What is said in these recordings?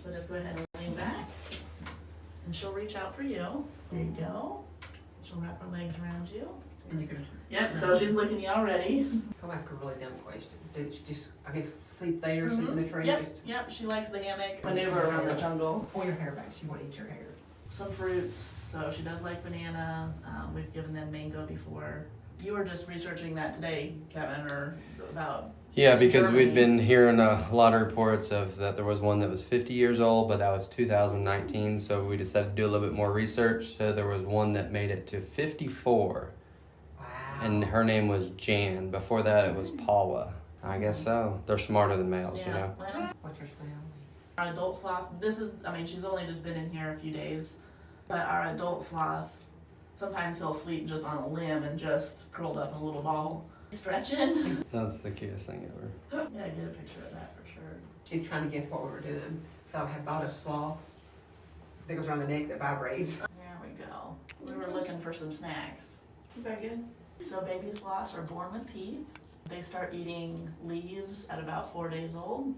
So just go ahead and lean back, and she'll reach out for you. There you go. She'll wrap her legs around you. And you can Yep, so she's looking you already. come ask a really dumb question. Did she just, I guess, sleep there, sleep in the tree? Yep, Just yep, she likes the hammock, maneuver around the jungle. pull your hair back. She won't eat your hair. Some fruits, so she does like banana. We've given them mango before. You were just researching that today, Kevin, or about... Yeah, because Germany. we'd been hearing a lot of reports of that there was one that was 50 years old, but that was 2019, so we decided to do a little bit more research. So there was one that made it to 54, Wow. and her name was Jan. Before that, it was Paula. I guess so. They're smarter than males, you know. Well, What's your smell? our adult sloth, this is, I mean, she's only just been in here a few days, but our adult sloth, sometimes he'll sleep just on a limb and just curled up in a little ball, stretching. That's the cutest thing ever. Yeah, get a picture of that for sure. She's trying to guess what we were doing. So I had bought a sloth that goes around the neck that vibrates. There we go. We were looking for some snacks. Is that good? So baby sloths are born with teeth. They start eating leaves at about 4 days old.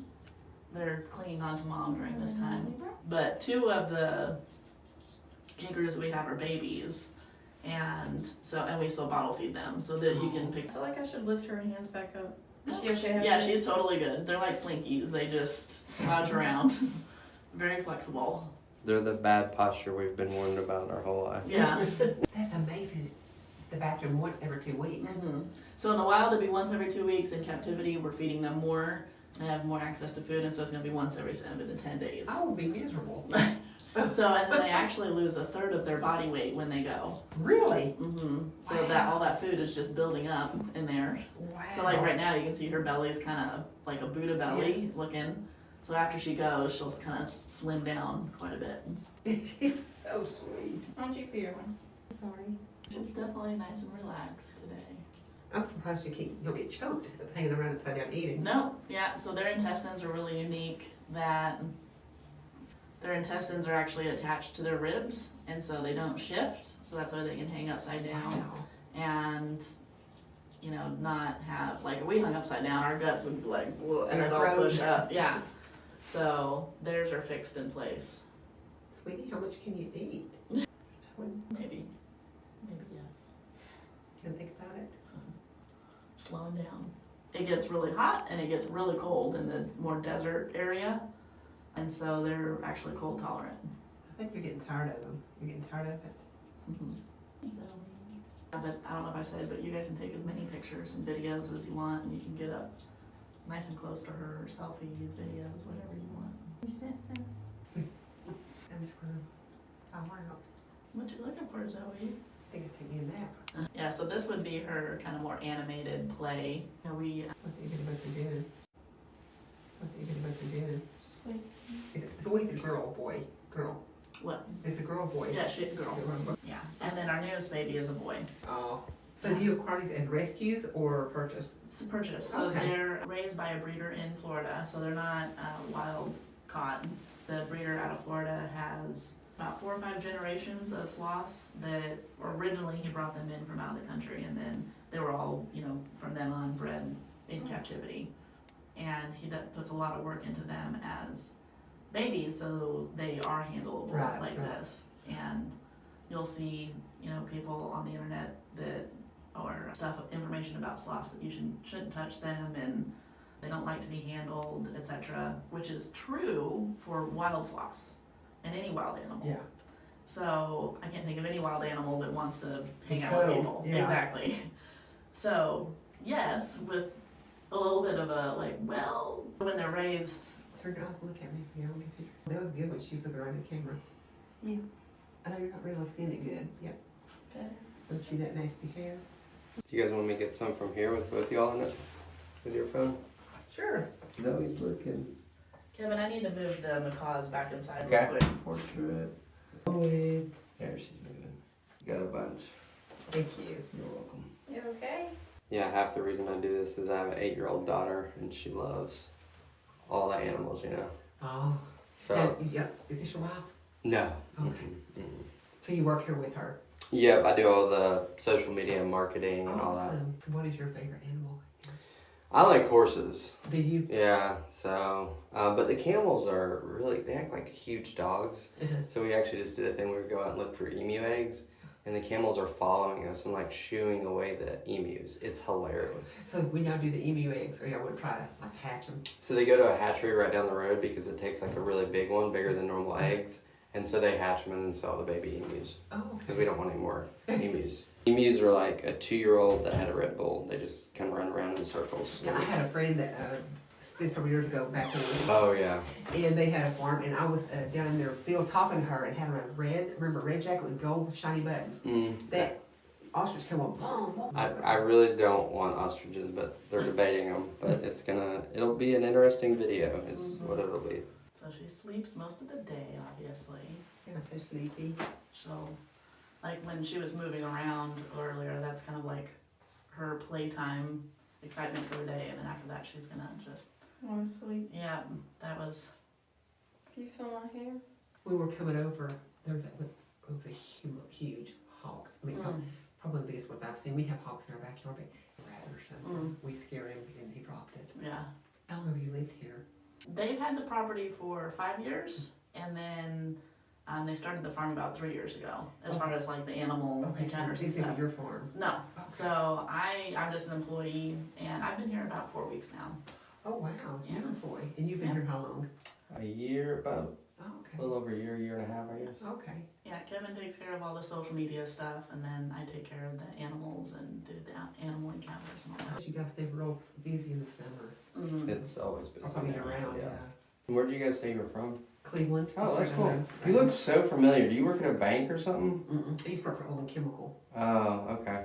They're clinging on to mom during this time. But 2 of the kangaroos that we have are babies. And we still bottle feed them so that you can pick. I feel like I should lift her hands back up. Is she okay? Yeah, she's totally good. They're like slinkies. They just slouch around. Very flexible. They're the bad posture we've been warned about our whole life. Yeah. That's amazing. The bathroom once every 2 weeks. Mm-hmm. So in the wild, it'd be once every 2 weeks. In captivity, we're feeding them more. They have more access to food, and so it's gonna be once every 7 to 10 days. I would be miserable. So, and then they actually lose 1/3 of their body weight when they go. Really? Mm-hmm. So Wow. that all that food is just building up in there. Wow. So like right now, you can see her belly's kind of like a Buddha belly looking. So after she goes, she'll kind of slim down quite a bit. She's so sweet. Why don't you feed her one? Sorry. She's definitely nice and relaxed today. I'm surprised you'll get choked hanging around upside down eating. No, yeah, so their intestines are really unique that their intestines are actually attached to their ribs, and so they don't shift, so that's why they can hang upside down Wow. and, you know, not have, like, if we hung upside down, our guts would be like, whoa, and And it'd our all throat. push up, yeah. So theirs are fixed in place. Sweetie, how much can you eat? Maybe yes. You can think about it. Slowing down. It gets really hot and it gets really cold in the more desert area, and so they're actually cold tolerant. I think you're getting tired of them. You're getting tired of it. Mm-hmm. But I don't know if I said, but you guys can take as many pictures and videos as you want, and you can get up nice and close to her, selfies, videos, whatever you want. I'm just gonna thaw her out. What you looking for, Zoe? I think I'll take me a nap. Yeah, so this would be her kind of more animated play. You know, What are you gonna go for dinner? What are you gonna go for dinner? Sleep. It's always a girl, boy, girl. what? It's a girl, boy. Yeah, she's a girl. Yeah, and then our newest baby is a boy. Oh. So do you acquire these as rescues or purchase? It's a purchase. So Okay. they're raised by a breeder in Florida, so they're not wild caught. The breeder out of Florida has about 4 or 5 generations of sloths that originally he brought them in from out of the country, and then they were all, you know, from then on bred in captivity. And he puts a lot of work into them as babies, so they are handleable Right, like right. this. And you'll see, you know, people on the internet that or information about sloths that you shouldn't touch them and they don't like to be handled, etc., which is true for wild sloths and any wild animal. Yeah. So I can't think of any wild animal that wants to hang Be out with cuddled, people. yeah. Exactly. So yes, with a little bit of a like, well, when they're raised. Turn your eyes and look at me. Yeah, I'll get a picture. That was good when she's looking right at the camera. Yeah. I know you're not really seeing it good. Yep. Don't see that nasty hair? Do you guys want me to get some from here with both y'all in it? With your phone? Sure. Zoe's looking. Kevin, I need to move the macaws back inside Okay. real quick. Portrait. Zoe. There, she's moving. You got a bunch. Thank you. You're welcome. You okay? Yeah, half the reason I do this is I have an 8-year-old daughter and she loves all the animals, you know. Oh. So, Now, yeah. Is this your wife? no. Okay. Mm-mm. So you work here with her? Yep, I do all the social media and marketing and all that. Awesome. So what is your favorite animal? I like horses. Do you? Yeah, so, but the camels are really, they act like huge dogs. So we actually just did a thing where we go out and look for emu eggs, and the camels are following us and like shooing away the emus. It's hilarious. So when y'all do the emu eggs, or y'all would try to like hatch them? So they go to a hatchery right down the road because it takes like a really big one, bigger than normal eggs. And so they hatch them and then sell the baby emus. Oh, Because we don't want any more emus. Emus are like a 2-year-old that had a Red Bull. They just kind of run around in circles. Yeah, I had a friend that spent several years ago back when, Oh, yeah. and they had a farm, and I was down in their field talking to her, and had on a remember a red jacket with gold shiny buttons. That ostrich came on, boom, boom. I really don't want ostriches, but they're debating them. But it'll be an interesting video is what it'll be. So she sleeps most of the day, obviously. Yeah, so sleepy. She'll, like when she was moving around earlier, that's kind of like her playtime excitement for the day, and then after that she's gonna just, Wanna sleep? yeah, that was, Do you feel my hair? We were coming over, there was a huge hawk. I mean, probably the biggest one I've seen. We have hawks in our backyard, but a rat or something. We scared him and he dropped it. yeah. How long have you lived here? They've had the property for 5 years, and then they started the farm about 3 years ago, as far as like the animal Okay, so encounters and this is stuff. your farm. No, Okay. so I'm just an employee, and I've been here about 4 weeks now. Oh, wow, Yeah. you're an employee. And you've been Yeah. here how long? A year, about Oh, a okay. little over a year and a half, I guess. Okay. Yeah, Kevin takes care of all the social media stuff, and then I take care of the animals and do the animal encounters and all that. You guys stay real busy in the summer. It's always busy. Or coming now, around, yeah. Where did you guys say you were from? Cleveland. Oh, just that's right cool. down the You road. look so familiar. Do you work at a bank or something? Mm-mm. I used to work for Olin Chemical. Oh, okay.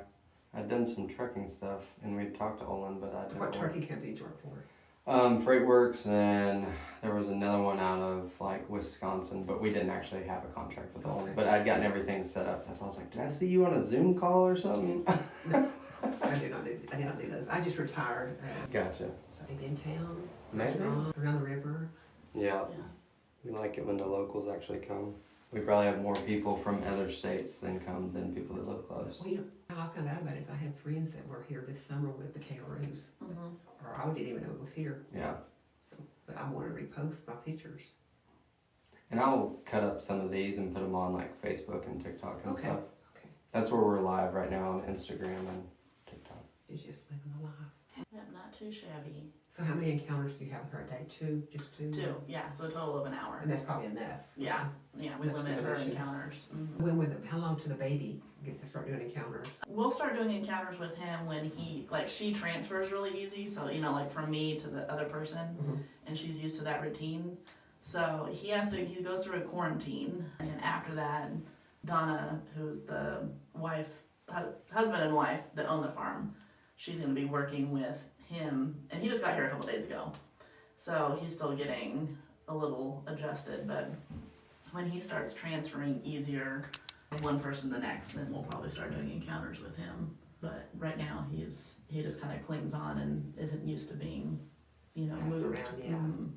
I'd done some trucking stuff, and we'd talked to Olin, but I didn't What work. turkey company did you work for? Freightworks, and there was another one out of like Wisconsin, but we didn't actually have a contract with Olin. Okay. But I'd gotten everything set up. That's why I was like, did I see you on a Zoom call or something? I did not do those. I just retired. Gotcha. So maybe in town. Maybe. Around the river. Yeah. Yeah. We like it when the locals actually come. We probably have more people from other states than people that live close. Well, how I found out about it is I had friends that were here this summer with the kangaroos. Or I didn't even know it was here. Yeah. So, but I want to repost my pictures. And I'll cut up some of these and put them on like Facebook and TikTok and Okay. stuff. Okay. That's where we're live right now on Instagram and TikTok. It's just living the life. Yep, not too shabby. So how many encounters do you have per day? Two? Just two? 2, yeah, so a total of an hour. And that's probably enough. Yeah, yeah, we That's limit good, her that's good. encounters. When would how long till the baby gets to start doing encounters? We'll start doing encounters with him when she transfers really easy, so, like from me to the other person, Mhm. and she's used to that routine. So he goes through a quarantine, and then after that, Donna, who's the husband and wife that own the farm, she's gonna be working with him, and he just got here a couple days ago. So he's still getting a little adjusted, but when he starts transferring easier from one person to the next, then we'll probably start doing encounters with him. But right now, he just kind of clings on and isn't used to being, Passed moved. around, yeah. Mhm.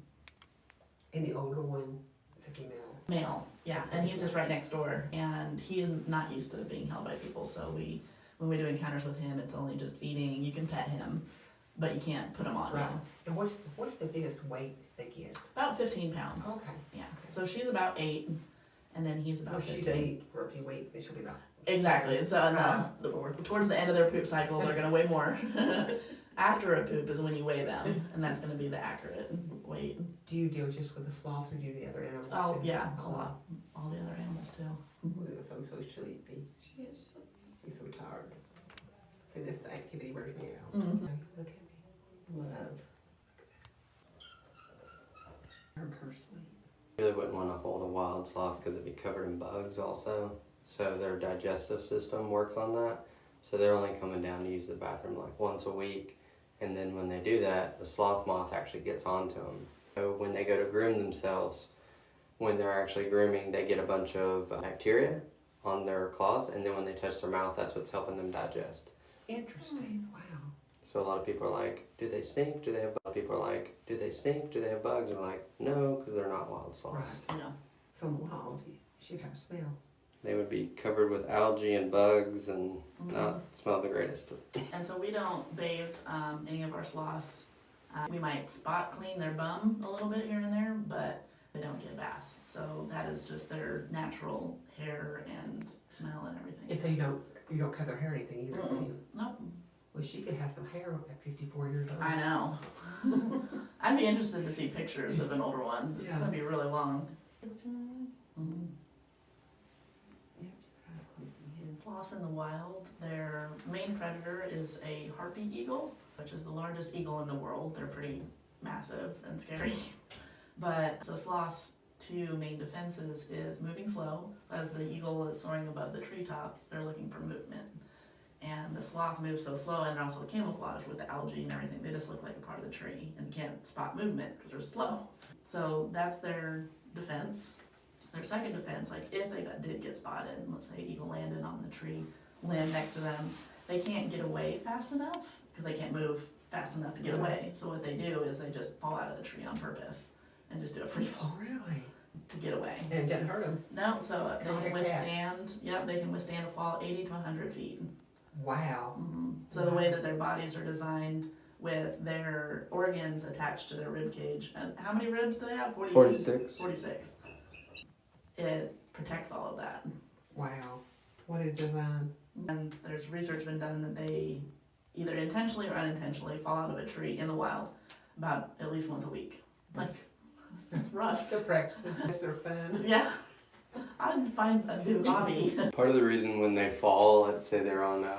And the older one is a female. Male, yeah, and he's just right next door, and he is not used to being held by people, so when we do encounters with him, it's only just feeding. You can pet him, but you can't put him on. Right. No. And what's the biggest weight they get? About 15 pounds. Okay. Yeah. So she's about 8, and then he's about Well, 15. she's 8 for a few weeks, then she'll be about. Exactly. So towards the end of their poop cycle, they're gonna weigh more. After a poop is when you weigh them, and that's gonna be the accurate weight. Do you deal just with the sloth or do you do the other animals? Oh too? yeah, a lot. All the other animals too. It was so sleepy. She is. He's so tired. See, this activity wears me out. Mhm. Look at me. Love. Her sleep. Really wouldn't want to hold a wild sloth because it'd be covered in bugs also. So their digestive system works on that. So they're only coming down to use the bathroom like once a week. And then when they do that, the sloth moth actually gets onto them. So when they go to groom themselves, when they're actually grooming, they get a bunch of bacteria on their claws. And then when they touch their mouth, that's what's helping them digest. Interesting. Wow. So a lot of people are like, do they stink? Do they have bugs? People are like, do they stink? Do they have bugs? And we're like, no, because they're not wild sloths. Right. Yeah. So wild. You should have a smell. They would be covered with algae and bugs and not smell the greatest. And so we don't bathe any of our sloths We might spot clean their bum a little bit here and there, but they don't get bass. So that is just their natural hair and smell and everything. And so you don't cut their hair or anything either, do you? Nope. Well, she could have some hair at 54 years old. I know. I'd be interested to see pictures of an older one. It's Yeah. gonna be really long. Mhm. Sloths in the wild, their main predator is a harpy eagle, which is the largest eagle in the world. They're pretty massive and scary. But so sloths' two main defenses is moving slow. As the eagle is soaring above the treetops, they're looking for movement. And the sloth moves so slow, and they're also camouflaged with the algae and everything. They just look like a part of the tree and can't spot movement because they're slow. So that's their defense. Their second defense, like if they did get spotted, and let's say eagle landed on the tree limb next to them, they can't get away fast enough because they can't move fast enough to get away. So what they do is they just fall out of the tree on purpose and just do a free fall Oh, really? to get away. And it doesn't hurt them. No, so they Kinda can like a cat. withstand. Yep, they can withstand a fall 80 to 100 feet. Wow. So the way that their bodies are designed with their organs attached to their rib cage, and how many ribs do they have? 46. 46. It protects all of that. Wow. What a design. And there's research been done that they either intentionally or unintentionally fall out of a tree in the wild about at least once a week. Like, it's rough. They're practicing. They're fun. Yeah. I'd find a new hobby. Part of the reason when they fall, let's say they're on a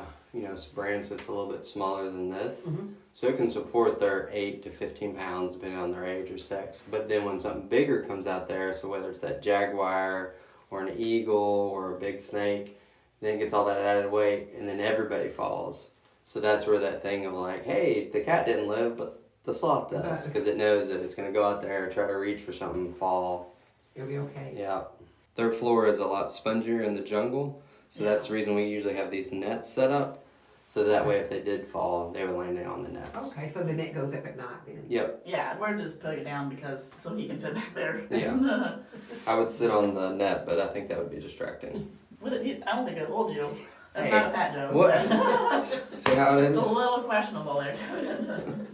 branch that's a little bit smaller than this, Mhm. so it can support their 8 to 15 pounds depending on their age or sex. But then when something bigger comes out there, so whether it's that jaguar or an eagle or a big snake, then it gets all that added weight, and then everybody falls. So that's where that thing of like, hey, the cat didn't live, but the sloth does, because it knows that it's going to go out there, try to reach for something, and fall. You'll be okay. Yeah. Their floor is a lot spongier in the jungle, so that's the reason we usually have these nets set up, so that way if they did fall, they would land on the nets. Okay, so the net goes up at night then. Yep. Yeah, we're just putting it down because so he can fit back there. Yeah. I would sit on the net, but I think that would be distracting. I don't think it'll hold you. That's Hey, not a fat joke. what? See how it It's is? a little questionable there.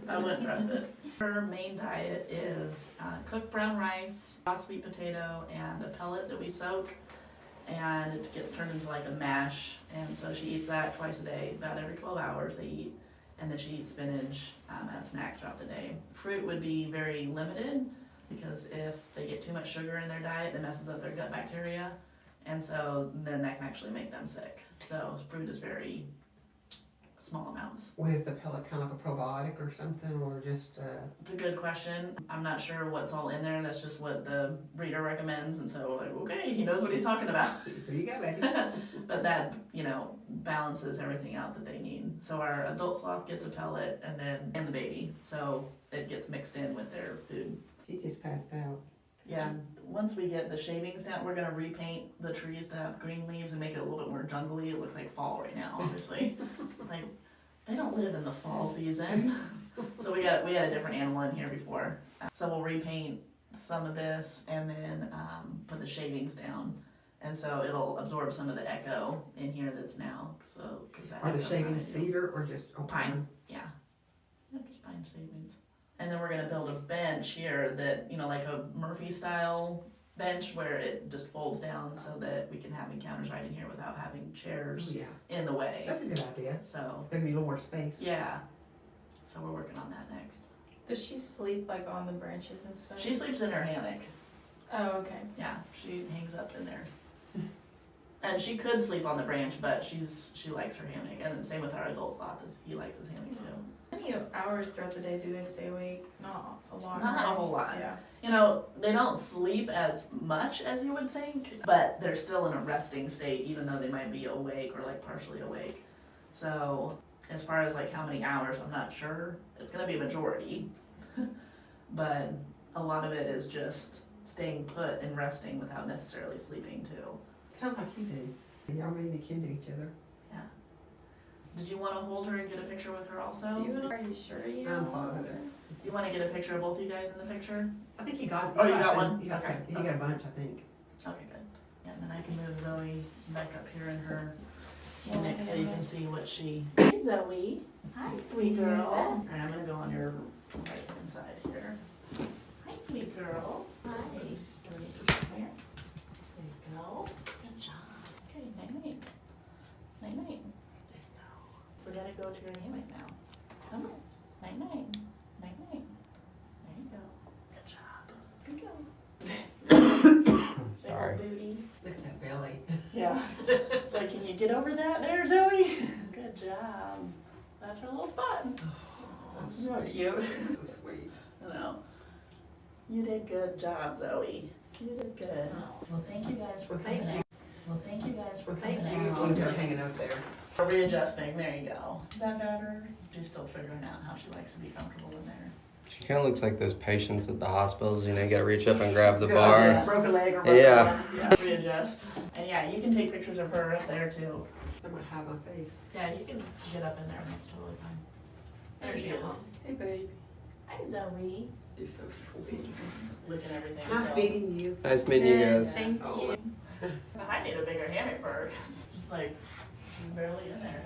I wouldn't trust it. Her main diet is cooked brown rice, raw sweet potato, and a pellet that we soak. And it gets turned into like a mash. And so she eats that twice a day, about every 12 hours they eat. And then she eats spinach as snacks throughout the day. Fruit would be very limited because if they get too much sugar in their diet, it messes up their gut bacteria. And so then that can actually make them sick. So fruit is very small amounts. Was the pellet kind of like a probiotic or something, or just, It's a good question. I'm not sure what's all in there. That's just what the breeder recommends. And so like, okay, he knows what he's talking about. so you go, baby. But that, balances everything out that they need. So our adult sloth gets a pellet and the baby. So it gets mixed in with their food. She just passed out. Yeah, once we get the shavings down, we're gonna repaint the trees to have green leaves and make it a little bit more jungly. It looks like fall right now, obviously. Like, they don't live in the fall season. So we had a different animal in here before. So we'll repaint some of this and then put the shavings down. And so it'll absorb some of the echo in here that's now, so. 'Cause that Are the echo's shavings not ideal. cedar or just oak Pine. Yeah, just pine shavings. And then we're gonna build a bench here that, like a Murphy style bench where it just folds down so that we can have encounters right in here without having chairs Yeah, in the way. that's a good idea. So, There'll be a little more space. yeah. So we're working on that next. Does she sleep like on the branches and stuff? She sleeps in her hammock. Oh, okay. Yeah, she hangs up in there. And she could sleep on the branch, but she likes her hammock. And then same with our adult sloth, he likes his hammock too. How many hours throughout the day do they stay awake? Not a lot. Not a right? whole lot. Yeah. They don't sleep as much as you would think, but they're still in a resting state, even though they might be awake or like partially awake. So as far as like how many hours, I'm not sure. It's gonna be a majority, but a lot of it is just staying put and resting without necessarily sleeping too. Kind of like you do. Y'all made me kin to each other. Yeah. Did you want to hold her and get a picture with her also? Are you sure you I'm don't want positive. her? You want to get a picture of both you guys in the picture? I think you got. Oh, you got some. one? You got Okay. some. You got a bunch, I think. Okay, good. Yeah, and then I can move Zoe back up here in her Yeah, hammock so you hammock. can see what she. Hey Zoe. Hi, sweet girl. Alright, I'm gonna go on your right inside here. Hi, sweet girl. Hi. Come here. There you go. Good job. Okay, night-night. Night-night. There you go. We gotta go to your hammock now. Come on. Night-night. Night-night. There you go. Good job. Good girl. Sorry. Big old booty. Look at that belly. Yeah. It's like, can you get over that there, Zoe? Good job. That's her little spot. So cute. So sweet. I know. You did good job, Zoe. You did good. Well, thank you guys for Well, thank coming you. out. Well, thank you guys for Well, thank coming you out. for they're hanging out there. Readjusting, there you go. Is that better? She's still figuring out how she likes to be comfortable in there. She kind of looks like those patients at the hospitals, you know, you gotta reach up and grab the Yeah, bar. Broken leg or broken Yeah. arm. Yeah. Readjust. And yeah, you can take pictures of her up there too. I'm gonna hide my face. Yeah, you can get up in there and that's totally fine. There she is. Hey, babe. Hi, Zoe. You're so sweet. Licking everything. Nice still. meeting you. Nice meeting you guys. Thank Oh. you. I need a bigger hammock for her. She's like, she's barely in there.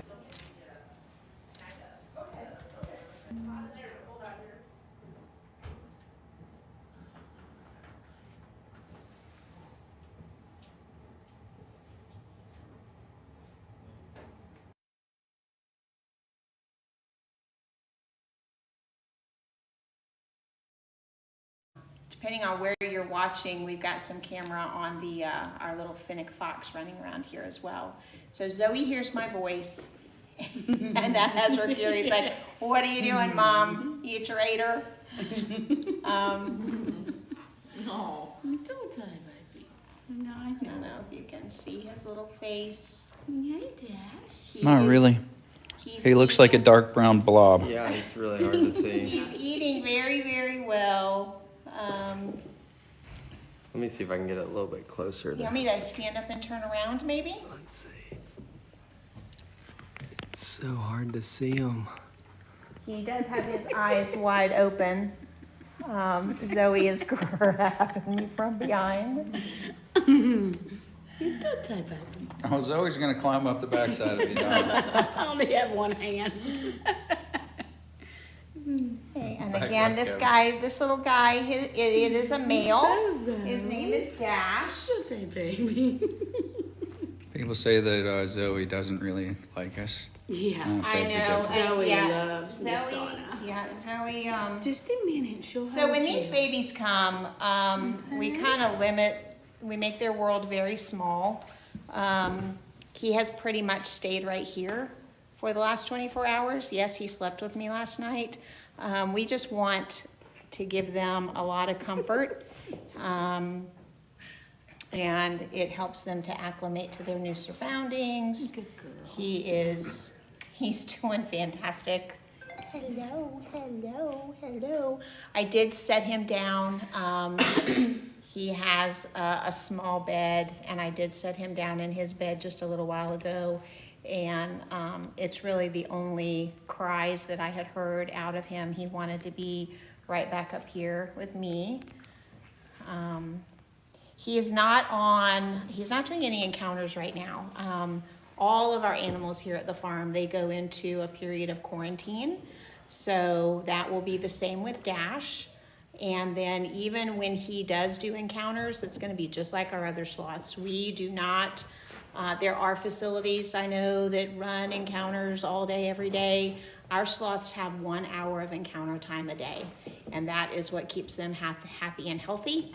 Depending on where you're watching, we've got some camera on the our little Finnick fox running around here as well. So Zoe hears my voice, and that has her curious, like, "What are you doing, Mom? You traitor?" No. Don't die, baby. No, I I don't know if you can see his little face. Hey, Dash. He Not is- really. he's He looks like a eating- dark brown blob. Yeah, it's really hard to see. He's eating very, very well. Let me see if I can get it a little bit closer You to. want me to stand up and turn around, maybe? Let's see. It's so hard to see him. He does have his eyes wide open. Zoe is grabbing me from behind. Don't die, baby. Oh, Zoe's gonna climb up the backside of you now. I only have one hand. Okay, and Back again, up, this Kevin. guy, this little guy, it is a male. His name is Dash. Don't die, baby. People say that Zoe doesn't really like us. Yeah. I beg to know. differ. Zoe yeah, loves Miss Zoe. Donna. Yeah, Zoe. Just a minute, she'll So when hug these you. babies come, we kind of we make their world very small. He has pretty much stayed right here for the last 24 hours. Yes, he slept with me last night. We just want to give them a lot of comfort. And it helps them to acclimate to their new surroundings. Good girl. He's doing fantastic. Hello, hello, hello. I did set him down. He has a small bed, and I did set him down in his bed just a little while ago. And it's really the only cries that I had heard out of him. He wanted to be right back up here with me. He's not doing any encounters right now. All of our animals here at the farm, they go into a period of quarantine. So that will be the same with Dash. And then even when he does do encounters, it's gonna be just like our other sloths. We do not, there are facilities I know that run encounters all day, every day. Our sloths have 1 hour of encounter time a day. And that is what keeps them happy and healthy.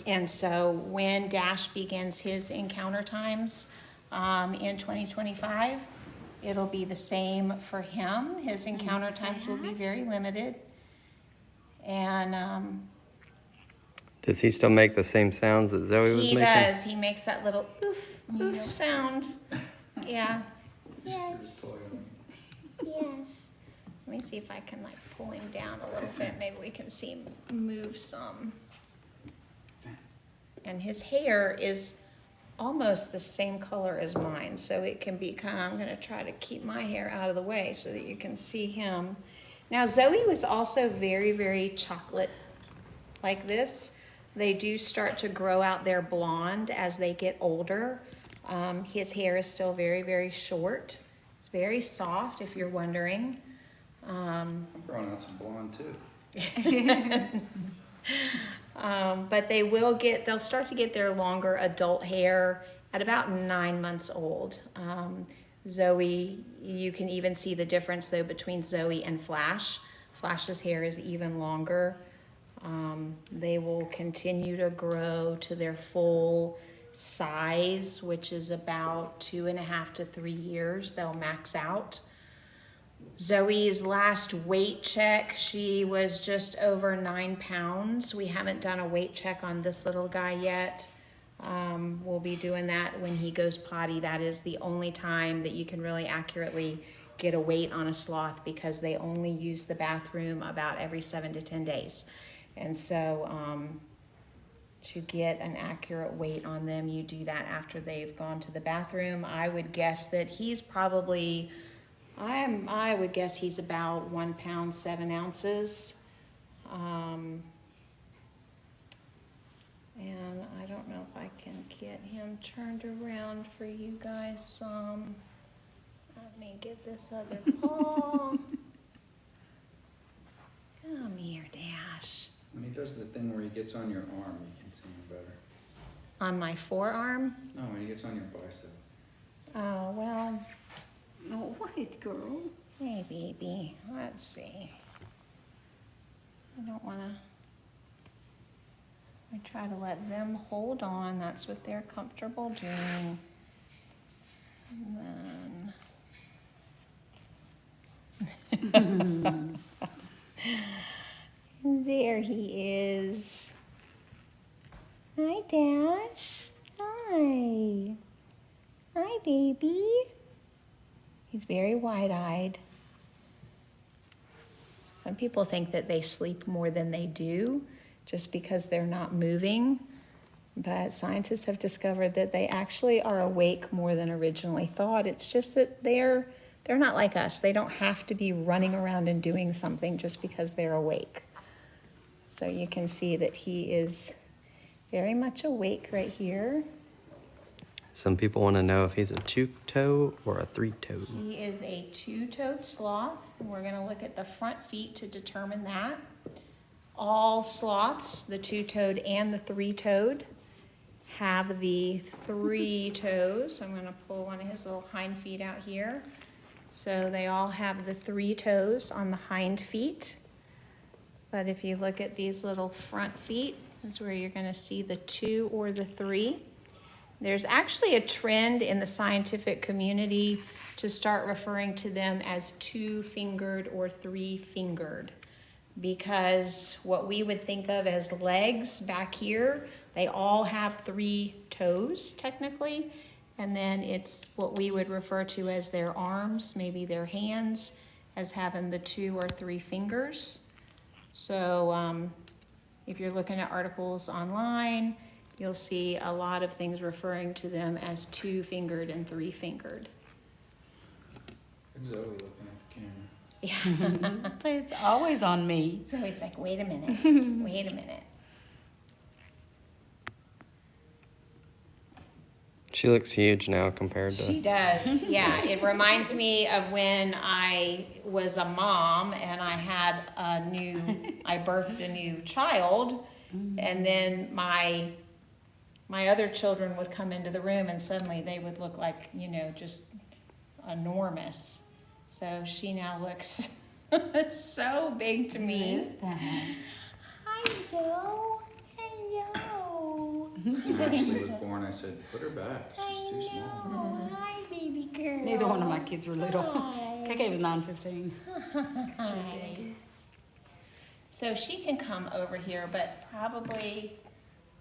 And so when Dash begins his encounter times in 2025, it'll be the same for him. His encounter times will be very limited. And Does he still make the same sounds that Zoe was he making? does. He makes that little oof, oof sound. Yeah. Yes. Yes. Let me see if I can like pull him down a little bit. Maybe we can see him move some. And his hair is almost the same color as mine, so it can be kind of, I'm gonna try to keep my hair out of the way so that you can see him. Now Zoe was also very, very chocolate like this. They do start to grow out their blonde as they get older. His hair is still very, very short. It's very soft, if you're wondering. I'm growing out some blonde too. But they'll start to get their longer adult hair at about 9 months old. Zoe, you can even see the difference though between Zoe and Flash. Flash's hair is even longer. They will continue to grow to their full size, which is about 2.5 to 3 years. They'll max out. Zoe's last weight check, she was just over 9 pounds. We haven't done a weight check on this little guy yet. We'll be doing that when he goes potty. That is the only time that you can really accurately get a weight on a sloth, because they only use the bathroom about every 7 to 10 days. And so to get an accurate weight on them, you do that after they've gone to the bathroom. I would guess that he's probably, I would guess he's about 1 pound, 7 ounces. And I don't know if I can get him turned around for you guys some. Let me get this other paw. Come here, Dash. When he does the thing where he gets on your arm, you can see him better. On my forearm? No, when he gets on your bicep. Oh, well, Oh, what, girl? hey, baby. Let's see. I don't want to. I try to let them hold on. That's what they're comfortable doing. And then. There he is. Hi, Dash. Hi. Hi, baby. He's very wide-eyed. Some people think that they sleep more than they do just because they're not moving. But scientists have discovered that they actually are awake more than originally thought. It's just that they're not like us. They don't have to be running around and doing something just because they're awake. So you can see that he is very much awake right here. Some people want to know if he's a two-toe or a three-toe. He is a two-toed sloth. We're going to look at the front feet to determine that. All sloths, the two-toed and the three-toed, have the 3 toes. I'm going to pull one of his little hind feet out here. So they all have the 3 toes on the hind feet. But if you look at these little front feet, that's where you're going to see the 2 or the 3. There's actually a trend in the scientific community to start referring to them as 2-fingered or 3-fingered, because what we would think of as legs back here, they all have 3 toes technically, and then it's what we would refer to as their arms, maybe their hands, as having the 2 or 3 fingers. So if you're looking at articles online, you'll see a lot of things referring to them as 2-fingered and 3-fingered. It's Zoe looking at the camera. Yeah. It's always on me. So it's like, wait a minute, wait a minute. She looks huge now compared to... She does, yeah. It reminds me of when I was a mom and I had I birthed a new child, and then my other children would come into the room and suddenly they would look like, just enormous. So she now looks so big to me. Hi, Zoe. Hello. When Ashley was born, I said, put her back. She's too small. Oh, hi, baby girl. Neither one of my kids were little. Hi. KK was 9-15. Hi. So she can come over here, but probably,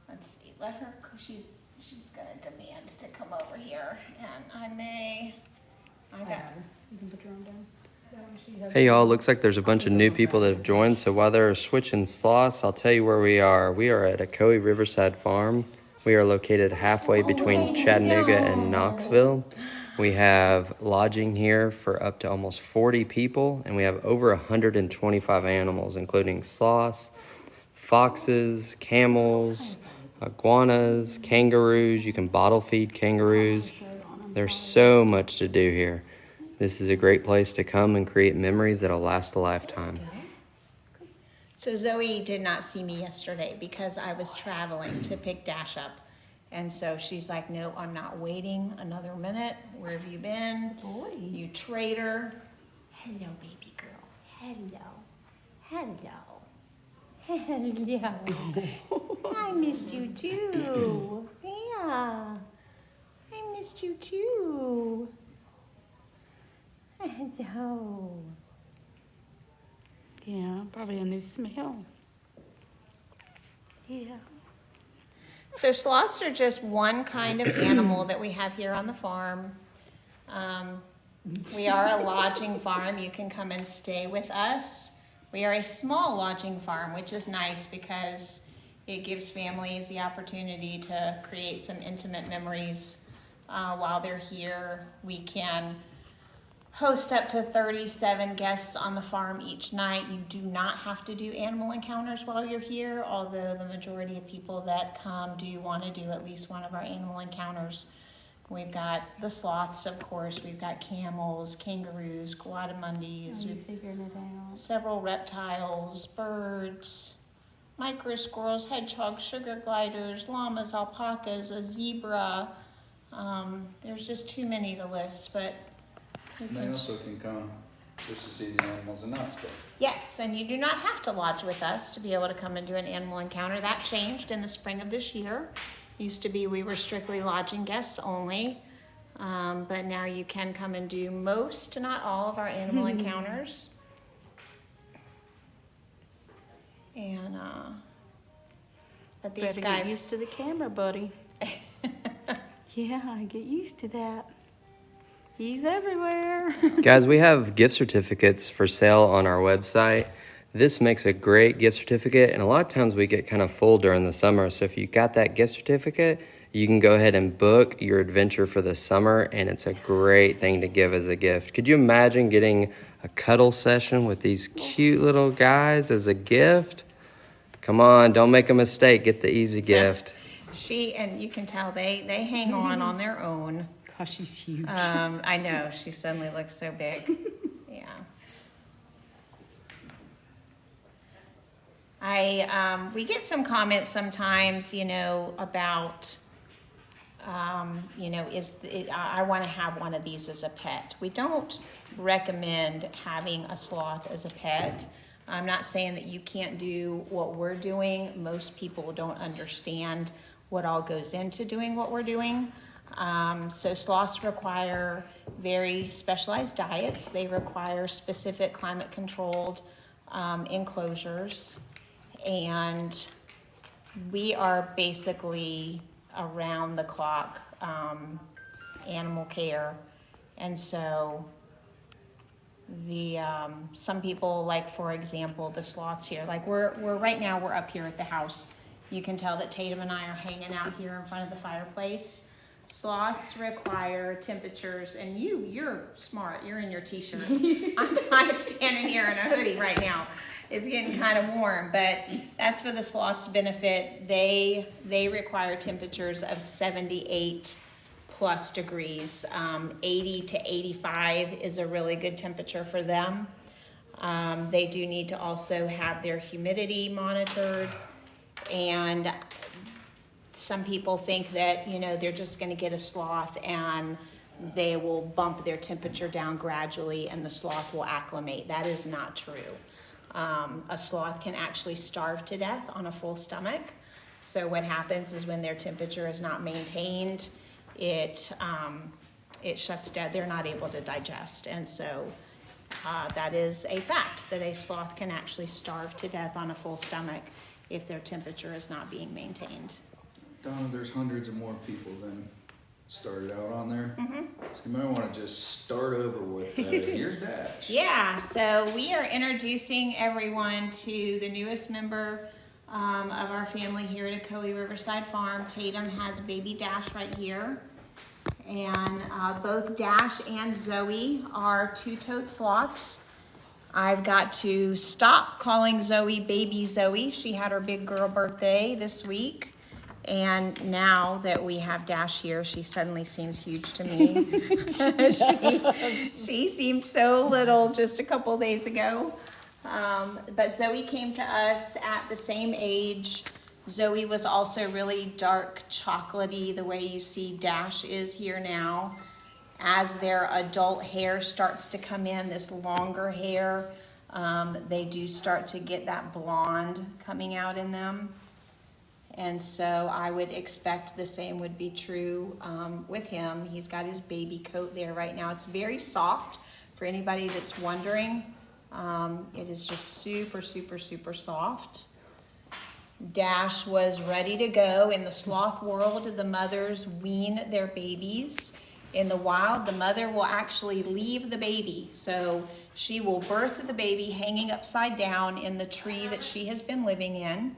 let's see, let her, she's gonna demand to come over here, and I got her. You can put your arm down. Hey y'all, looks like there's a bunch of new people that have joined, so while they're switching sloths, I'll tell you where we are. We are at Ocoee Riverside Farm. We are located halfway between Chattanooga and Knoxville. We have lodging here for up to almost 40 people, and we have over 125 animals, including sloths, foxes, camels, iguanas, kangaroos. You can bottle feed kangaroos. There's so much to do here. this is a great place to come and create memories that'll last a lifetime. So Zoe did not see me yesterday because I was traveling to pick Dash up. And so she's like, no, I'm not waiting another minute. Where have you been? Boy. You traitor. Hello, baby girl. Hello. Hello. Hello. I missed you too. Yeah. I missed you too. Hello. Yeah, probably a new smell. Yeah. So sloths are just one kind of animal that we have here on the farm. We are a lodging farm. You can come and stay with us. We are a small lodging farm, which is nice because it gives families the opportunity to create some intimate memories while they're here. We can host up to 37 guests on the farm each night. You do not have to do animal encounters while you're here, although the majority of people that come do want to do at least one of our animal encounters. We've got the sloths, of course. We've got camels, kangaroos, coatimundis. We've figuring it out? several reptiles, birds, micro squirrels, hedgehogs, sugar gliders, llamas, alpacas, a zebra. There's just too many to list, but we And they can- also can come just to see the animals and not stay. Yes, and you do not have to lodge with us to be able to come and do an animal encounter. That changed in the spring of this year. Used to be we were strictly lodging guests only, but now you can come and do most, not all, of our animal encounters. And but these Better guys, get used to the camera, buddy. Yeah, I get used to that. He's everywhere. Guys, we have gift certificates for sale on our website. This makes a great gift certificate, and a lot of times we get kind of full during the summer. So if you got that gift certificate, you can go ahead and book your adventure for the summer, and it's a great thing to give as a gift. Could you imagine getting a cuddle session with these cute little guys as a gift? Come on, don't make a mistake. Get the easy gift. and you can tell they hang on their own. Gosh, she's huge. I know, she suddenly looks so big. Yeah. We get some comments sometimes, about, I want to have one of these as a pet. We don't recommend having a sloth as a pet. I'm not saying that you can't do what we're doing. Most people don't understand what all goes into doing what we're doing. So sloths require very specialized diets. They require specific climate controlled enclosures. And we are basically around the clock animal care. And so some people, like for example, the sloths here, like we're right now we're up here at the house. You can tell that Tatum and I are hanging out here in front of the fireplace. Sloths require temperatures, and you're smart. You're in your t-shirt. I'm standing here in a hoodie right now. It's getting kind of warm, but that's for the sloths' benefit. They require temperatures of 78 plus degrees. 80 to 85 is a really good temperature for them. They do need to also have their humidity monitored, and some people think that, they're just going to get a sloth and they will bump their temperature down gradually and the sloth will acclimate. That is not true. A sloth can actually starve to death on a full stomach. So what happens is when their temperature is not maintained, it shuts down. They're not able to digest. And so that is a fact, that a sloth can actually starve to death on a full stomach if their temperature is not being maintained. Donna, there's hundreds of more people than started out on there. So you might want to just start over with here's Dash. Yeah, so we are introducing everyone to the newest member of our family here at Ocoee Riverside Farm. Tatum has baby Dash right here. And both Dash and Zoe are two-toed sloths. I've got to stop calling Zoe baby Zoe. She had her big girl birthday this week. And now that we have Dash here, she suddenly seems huge to me. she seemed so little just a couple days ago. But Zoe came to us at the same age. Zoe was also really dark chocolatey, the way you see Dash is here now. As their adult hair starts to come in, this longer hair, they do start to get that blonde coming out in them. And so I would expect the same would be true with him. He's got his baby coat there right now. It's very soft for anybody that's wondering. It is just super, super, super soft. Dash was ready to go. In the sloth world, the mothers wean their babies. In the wild, the mother will actually leave the baby. So she will birth the baby hanging upside down in the tree that she has been living in.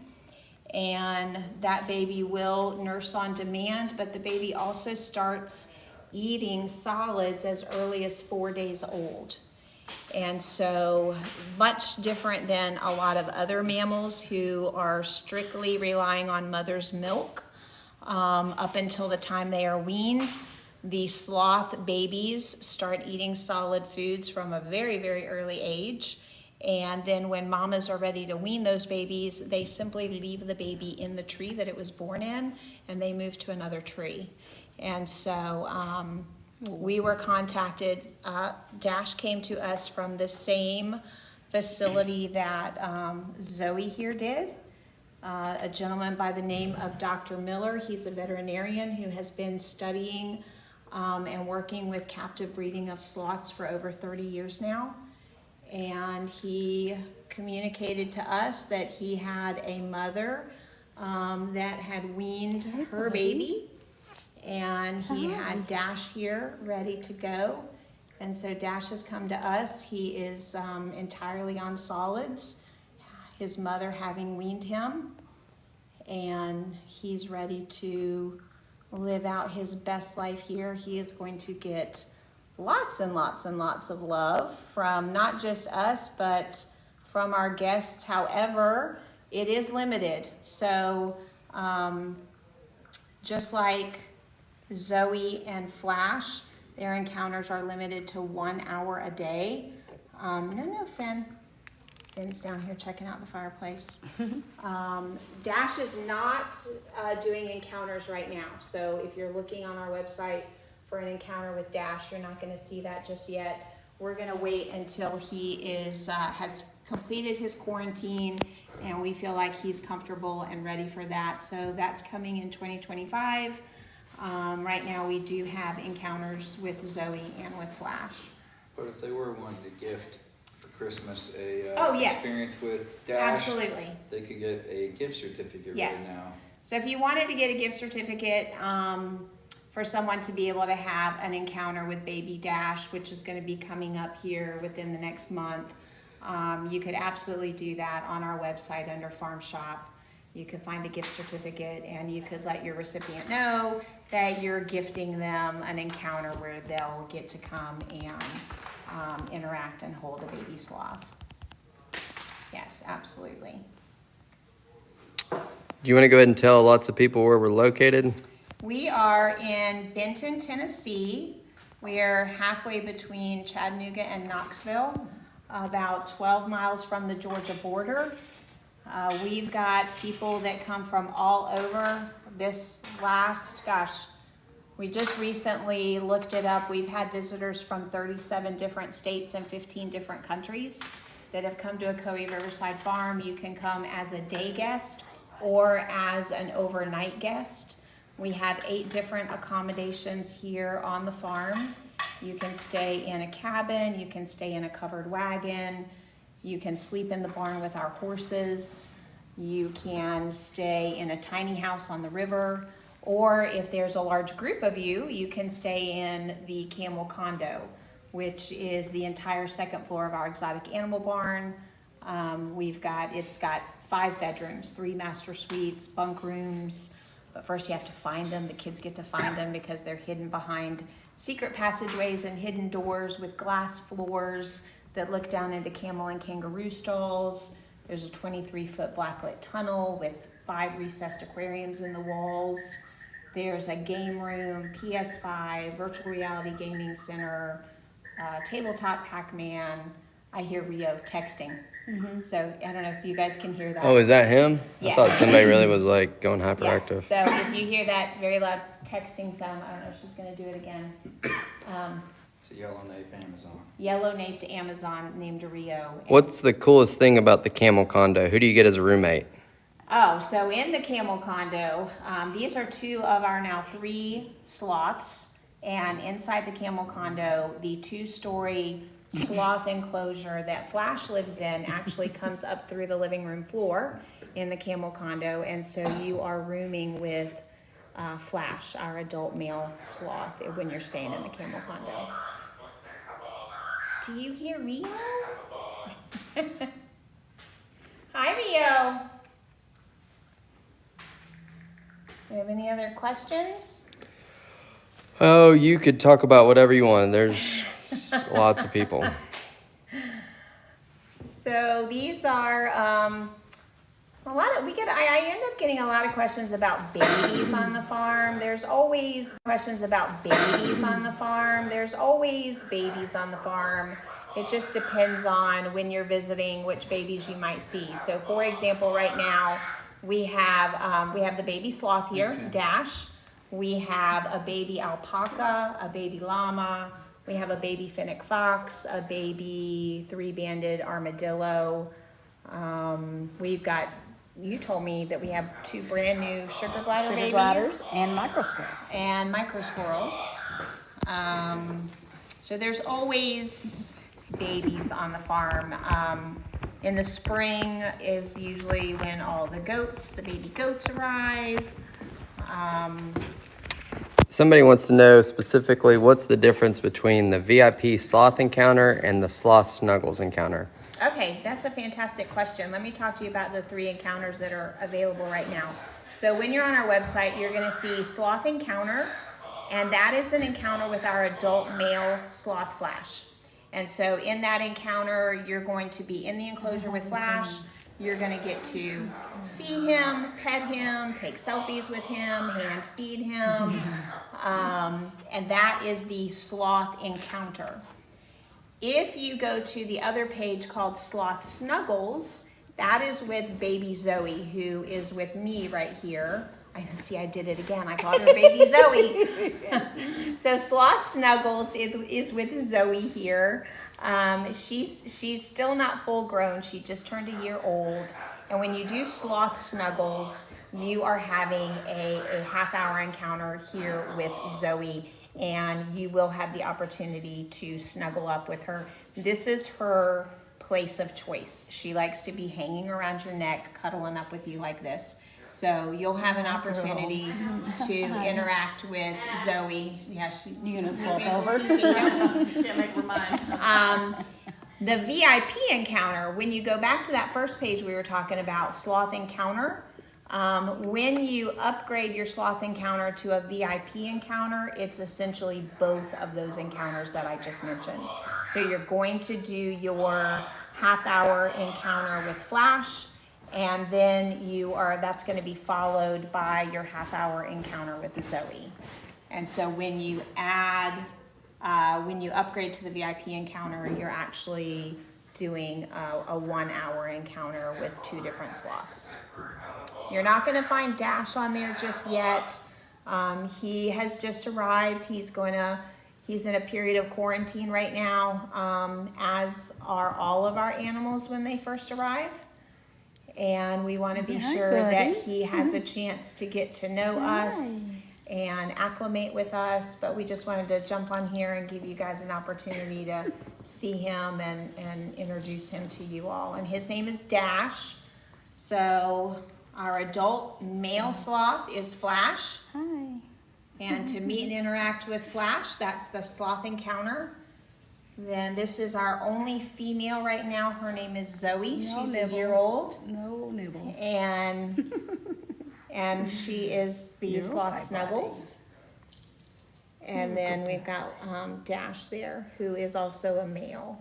And that baby will nurse on demand, but the baby also starts eating solids as early as 4 days old. And so much different than a lot of other mammals who are strictly relying on mother's milk up until the time they are weaned. The sloth babies start eating solid foods from a very, very early age. And then when mamas are ready to wean those babies, they simply leave the baby in the tree that it was born in, and they move to another tree. And so we were contacted. Dash came to us from the same facility that Zoe here did. A gentleman by the name of Dr. Miller. He's a veterinarian who has been studying and working with captive breeding of sloths for over 30 years now. And he communicated to us that he had a mother that had weaned her baby, and he had Dash here ready to go. And so Dash has come to us. He is entirely on solids, his mother having weaned him, and he's ready to live out his best life here. He is going to get lots and lots and lots of love from not just us, but from our guests. However, it is limited. So just like Zoe and Flash, their encounters are limited to 1 hour a day. No, Finn. Finn's down here checking out the fireplace. Dash is not doing encounters right now. So if you're looking on our website for an encounter with Dash, you're not going to see that just yet. We're going to wait until he is has completed his quarantine and we feel like he's comfortable and ready for that. So that's coming in 2025. Right now we do have encounters with Zoe and with Flash. But if they were wanting to gift for Christmas a yes. experience with Dash, Absolutely. they could get a gift certificate Yes. right now. So if you wanted to get a gift certificate for someone to be able to have an encounter with baby Dash, which is going to be coming up here within the next month, you could absolutely do that on our website under Farm Shop. You could find a gift certificate and you could let your recipient know that you're gifting them an encounter where they'll get to come and interact and hold a baby sloth. Yes, absolutely. Do you want to go ahead and tell lots of people where we're located? We are in Benton, Tennessee. We are halfway between Chattanooga and Knoxville, about 12 miles from the Georgia border. We've got people that come from all over. We just recently looked it up. We've had visitors from 37 different states and 15 different countries that have come to Ocoee Riverside Farm. You can come as a day guest or as an overnight guest. We have 8 different accommodations here on the farm. You can stay in a cabin, you can stay in a covered wagon, you can sleep in the barn with our horses, you can stay in a tiny house on the river, or if there's a large group of you, you can stay in the camel condo, which is the entire second floor of our exotic animal barn. It's got 5 bedrooms, 3 master suites, bunk rooms, but first you have to find them. The kids get to find them because they're hidden behind secret passageways and hidden doors with glass floors that look down into camel and kangaroo stalls. There's a 23-foot blacklit tunnel with 5 recessed aquariums in the walls. There's a game room, PS5, virtual reality gaming center, tabletop Pac-Man. I hear Rio texting. So I don't know if you guys can hear that. Oh, is that him? I Yes. thought somebody really was like going Yeah, hyperactive. so if you hear that very loud texting sound, I don't know if she's gonna do it again. It's a Yellowknife Amazon. Yellow named Amazon named Rio. What's the coolest thing about the camel condo? Who do you get as a roommate? Oh, so in the camel condo, these are 2 of our now 3 sloths. And inside the camel condo, the 2-story sloth enclosure that Flash lives in actually comes up through the living room floor in the camel condo. And so you are rooming with Flash, our adult male sloth, when you're staying in the camel condo. Do you hear Rio? Hi, Rio. Do you have any other questions? Oh, you could talk about whatever you want. There's lots of people. So these are I end up getting a lot of questions about babies on the farm. There's always questions about babies on the farm. There's always babies on the farm. It just depends on when you're visiting which babies you might see. So for example, right now we have the baby sloth here, Dash. We have a baby alpaca, a baby llama. We have a baby fennec fox, a baby 3-banded armadillo. We've got, you told me that we have 2 brand new sugar glider Sugar babies. gliders and micro squirrels. And micro squirrels. So there's always babies on the farm. In the spring is usually when all the baby goats arrive. Somebody wants to know specifically what's the difference between the VIP sloth encounter and the sloth snuggles encounter. Okay, that's a fantastic question. Let me talk to you about the 3 encounters that are available right now. So when you're on our website, you're going to see Sloth Encounter, and that is an encounter with our adult male sloth Flash. And so in that encounter, you're going to be in the enclosure with Flash. You're going to get to see him, pet him, take selfies with him, hand feed him. And that is the sloth encounter. If you go to the other page called Sloth Snuggles, that is with baby Zoe, who is with me right here. I did it again. I called her baby Zoe. So Sloth Snuggles is with Zoe here. She's still not full grown. She just turned a year old. And when you do Sloth Snuggles, you are having a half-hour encounter here with Zoe, and you will have the opportunity to snuggle up with her. This is her place of choice. She likes to be hanging around your neck, cuddling up with you like this. So you'll have an opportunity to interact with Zoe. Yeah, You gonna swap over? Can't make her mind. The VIP encounter, when you go back to that first page we were talking about, Sloth Encounter, when you upgrade your Sloth Encounter to a VIP encounter, it's essentially both of those encounters that I just mentioned. So you're going to do your half-hour encounter with Flash, and then that's going to be followed by your half-hour encounter with Zoe. And so when you upgrade to the VIP encounter, you're actually doing a 1-hour encounter with 2 different sloths. You're not going to find Dash on there just yet. He has just arrived. He's in a period of quarantine right now, as are all of our animals when they first arrive. And we want to be Hi, sure buddy. that he has a chance to get to know us and acclimate with us, but we just wanted to jump on here and give you guys an opportunity to see him and introduce him to you all. And his name is Dash. So our adult male sloth is Flash. Hi. And to meet and interact with Flash, that's the Sloth Encounter. Then this is our only female right now. Her name is Zoe. No She's nibbles. a year old. No nibbles. And she is the You're Sloth okay, Snuggles. And then we've got Dash there, who is also a male.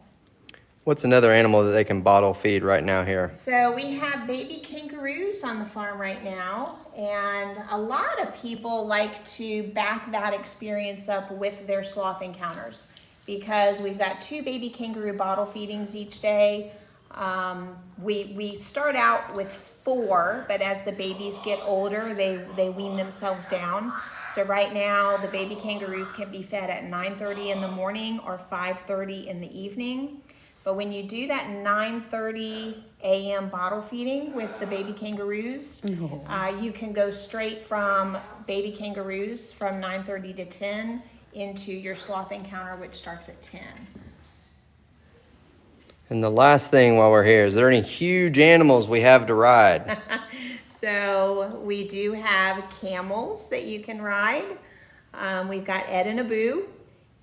What's another animal that they can bottle feed right now here? So we have baby kangaroos on the farm right now, and a lot of people like to back that experience up with their sloth encounters because we've got 2 baby kangaroo bottle feedings each day. We start out with 4, but as the babies get older, they wean themselves down. So right now, the baby kangaroos can be fed at 9:30 in the morning or 5:30 in the evening. But when you do that 9:30 a.m. bottle feeding with the baby kangaroos, you can go straight from baby kangaroos from 9:30 to 10 into your sloth encounter, which starts at 10. And the last thing while we're here, is there any huge animals we have to ride? So we do have camels that you can ride. We've got Ed and Abu.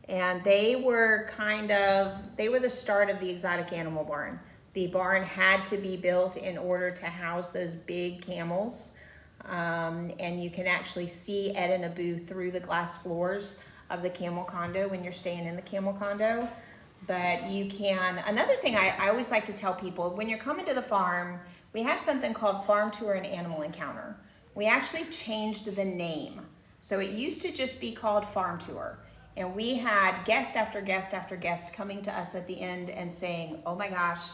And they were the start of the exotic animal barn. The barn had to be built in order to house those big camels. And you can actually see Ed and Abu through the glass floors of the camel condo when you're staying in the camel condo. But you can, another thing I always like to tell people, when you're coming to the farm, we have something called Farm Tour and Animal Encounter. We actually changed the name. So it used to just be called Farm Tour. And we had guest after guest after guest coming to us at the end and saying, oh my gosh,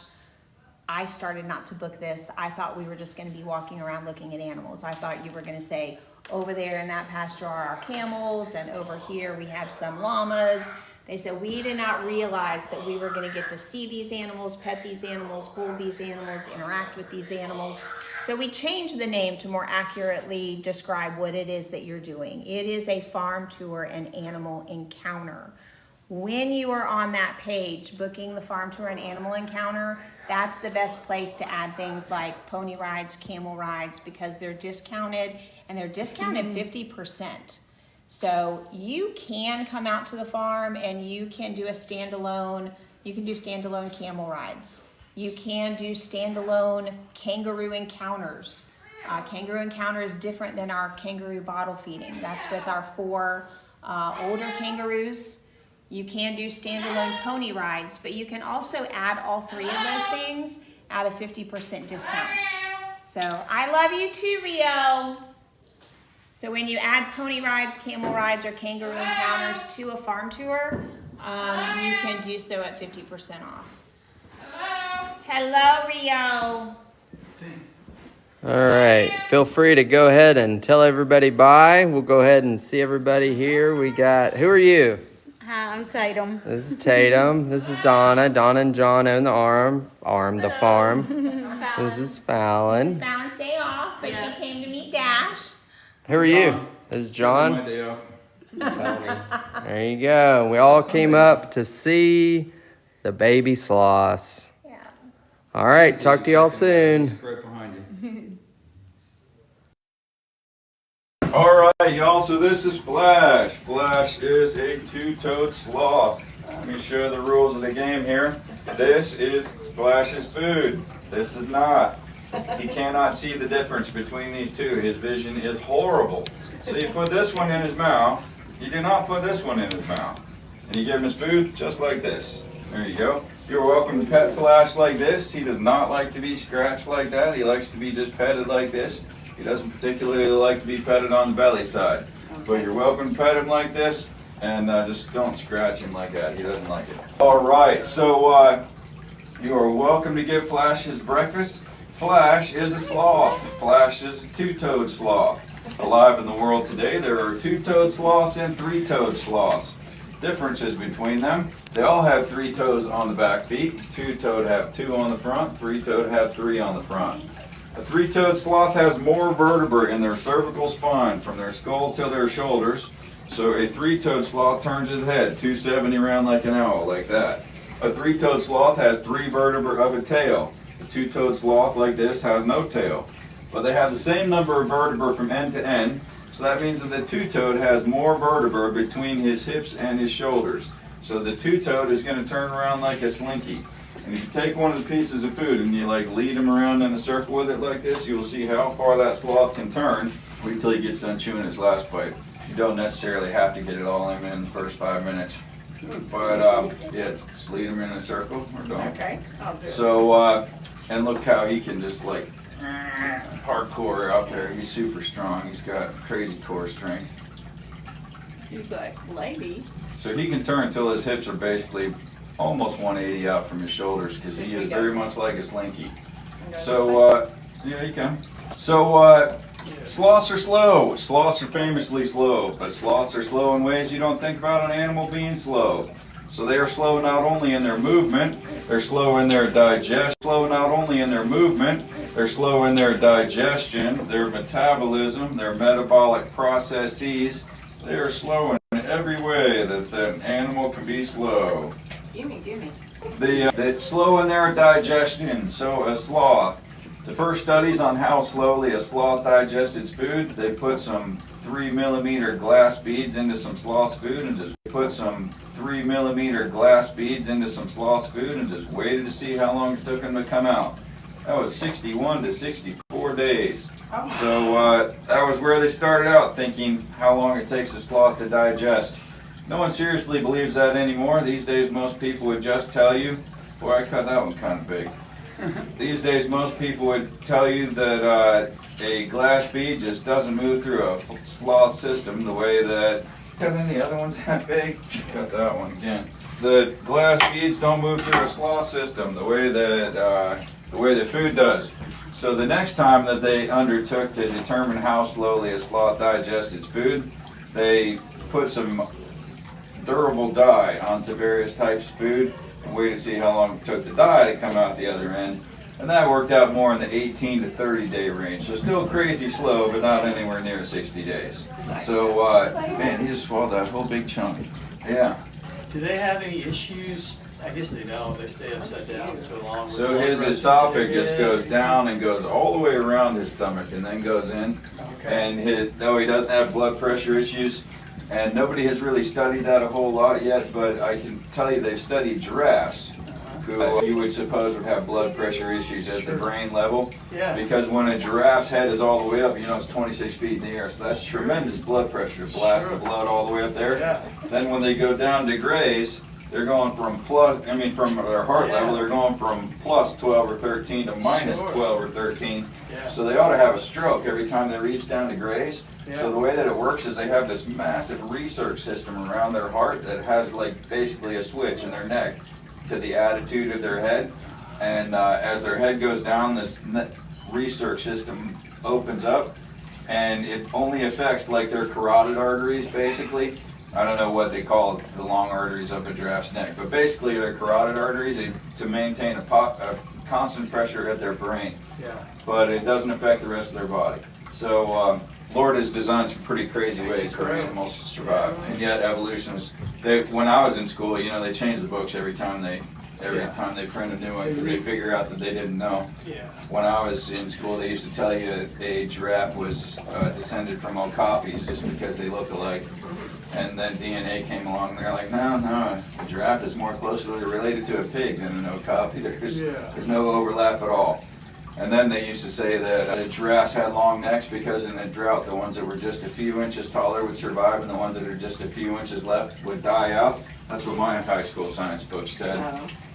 I started not to book this. I thought we were just going to be walking around looking at animals. I thought you were going to say, over there in that pasture are our camels, and over here we have some llamas. They said, we did not realize that we were going to get to see these animals, pet these animals, hold these animals, interact with these animals. So we changed the name to more accurately describe what it is that you're doing. It is a farm tour and animal encounter. When you are on that page, booking the farm tour and animal encounter, that's the best place to add things like pony rides, camel rides, because they're discounted, and they're discounted 50%. So you can come out to the farm and you can do standalone camel rides. You can do standalone kangaroo encounters. Kangaroo encounter is different than our kangaroo bottle feeding. That's with our 4 older kangaroos. You can do standalone pony rides, but you can also add all 3 of those things at a 50% discount. So I love you too, Rio. So when you add pony rides, camel rides, or kangaroo encounters to a farm tour, you can do so at 50% off. Hello, Rio. All right, feel free to go ahead and tell everybody bye. We'll go ahead and see everybody here. We got, who are you? Hi, I'm Tatum. This is Tatum. This is Donna. Donna and John own the farm. This is Fallon. It's Fallon's day off, but she came to meet Dash. Who are you? This is John. My day off. Tony. There you go. We all came up to see the baby sloths. Yeah. All right, talk to y'all soon. Right behind you. All right, y'all. So this is Flash. Flash is a 2-toed sloth. Let me show you the rules of the game here. This is Flash's food. This is not. He cannot see the difference between these two. His vision is horrible. So you put this one in his mouth. You do not put this one in his mouth. And you give him his food just like this. There you go. You're welcome to pet Flash like this. He does not like to be scratched like that. He likes to be just petted like this. He doesn't particularly like to be petted on the belly side. But you're welcome to pet him like this, and just don't scratch him like that. He doesn't like it. All right, so you are welcome to give Flash his breakfast. Flash is a sloth. Flash is a 2-toed sloth. Alive in the world today, there are 2-toed sloths and 3-toed sloths. Differences between them: they all have 3 toes on the back feet. 2-toed have 2 on the front. 3-toed have 3 on the front. A 3-toed sloth has more vertebrae in their cervical spine from their skull to their shoulders. So a 3-toed sloth turns his head 270 around like an owl, like that. A 3-toed sloth has 3 vertebrae of a tail. A 2-toed sloth like this has no tail. But they have the same number of vertebrae from end to end, so that means that the 2-toed has more vertebrae between his hips and his shoulders. So the 2-toed is going to turn around like a slinky. And if you take one of the pieces of food and you lead him around in a circle with it like this, you will see how far that sloth can turn. Wait until he gets done chewing his last bite. You don't necessarily have to get it all in the first 5 minutes. But yeah, just lead him in a circle. We're done. Okay, I'll do it. So and look how he can just like hardcore out there. He's super strong. He's got crazy core strength. He's like, lady. So he can turn until his hips are basically almost 180 out from his shoulders because he is very much like a slinky. So yeah, you can. So sloths are slow. Sloths are famously slow, but sloths are slow in ways you don't think about an animal being slow. So they are slow not only in their movement, they're slow in their digestion. Slow not only in their movement, they're slow in their digestion, their metabolism, their metabolic processes. They are slow in every way that an animal can be slow. Gimme. They're slow in their digestion. So a sloth. The first studies on how slowly a sloth digests its food, they put some 3mm glass beads into some sloth's food and just put some 3mm glass beads into some sloth's food and just waited to see how long it took them to come out. That was 61 to 64 days. So that was where they started out, thinking how long it takes a sloth to digest. No one seriously believes that anymore. These days most people would just tell you, boy, I cut that one kind of big. These days most people would tell you that a glass bead just doesn't move through a sloth system the way that, cut any other ones that big? Cut that one again. The glass beads don't move through a sloth system the way that the food does. So the next time that they undertook to determine how slowly a sloth digests its food, they put some durable dye onto various types of food and wait to see how long it took the dye to come out the other end. And that worked out more in the 18 to 30 day range. So still crazy slow, but not anywhere near 60 days. So, man, he just swallowed that whole big chunk. Yeah. Do they have any issues? I guess they don't. They stay upside down so long. So his esophagus goes down and goes all the way around his stomach and then goes in. And though he doesn't have blood pressure issues, and nobody has really studied that a whole lot yet, but I can tell you they've studied giraffes, who you would suppose would have blood pressure issues at the brain level. Yeah. Because when a giraffe's head is all the way up, you know it's 26 feet in the air, so that's tremendous blood pressure to blast the blood all the way up there. Yeah. Then when they go down to graze, they're going from from their heart level, they're going from plus 12 or 13 to minus 12 or 13. Yeah. So they ought to have a stroke every time they reach down to graze. Yeah. So the way that it works is they have this massive research system around their heart that has like basically a switch in their neck to the attitude of their head. And as their head goes down, this research system opens up and it only affects like their carotid arteries basically. I don't know what they call the long arteries up a giraffe's neck, but basically their carotid arteries to maintain a constant pressure at their brain. Yeah. But it doesn't affect the rest of their body. So Lord has designed some pretty crazy ways for animals to survive, and yet evolution was. When I was in school, you know, they changed the books every time they print a new one because they figure out that they didn't know. Yeah. When I was in school, they used to tell you a giraffe was descended from okapis just because they look alike. And then DNA came along and they're like, no, a giraffe is more closely related to a pig than an okapi. There's no overlap at all. And then they used to say that the giraffes had long necks because in a drought, the ones that were just a few inches taller would survive and the ones that are just a few inches left would die out. That's what my high school science book said.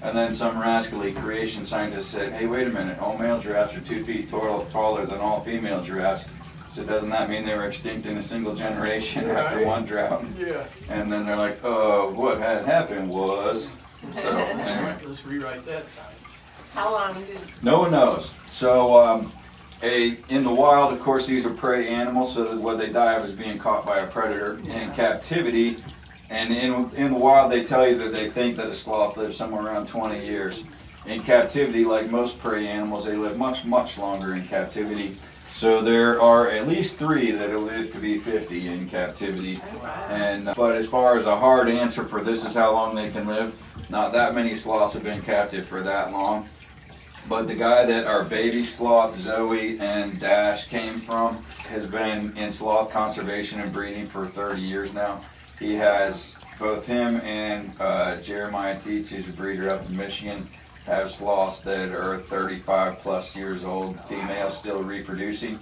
And then some rascally creation scientist said, hey, wait a minute, all male giraffes are 2 feet taller than all female giraffes. So doesn't that mean they were extinct in a single generation after one drought? Yeah. And then they're like, oh, what had happened was. So anyway. Let's rewrite that science. How long did? No one knows. So in the wild, of course, these are prey animals, so that what they die of is being caught by a predator. In captivity, and in the wild, they tell you that they think that a sloth lives somewhere around 20 years. In captivity, like most prey animals, they live much, much longer in captivity. So there are at least 3 that have lived to be 50 in captivity. But as far as a hard answer for this is how long they can live, not that many sloths have been captive for that long. But the guy that our baby sloth, Zoe and Dash, came from has been in sloth conservation and breeding for 30 years now. He has, both him and Jeremiah Tietz, who's a breeder up in Michigan, have sloths that are 35 plus years old, females still reproducing.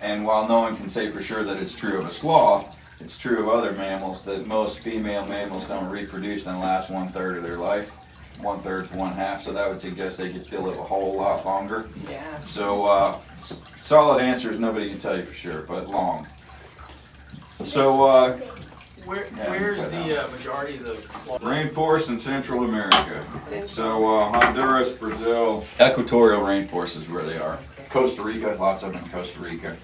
And while no one can say for sure that it's true of a sloth, it's true of other mammals that most female mammals don't reproduce in the last 1/3 of their life, 1/3 to 1/2. So that would suggest they could still live a whole lot longer. Yeah. So solid answer is nobody can tell you for sure, but long. So Where's the majority of the slaughter? rainforest in Central America. So Honduras, Brazil, equatorial rainforest is where they are. Costa Rica, lots of them in Costa Rica.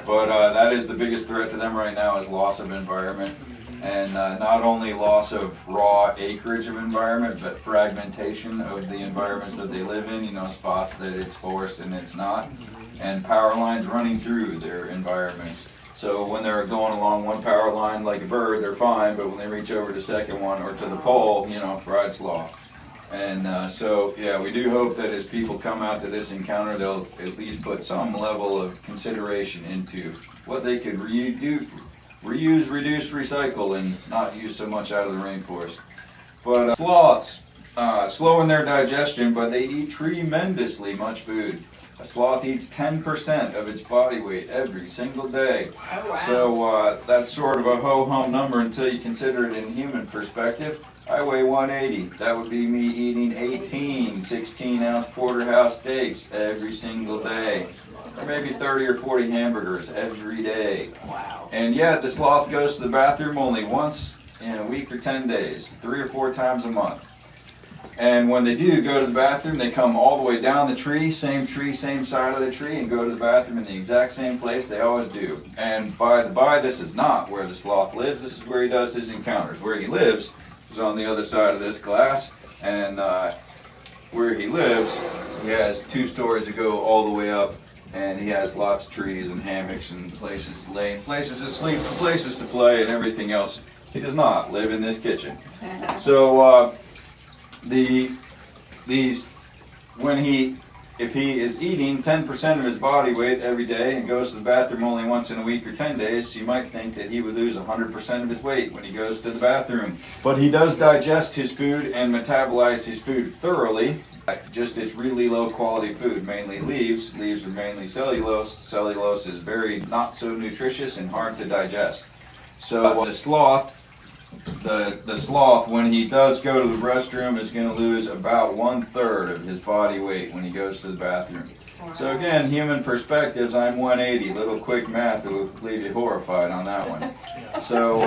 But that is the biggest threat to them right now is loss of environment. And not only loss of raw acreage of environment, but fragmentation of the environments that they live in, you know, spots that it's forest and it's not. And power lines running through their environments. So when they're going along one power line like a bird, they're fine, but when they reach over to the second one or to the pole, you know, fried sloth. And so, yeah, we do hope that as people come out to this encounter, they'll at least put some level of consideration into what they could reuse, reduce, recycle, and not use so much out of the rainforest. But sloths, slow in their digestion, but they eat tremendously much food. A sloth eats 10% of its body weight every single day. Oh, wow. So that's sort of a ho-hum number until you consider it in human perspective. I weigh 180. That would be me eating 18 16-ounce porterhouse steaks every single day. Or maybe 30 or 40 hamburgers every day. Wow. And yet the sloth goes to the bathroom only once in a week or 10 days, 3 or 4 times a month. And when they do go to the bathroom, they come all the way down the tree, same side of the tree, and go to the bathroom in the exact same place they always do. And by the by, this is not where the sloth lives. This is where he does his encounters. Where he lives is on the other side of this glass. And where he lives, he has 2 stories to go all the way up. And he has lots of trees and hammocks and places to lay, and places to sleep, and places to play, and everything else. He does not live in this kitchen. So if he is eating 10% of his body weight every day and goes to the bathroom only once in a week or 10 days, you might think that he would lose 100% of his weight when he goes to the bathroom. But he does digest his food and metabolize his food thoroughly. Just it's really low quality food, mainly leaves. Leaves are mainly cellulose. Cellulose is very not so nutritious and hard to digest. So the sloth, when he does go to the restroom, is going to lose about 1/3 of his body weight when he goes to the bathroom. So again, human perspectives, I'm 180. Little quick math will leave you horrified on that one. So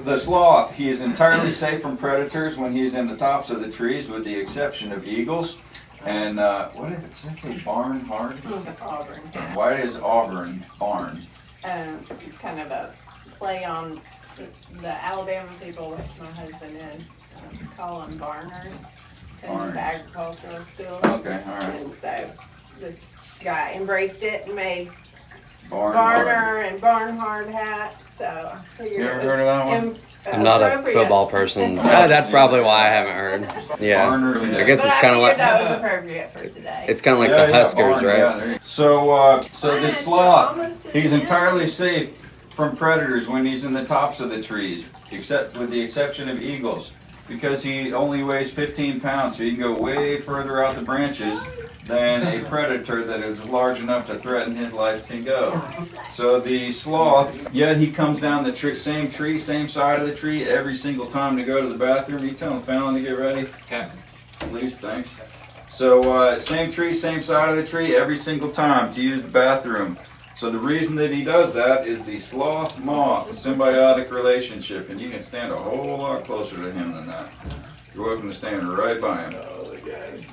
the sloth, he is entirely safe from predators when he's in the tops of the trees, with the exception of eagles. And what does it say? Barnhard? Auburn. Why is Auburn barn? It's kind of a play on the Alabama people, which my husband is, call them barners, because it's agricultural school. Okay, all right. And so this guy embraced it and made Barnhard. Barner and Barnhard hats. So I figured You ever it was heard of that one? I'm not a appropriate. football person, so that's probably why I haven't heard. Yeah, Barners, yeah. I guess But it's I kind of figured like that was appropriate for today. it's kind of like Yeah, the yeah, Huskers, barn, right? yeah, there you go. So this sloth, Almost to he's the end. entirely safe from predators when he's in the tops of the trees, except with the exception of eagles, because he only weighs 15 pounds, so he can go way further out the branches than a predator that is large enough to threaten his life can go. So the sloth, yet he comes down the same tree, same side of the tree every single time to go to the bathroom. You tell him, Fallon, to get ready. Okay. Please, thanks. So same tree, same side of the tree every single time to use the bathroom. So the reason that he does that is the sloth-moth symbiotic relationship, and you can stand a whole lot closer to him than that. You're welcome to stand right by him.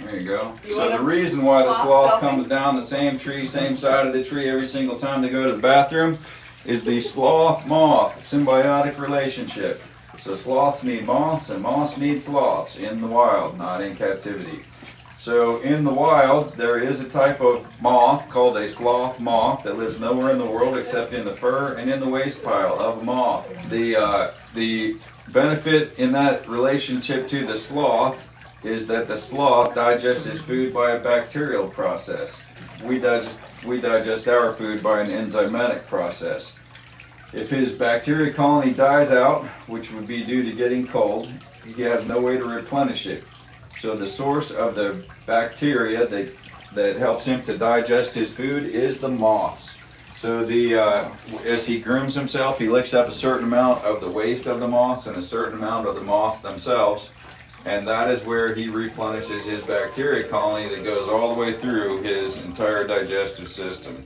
There you go. So the reason why the sloth comes down the same tree, same side of the tree every single time they go to the bathroom is the sloth-moth symbiotic relationship. So sloths need moths and moths need sloths in the wild, not in captivity. So in the wild, there is a type of moth called a sloth moth that lives nowhere in the world except in the fur and in the waste pile of a moth. The benefit in that relationship to the sloth is that the sloth digests his food by a bacterial process. We digest our food by an enzymatic process. If his bacteria colony dies out, which would be due to getting cold, he has no way to replenish it. So the source of the bacteria that helps him to digest his food is the moths. So as he grooms himself, he licks up a certain amount of the waste of the moths and a certain amount of the moths themselves. And that is where he replenishes his bacteria colony that goes all the way through his entire digestive system.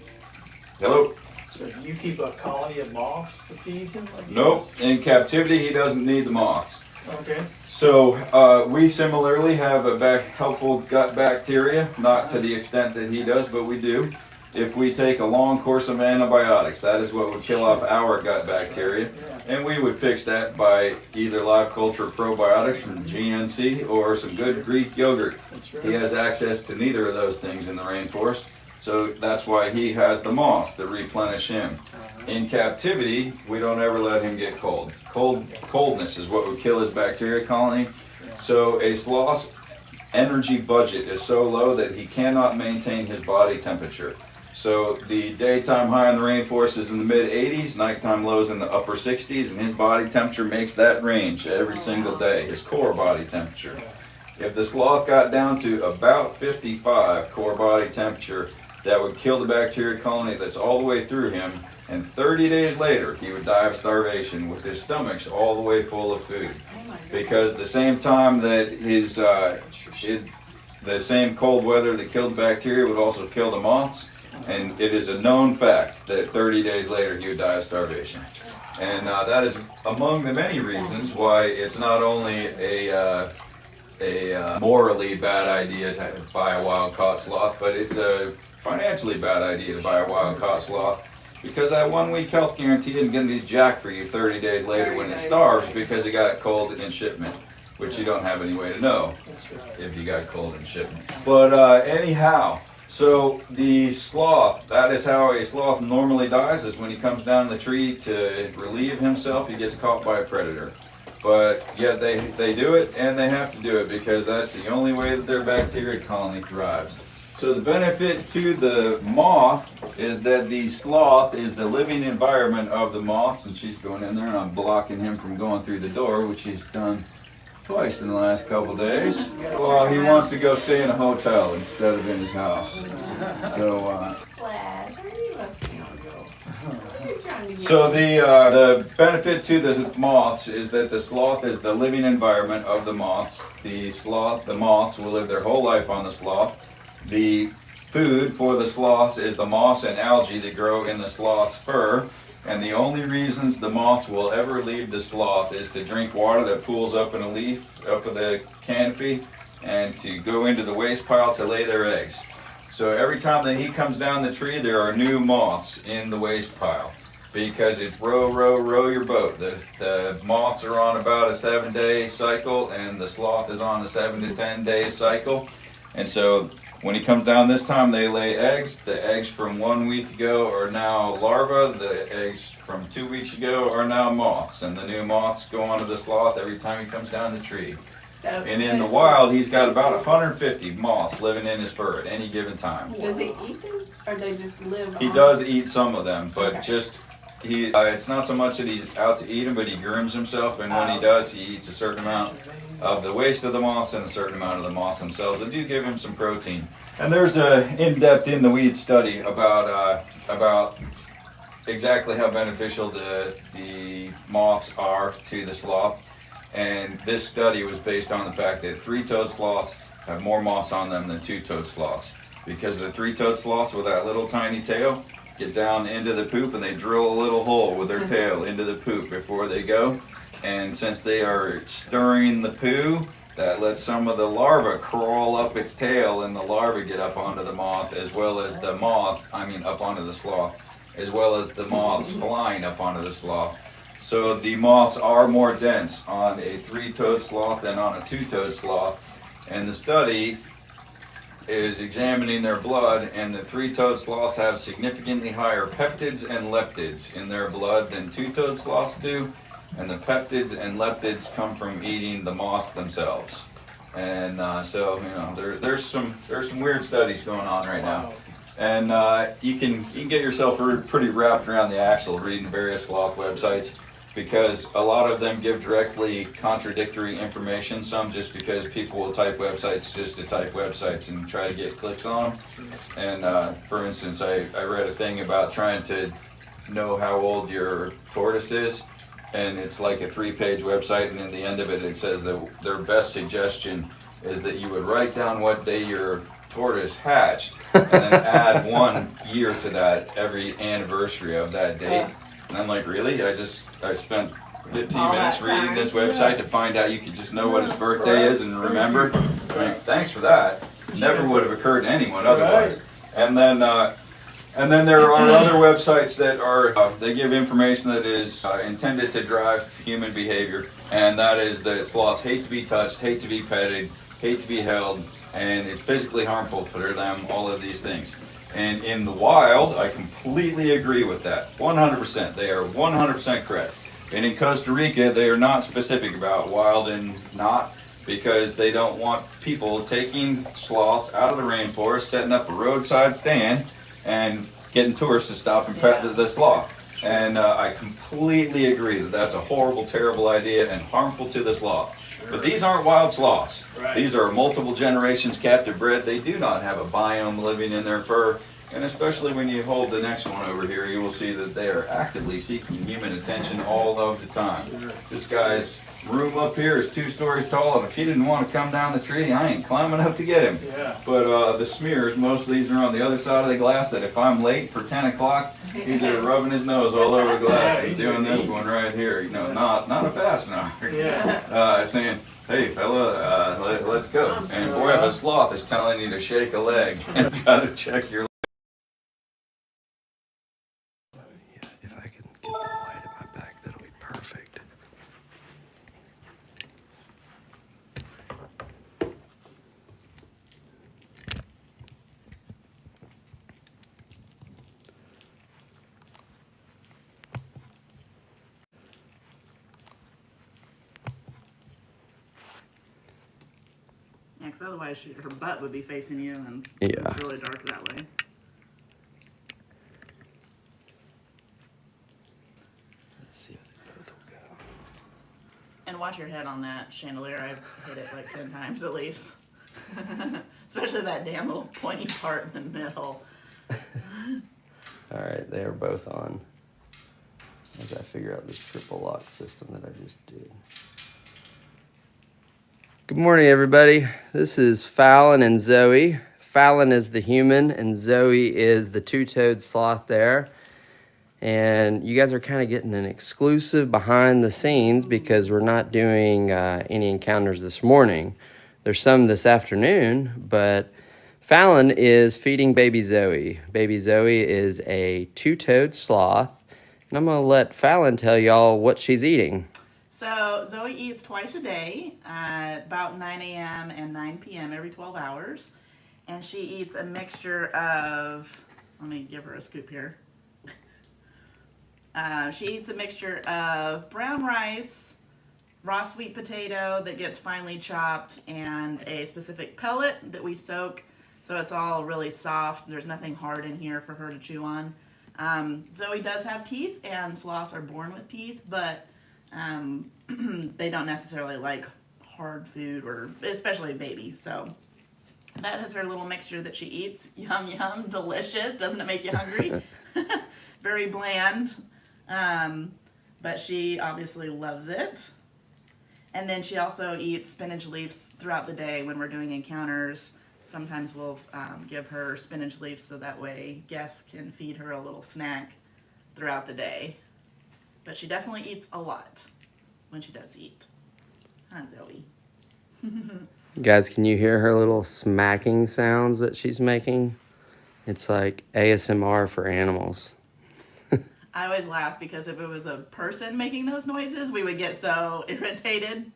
Hello? So do you keep a colony of moths to feed him? Like Nope. In captivity, he doesn't need the moths. this? Okay. So we similarly have a helpful gut bacteria, not to the extent that he does, but we do. If we take a long course of antibiotics, that is what would kill off our gut bacteria. And we would fix that by either live culture probiotics from GNC or some good Greek yogurt. That's right. He has access to neither of those things in the rainforest. So that's why he has the moths that replenish him. In captivity, we don't ever let him get cold. Coldness is what would kill his bacteria colony. So a sloth's energy budget is so low that he cannot maintain his body temperature. So the daytime high in the rainforest is in the mid 80s, nighttime lows in the upper 60s, and his body temperature makes that range every single day, his core body temperature. If the sloth got down to about 55 core body temperature, that would kill the bacteria colony that's all the way through him, and 30 days later he would die of starvation with his stomachs all the way full of food. Because the same time that the same cold weather that killed the bacteria would also kill the moths, and it is a known fact that 30 days later he would die of starvation. And that is among the many reasons why it's not only a morally bad idea to buy a wild-caught sloth, but it's a financially bad idea to buy a wild-caught sloth, because that 1 week health guarantee isn't going to do jack for you 30 days later when it starves because it got cold in shipment, which you don't have any way to know if you got cold in shipment. But anyhow, so the sloth, that is how a sloth normally dies, is when he comes down the tree to relieve himself, he gets caught by a predator. But yet they do it, and they have to do it because that's the only way that their bacteria colony thrives. So the benefit to the moth is that the sloth is the living environment of the moths, and she's going in there, and I'm blocking him from going through the door, which he's done twice in the last couple days. Well, he wants to go stay in a hotel instead of in his house. So the benefit to the moths is that the sloth is the living environment of the moths. The moths will live their whole life on the sloth. The food for the sloths is the moss and algae that grow in the sloth's fur. And the only reasons the moths will ever leave the sloth is to drink water that pools up in a leaf, up in the canopy, and to go into the waste pile to lay their eggs. So every time that he comes down the tree, there are new moths in the waste pile, because it's row, row, row your boat. The moths are on about a 7-day cycle, and the sloth is on a 7 to 10 day cycle. And so when he comes down this time, they lay eggs. The eggs from 1 week ago are now larvae. The eggs from 2 weeks ago are now moths. And the new moths go onto the sloth every time he comes down the tree. And in the wild, he's got about 150 moths living in his fur at any given time. Does he eat them, or they just live He on? does eat some of them, but Okay. just it's not so much that he's out to eat them, but he grooms himself, and when he does, he eats a certain amount of the waste of the moths and a certain amount of the moths themselves, and do give him some protein. And there's a in-depth in the weed study about exactly how beneficial the moths are to the sloth. And this study was based on the fact that 3-toed sloths have more moths on them than 2-toed sloths. Because the 3-toed sloths with that little tiny tail get down into the poop, and they drill a little hole with their tail into the poop before they go. And since they are stirring the poo, that lets some of the larvae crawl up its tail, and the larvae get up onto the moth, as well as the up onto the sloth, as well as the moths flying up onto the sloth. So the moths are more dense on a 3-toed sloth than on a 2-toed sloth. And the study is examining their blood, and the 3-toed sloths have significantly higher peptids and leptids in their blood than 2-toed sloths do. And the peptids and leptids come from eating the moths themselves. And so there's some weird studies going on right now. And you can get yourself pretty wrapped around the axle reading various sloth websites. because a lot of them give directly contradictory information. Some just because people will type websites just to type websites and try to get clicks on them. And for instance, I read a thing about trying to know how old your tortoise is, and it's like a 3-page website, and in the end of it, it says that their best suggestion is that you would write down what day your tortoise hatched, and then add 1 year to that every anniversary of that date. And I'm like, really? I spent 15 All minutes that reading time? this website to find out you could just know what his birthday is and remember. I mean, thanks for that. Never would have occurred to anyone otherwise. And then there are other websites that are, they give information that is intended to drive human behavior, and that is that sloths hate to be touched, hate to be petted, hate to be held, and it's physically harmful for them, all of these things. And in the wild, I completely agree with that, 100%. They are 100% correct. And in Costa Rica, they are not specific about wild and not, because they don't want people taking sloths out of the rainforest, setting up a roadside stand, and getting tourists to stop and pet the sloth. And I completely agree that that's a horrible, terrible idea and harmful to the sloth. But these aren't wild sloths. Right. These are multiple generations captive bred. They do not have a biome living in their fur. And especially when you hold the next one over here, you will see that they are actively seeking human attention all of the time. This guy's room up here is 2 stories tall, and if he didn't want to come down the tree, I ain't climbing up to get him. Yeah. But the smears, most of these are on the other side of the glass, that if I'm late for 10 o'clock, he's there rubbing his nose all over the glass and doing this one right here. You know, not a fastener. Yeah. Saying, hey fella, let's go. And boy, if a sloth is telling you to shake a leg, you gotta check your. If I can get the light at my back, that'll be perfect. Yeah, because otherwise her butt would be facing you, and Yeah. it's really dark that way. Let's see if they both will go. And watch your head on that chandelier. I've hit it like 10 times at least. Especially that damn little pointy part in the middle. All right, they are both on. As I figure out this triple lock system that I just did. Good morning, everybody. This is Fallon and Zoe. Fallon is the human, and Zoe is the two-toed sloth there. And you guys are kind of getting an exclusive behind the scenes because we're not doing any encounters this morning. There's some this afternoon, but Fallon is feeding baby Zoe. Baby Zoe is a two-toed sloth, and I'm going to let Fallon tell y'all what she's eating. So Zoe eats twice a day, about 9 a.m. and 9 p.m. every 12 hours. And she eats a mixture of, let me give her a scoop here. She eats a mixture of brown rice, raw sweet potato that gets finely chopped, and a specific pellet that we soak so it's all really soft. There's nothing hard in here for her to chew on. Zoe does have teeth, and sloths are born with teeth, but they don't necessarily like hard food, or especially a baby. So that is her little mixture that she eats. Yum, yum, delicious. Doesn't it make you hungry? Very bland. But she obviously loves it. And then she also eats spinach leaves throughout the day when we're doing encounters. Sometimes we'll give her spinach leaves so that way guests can feed her a little snack throughout the day. But she definitely eats a lot when she does eat. Hi, Zoe. Guys, can you hear her little smacking sounds that she's making? It's like ASMR for animals. I always laugh because if it was a person making those noises, we would get so irritated.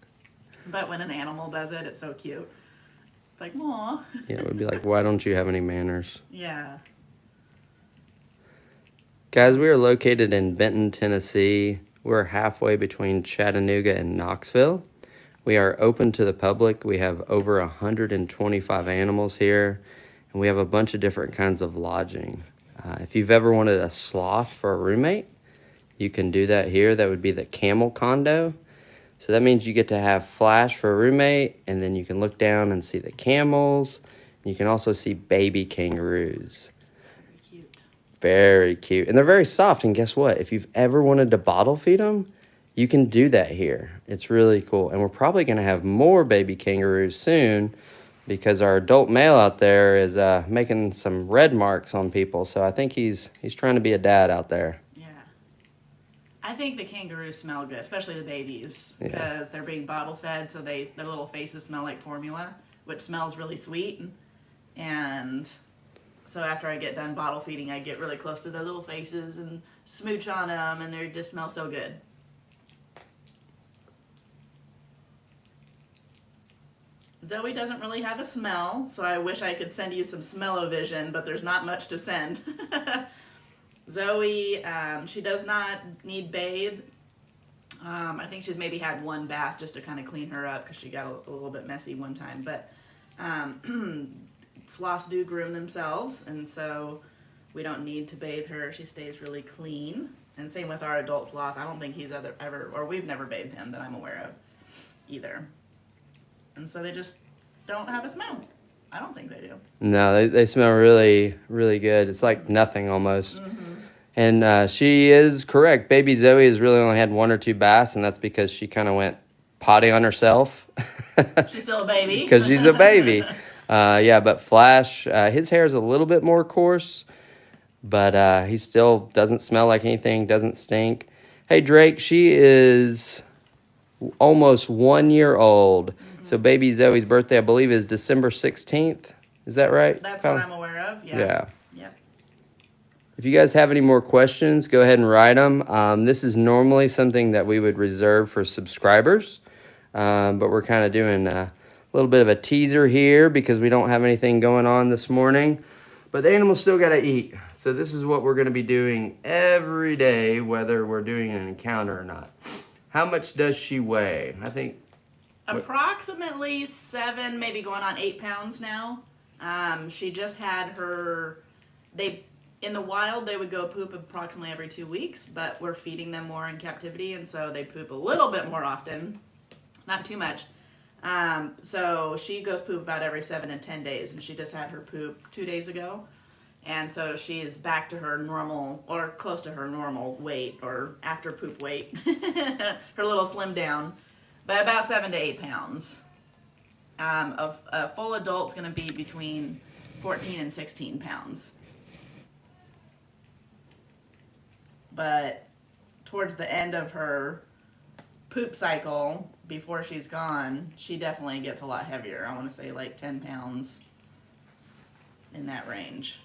But when an animal does it, it's so cute. It's like, aw. Yeah, it would be like, why don't you have any manners? Yeah. Guys, we are located in Benton, Tennessee. We're halfway between Chattanooga and Knoxville. We are open to the public. We have over 125 animals here, and we have a bunch of different kinds of lodging. If you've ever wanted a sloth for a roommate, you can do that here. That would be the camel condo. So that means you get to have Flash for a roommate, and then you can look down and see the camels. You can also see baby kangaroos. Very cute. Very cute. And they're very soft. And guess what? If you've ever wanted to bottle feed them, you can do that here. It's really cool. And we're probably going to have more baby kangaroos soon because our adult male out there is making some red marks on people. So I think he's trying to be a dad out there. Yeah. I think the kangaroos smell good, especially the babies, Yeah. because they're being bottle fed, so their little faces smell like formula, which smells really sweet. And so after I get done bottle feeding, I get really close to their little faces and smooch on them, and they just smell so good. Zoe doesn't really have a smell, so I wish I could send you some smell-o-vision, but there's not much to send. Zoe, she does not need bathed. I think she's maybe had one bath just to kind of clean her up because she got a little bit messy one time. But sloths do groom themselves, and so we don't need to bathe her. She stays really clean. And same with our adult sloth. I don't think he's ever, or we've never bathed him that I'm aware of either. And so they just don't have a smell. I don't think they do. No, they smell really, really good. It's like nothing almost. Mm-hmm. And she is correct. Baby Zoe has really only had 1 or 2 baths, and that's because she kind of went potty on herself. She's still a baby. Because she's a baby. Yeah, but Flash, his hair is a little bit more coarse, but he still doesn't smell like anything, doesn't stink. Hey, Drake, she is almost 1 year old. So baby Zoe's birthday, I believe, is December 16th. Is that right? That's what I'm aware of, yeah. Yeah. Yep. If you guys have any more questions, go ahead and write them. This is normally something that we would reserve for subscribers, but we're kind of doing a little bit of a teaser here because we don't have anything going on this morning. But the animals still got to eat. So this is what we're going to be doing every day, whether we're doing an encounter or not. How much does she weigh? I think approximately 7, maybe going on 8 pounds now. She just had her, in the wild, they would go poop approximately every 2 weeks, but we're feeding them more in captivity, and so they poop a little bit more often, not too much. So she goes poop about every 7 to 10 days, and she just had her poop 2 days ago. And so she is back to her normal, or close to her normal weight, or after poop weight, her little slim down. But about 7 to 8 pounds. A full adult's going to be between 14 and 16 pounds. But towards the end of her poop cycle, before she's gone, she definitely gets a lot heavier. I want to say like 10 pounds in that range.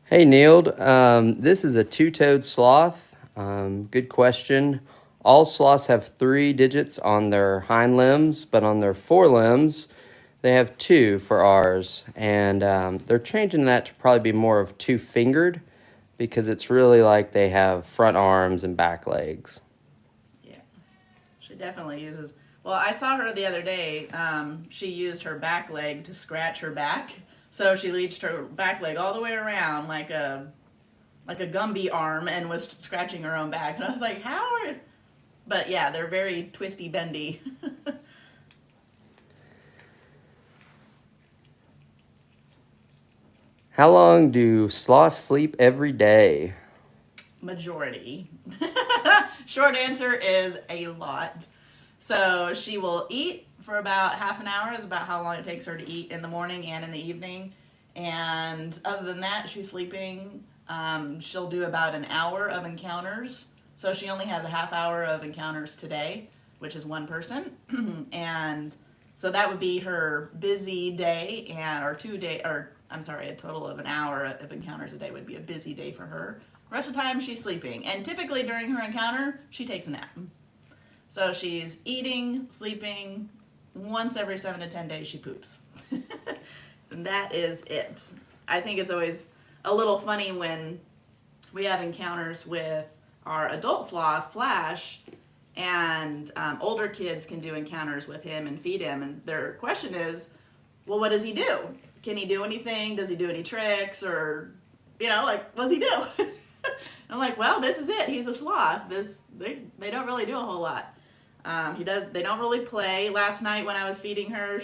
Hey, Neil. This is a two-toed sloth. Good question. All sloths have 3 digits on their hind limbs, but on their forelimbs, they have 2 for ours. And they're changing that to probably be more of 2-fingered because it's really like they have front arms and back legs. Yeah, she definitely uses... Well, I saw her the other day. She used her back leg to scratch her back. So she reached her back leg all the way around like a Gumby arm and was scratching her own back. And I was like, how are... But yeah, they're very twisty, bendy. How long do sloths sleep every day? Majority. Short answer is a lot. So she will eat for about half an hour, is about how long it takes her to eat in the morning and in the evening. And other than that, she's sleeping. She'll do about an hour of encounters. So she only has a half hour of encounters today, which is 1 person. And so that would be her busy day, a total of an hour of encounters a day would be a busy day for her. The rest of the time she's sleeping. And typically during her encounter, she takes a nap. So she's eating, sleeping, once every 7 to 10 days she poops. And that is it. I think it's always a little funny when we have encounters with our adult sloth, Flash, and older kids can do encounters with him and feed him. And their question is, well, what does he do? Can he do anything? Does he do any tricks? Or, what does he do? I'm like, well, this is it. He's a sloth. They don't really do a whole lot. They don't really play. Last night when I was feeding her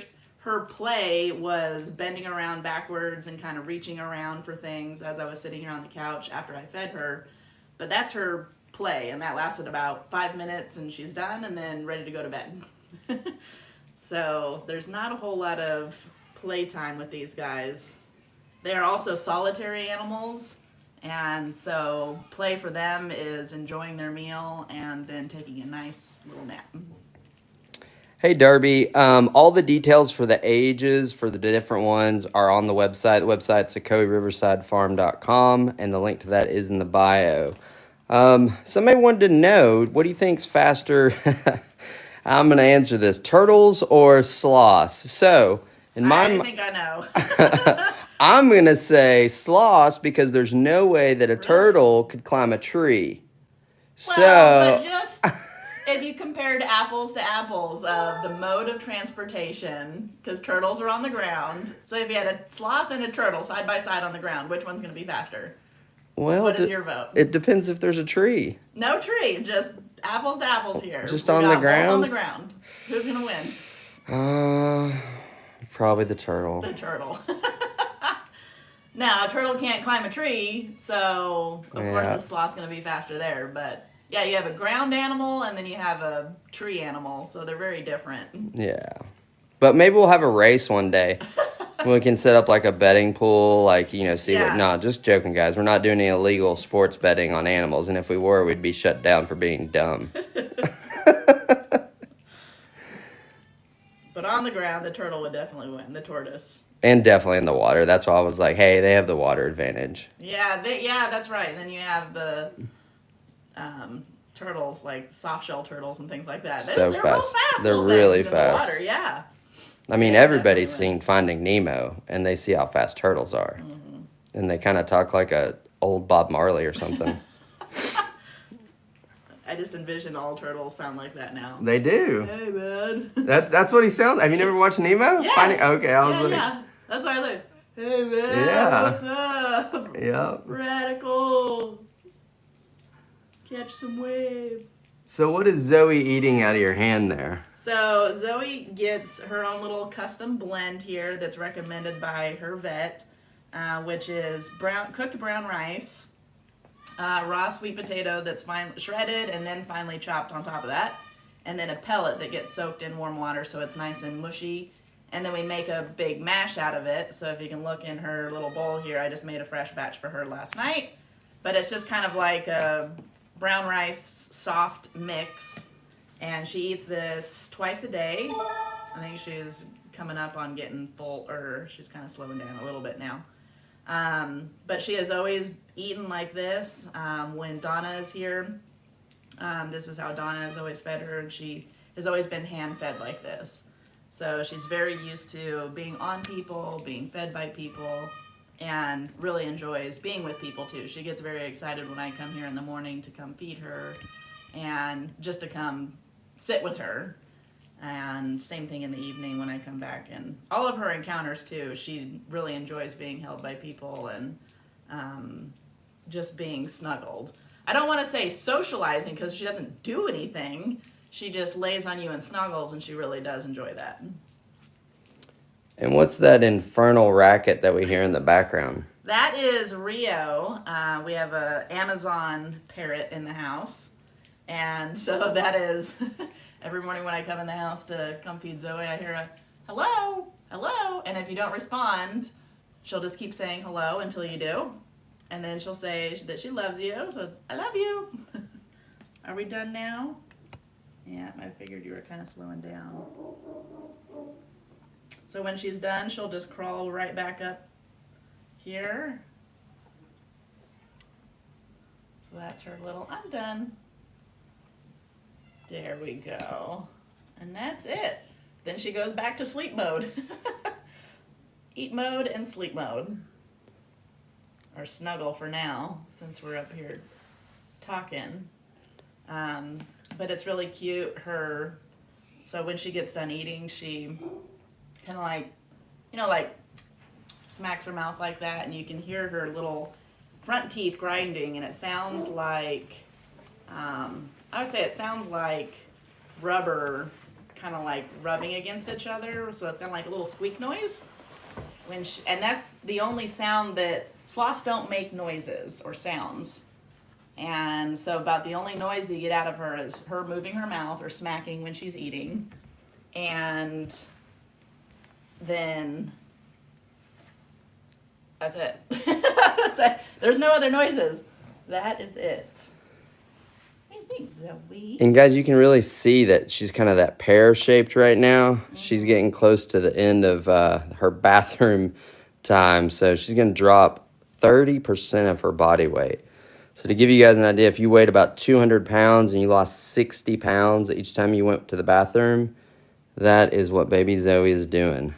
play was bending around backwards and kind of reaching around for things as I was sitting here on the couch after I fed her. But that's her play, and that lasted about 5 minutes, and she's done and then ready to go to bed. So there's not a whole lot of playtime with these guys. They are also solitary animals, and so play for them is enjoying their meal and then taking a nice little nap. Hey Darby, all the details for the ages for the different ones are on the website. The website's SocoyRiversideFarm.com, and the link to that is in the bio. Somebody wanted to know, what do you think's faster? I'm going to answer this. Turtles or sloths? So, I think I know. I'm going to say sloths because there's no way that a turtle could climb a tree. Well, but just if you compared apples to apples of the mode of transportation, because turtles are on the ground. So if you had a sloth and a turtle side by side on the ground, which one's going to be faster? Well, what is your vote? It depends if there's a tree. No tree, just apples to apples here. Just on the ground? On the ground. Who's going to win? Probably the turtle. The turtle. Now, a turtle can't climb a tree, so of course the sloth's going to be faster there. But yeah, you have a ground animal and then you have a tree animal, so they're very different. Yeah. But maybe we'll have a race one day. We can set up like a betting pool, like, see what. No, just joking, guys. We're not doing any illegal sports betting on animals, and if we were, we'd be shut down for being dumb. But on the ground, the turtle would definitely win, the tortoise. And definitely in the water. That's why I was like, hey, they have the water advantage. Yeah, that's right. And then you have the turtles, like soft shell turtles and things like that. They're real fast. fast. They're really fast. fast. In the water, yeah. I mean, Yeah, everybody's definitely. seen Finding Nemo, and they see how fast turtles are. Mm-hmm. And they kind of talk like a old Bob Marley or something. I just envision all turtles sound like that now. They do. Hey, man. That's what he sounds. Have you never watched Nemo? Yes. Okay, I was looking. Yeah. That's why I was like, hey, man, Yeah. what's up? Yeah. Radical. Catch some waves. So what is Zoe eating out of your hand there? So Zoe gets her own little custom blend here that's recommended by her vet, which is cooked brown rice, raw sweet potato that's shredded and then finely chopped on top of that, and then a pellet that gets soaked in warm water so it's nice and mushy. And then we make a big mash out of it. So if you can look in her little bowl here, I just made a fresh batch for her last night. But it's just kind of like a brown rice soft mix. And she eats this twice a day. I think she's coming up on getting full, or she's kind of slowing down a little bit now. But she has always eaten like this. When Donna is here, this is how Donna has always fed her. And she has always been hand-fed like this. So she's very used to being on people, being fed by people, and really enjoys being with people too. She gets very excited when I come here in the morning to come feed her and just to come sit with her. And same thing in the evening when I come back. And all of her encounters too, she really enjoys being held by people and just being snuggled. I don't want to say socializing because she doesn't do anything. She just lays on you and snuggles, and she really does enjoy that. And what's that infernal racket that we hear in the background? That is Rio. We have an Amazon parrot in the house. And so that is, every morning when I come in the house to come feed Zoe, I hear a, hello, hello. And if you don't respond, she'll just keep saying hello until you do. And then she'll say that she loves you. So it's, I love you. Are we done now? Yeah, I figured you were kind of slowing down. So when she's done, she'll just crawl right back up here. So that's her little, I'm done. There we go. And that's it. Then she goes back to sleep mode. Eat mode and sleep mode. Or snuggle for now, since we're up here talking. But it's really cute. So when she gets done eating, she kind of like, like smacks her mouth like that, and you can hear her little front teeth grinding, and it sounds like, I would say it sounds like rubber kind of like rubbing against each other, so it's kind of like a little squeak noise. And that's the only sound that sloths don't make noises or sounds. And so about the only noise that you get out of her is her moving her mouth or smacking when she's eating. And then that's it. That's it. There's no other noises. That is it. What do you think, Zoe? And guys, you can really see that she's kind of that pear-shaped right now. She's getting close to the end of her bathroom time, so she's going to drop 30% of her body weight. So to give you guys an idea, if you weighed about 200 pounds and you lost 60 pounds each time you went to the bathroom, that is what baby Zoe is doing.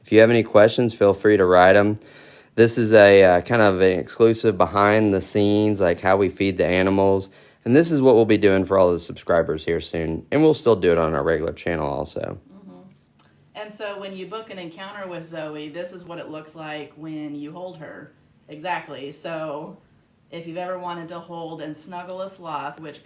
If you have any questions, feel free to write them. This is a kind of an exclusive behind the scenes, like how we feed the animals. And this is what we'll be doing for all the subscribers here soon. And we'll still do it on our regular channel also. And so when you book an encounter with Zoe, this is what it looks like when you hold her. Exactly. So if you've ever wanted to hold and snuggle a sloth, which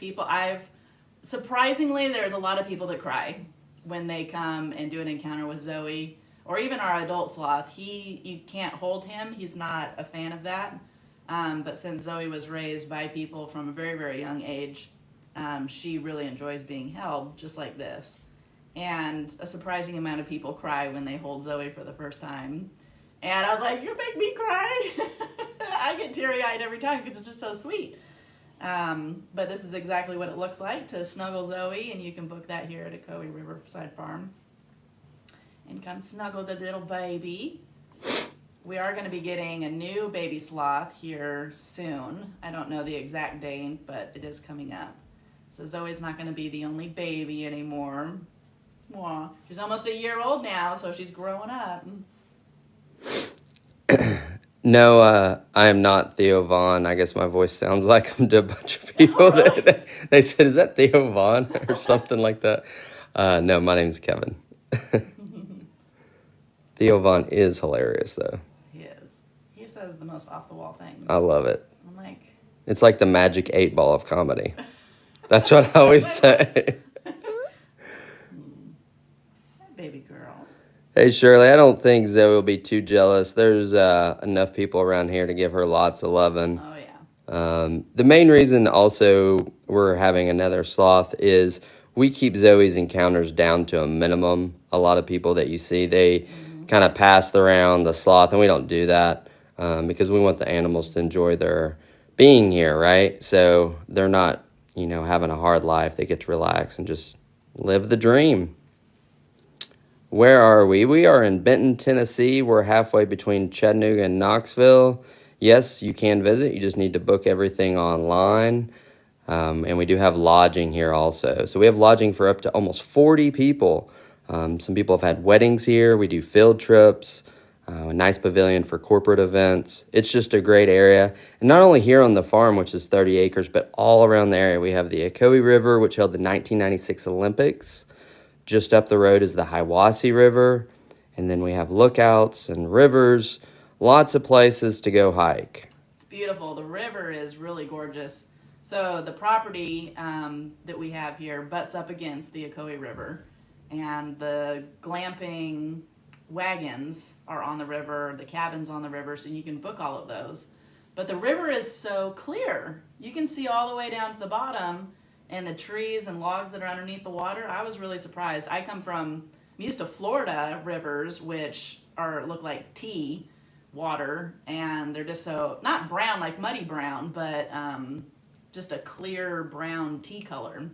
surprisingly, there's a lot of people that cry when they come and do an encounter with Zoe, or even our adult sloth. You can't hold him. He's not a fan of that. But since Zoe was raised by people from a very, very young age, she really enjoys being held just like this. And a surprising amount of people cry when they hold Zoe for the first time. And I was like, you make me cry. I get teary-eyed every time because it's just so sweet. But this is exactly what it looks like to snuggle Zoe, and you can book that here at Ocoee Riverside Farm. And come snuggle the little baby. We are going to be getting a new baby sloth here soon. I don't know the exact date, but it is coming up. So Zoe's not going to be the only baby anymore. Aw, she's almost a year old now, so she's growing up. No, I am not Theo Vaughn. I guess my voice sounds like him to a bunch of people. They said, is that Theo Vaughn or something like that? No, my name's Kevin. Theo Vaughn is hilarious, though. He is. He says the most off-the-wall things. I love it. I'm like... It's like the magic 8-ball of comedy. That's what I always say. Baby girl. Hey, Shirley, I don't think Zoe will be too jealous. There's enough people around here to give her lots of loving. Oh, yeah. The main reason also we're having another sloth is we keep Zoe's encounters down to a minimum. A lot of people that you see, they kind of pass around the sloth, and we don't do that because we want the animals to enjoy their being here, right? So they're not, having a hard life. They get to relax and just live the dream. Where are we? We are in Benton, Tennessee. We're halfway between Chattanooga and Knoxville. Yes, you can visit. You just need to book everything online. And we do have lodging here also. So we have lodging for up to almost 40 people. Some people have had weddings here. We do field trips, a nice pavilion for corporate events. It's just a great area. And not only here on the farm, which is 30 acres, but all around the area. We have the Ocoee River, which held the 1996 Olympics. Just up the road is the Hiwassee River, and then we have lookouts and rivers, lots of places to go hike. It's beautiful. The river is really gorgeous. So the property that we have here butts up against the Ocoee River, and the glamping wagons are on the river, the cabins on the river, so you can book all of those. But the river is so clear. You can see all the way down to the bottom, and the trees and logs that are underneath the water. I was really surprised. I'm used to Florida rivers, which look like tea water, and they're just so, not brown, like muddy brown, but just a clear brown tea color.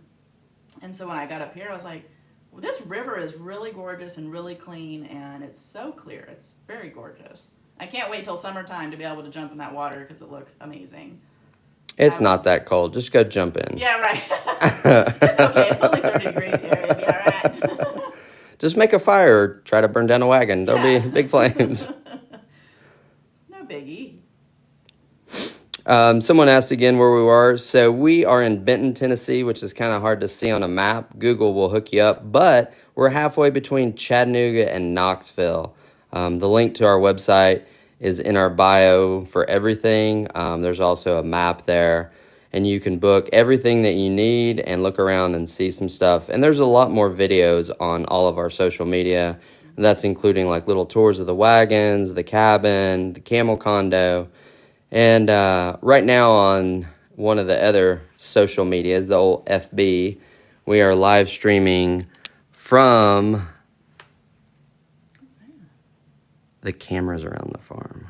And so when I got up here, I was like, well, this river is really gorgeous and really clean, and it's so clear. It's very gorgeous. I can't wait till summertime to be able to jump in that water because it looks amazing. It's not that cold. Just go jump in. Yeah, right. It's okay. It's only 30 degrees here. It'll be all right. Just make a fire or try to burn down a wagon. There'll be big flames. No biggie. Someone asked again where we were. So we are in Benton, Tennessee, which is kind of hard to see on a map. Google will hook you up. But we're halfway between Chattanooga and Knoxville. The link to our website is in our bio for everything. There's also a map there, and you can book everything that you need and look around and see some stuff. And there's a lot more videos on all of our social media. That's including like little tours of the wagons, the cabin, the camel condo. And right now on one of the other social medias, the old FB, we are live streaming from the cameras around the farm.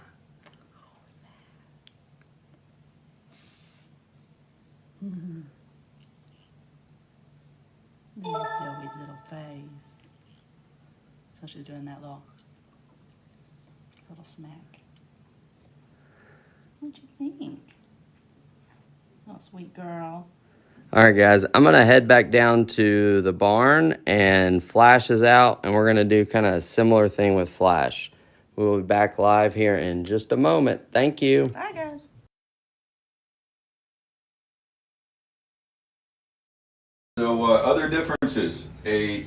Zoe's little face. So she's doing that little smack. What'd you think? Oh, sweet girl. All right, guys, I'm going to head back down to the barn, and Flash is out, and we're going to do kind of a similar thing with Flash. We will be back live here in just a moment. Thank you. Bye, guys. So other differences, a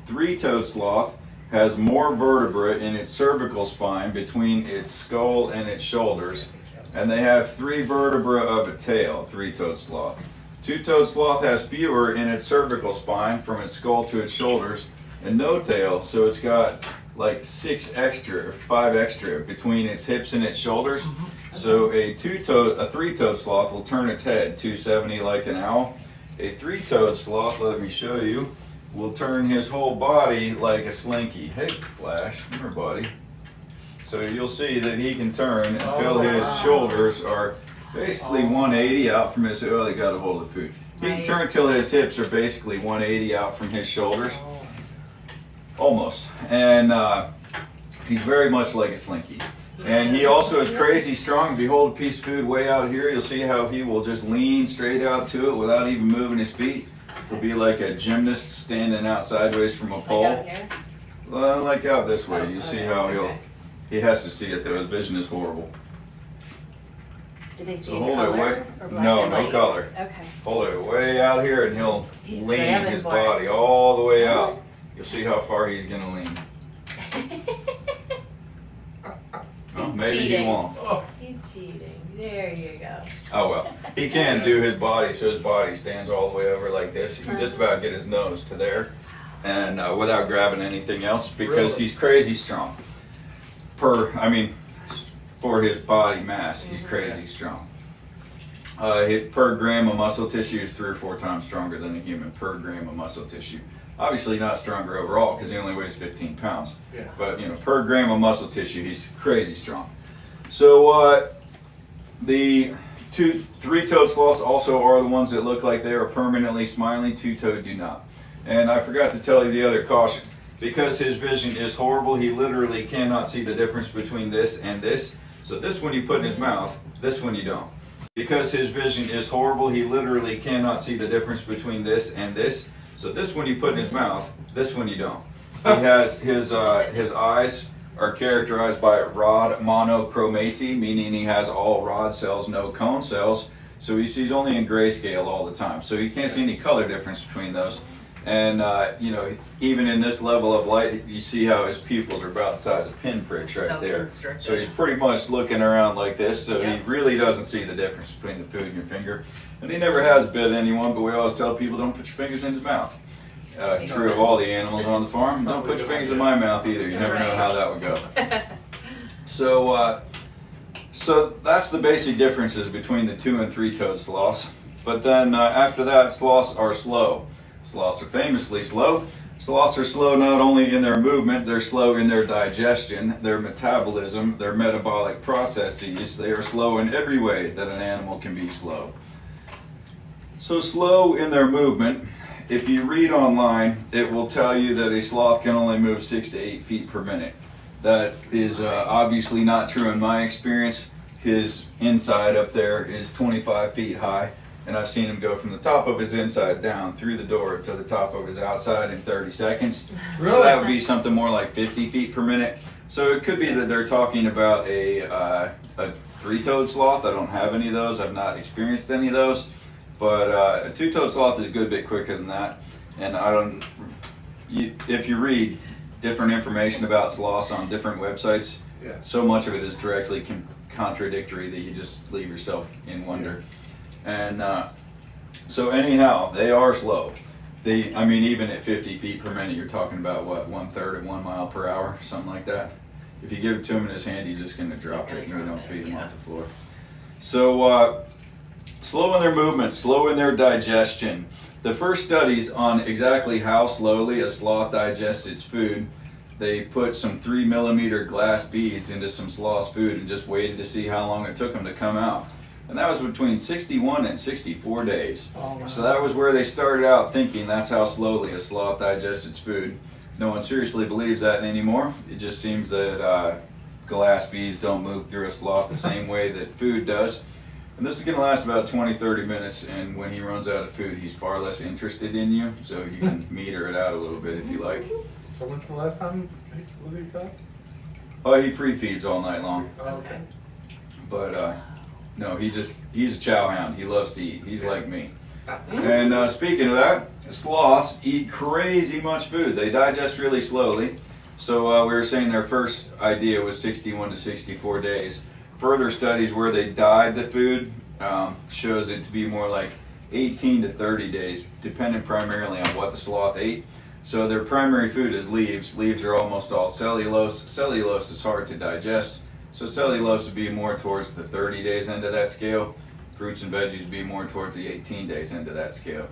three-toed sloth has more vertebrae in its cervical spine between its skull and its shoulders, and they have 3 vertebrae of a tail, three-toed sloth. Two-toed sloth has fewer in its cervical spine from its skull to its shoulders and no tail, so it's got like 6 extra or 5 extra between its hips and its shoulders. So a three-toed sloth will turn its head 270 like an owl. A three-toed sloth, let me show you, will turn his whole body like a slinky. Hey, Flash, come here, buddy. So you'll see that he can turn until his shoulders are basically 180 out from his, oh, they got a hold of food. He can turn till his hips are basically 180 out from his shoulders. Almost. And he's very much like a slinky. And he also is crazy strong. If you hold a piece of food way out here, you'll see how he will just lean straight out to it without even moving his feet. He'll be like a gymnast standing out sideways from a pole. Well, like out this way. You see how he has to see it though. His vision is horrible. Do they see So a hold it color way. or black No, and no white? color. Okay. Hold it way out here, and he'll He's lean grabbing his for body it. all the way out. You'll see how far he's gonna lean. Well, maybe he cheating. won't. He's cheating. There you go. Oh well, he can do his body, so his body stands all the way over like this. He can just about get his nose to there, and without grabbing anything else, because he's crazy strong. For his body mass, he's crazy strong. Per gram of muscle tissue is 3 or 4 times stronger than a human per gram of muscle tissue. Obviously not stronger overall because he only weighs 15 pounds. Yeah. But per gram of muscle tissue, he's crazy strong. So the three-toed sloths also are the ones that look like they are permanently smiling. Two-toed do not. And I forgot to tell you the other caution. Because his vision is horrible, he literally cannot see the difference between this and this. So this one you put in his mouth, this one you don't. Because his vision is horrible, he literally cannot see the difference between this and this. So this one you put in his mouth, this one you don't. He has his eyes are characterized by rod monochromacy, meaning he has all rod cells, no cone cells. So he sees only in grayscale all the time. So you can't see any color difference between those. And even in this level of light, you see how his pupils are about the size of pinpricks right there. So he's pretty much looking around like this, so he really doesn't see the difference between the food and your finger. And he never has bit anyone, but we always tell people don't put your fingers in his mouth. True of all the animals on the farm. Don't put your fingers in my mouth either. You never know how that would go. So that's the basic differences between the 2- and 3-toed sloths. But then after that, sloths are slow. Sloths are famously slow. Sloths are slow not only in their movement, they're slow in their digestion, their metabolism, their metabolic processes. They are slow in every way that an animal can be slow. So slow in their movement. If you read online, it will tell you that a sloth can only move 6 to 8 feet per minute. That is obviously not true in my experience. His inside up there is 25 feet high. And I've seen him go from the top of his inside down through the door to the top of his outside in 30 seconds. Really? So that would be something more like 50 feet per minute. So it could be that they're talking about a 3-toed sloth. I don't have any of those. I've not experienced any of those. But a 2-toed sloth is a good bit quicker than that. And if you read different information about sloths on different websites, Yeah. So much of it is directly contradictory that you just leave yourself in wonder. And so anyhow, they are slow. I mean, even at 50 feet per minute, you're talking about what, 1/3 of 1 mile per hour, something like that. If you give it to him in his hand, he's just going to drop it, and you don't feed him off the floor. So slow in their movement, slow in their digestion. The first studies on exactly how slowly a sloth digests its food, they put some 3-millimeter glass beads into some sloth's food and just waited to see how long it took them to come out. And that was between 61 and 64 days. Oh, wow. So that was where they started out thinking that's how slowly a sloth digests its food. No one seriously believes that anymore. It just seems that glass beads don't move through a sloth the same way that food does. And this is going to last about 20-30 minutes, and when he runs out of food, he's far less interested in you, so you can meter it out a little bit if you like. So when's the last time was he caught? Oh, he free feeds all night long. Oh, okay. But no, he's a chow hound. He loves to eat. He's like me. And speaking of that, sloths eat crazy much food. They digest really slowly. So we were saying their first idea was 61 to 64 days. Further studies where they dyed the food shows it to be more like 18 to 30 days, depending primarily on what the sloth ate. So their primary food is leaves. Leaves are almost all cellulose. Cellulose is hard to digest. So cellulose would be more towards the 30 days end of that scale. Fruits and veggies would be more towards the 18 days end of that scale.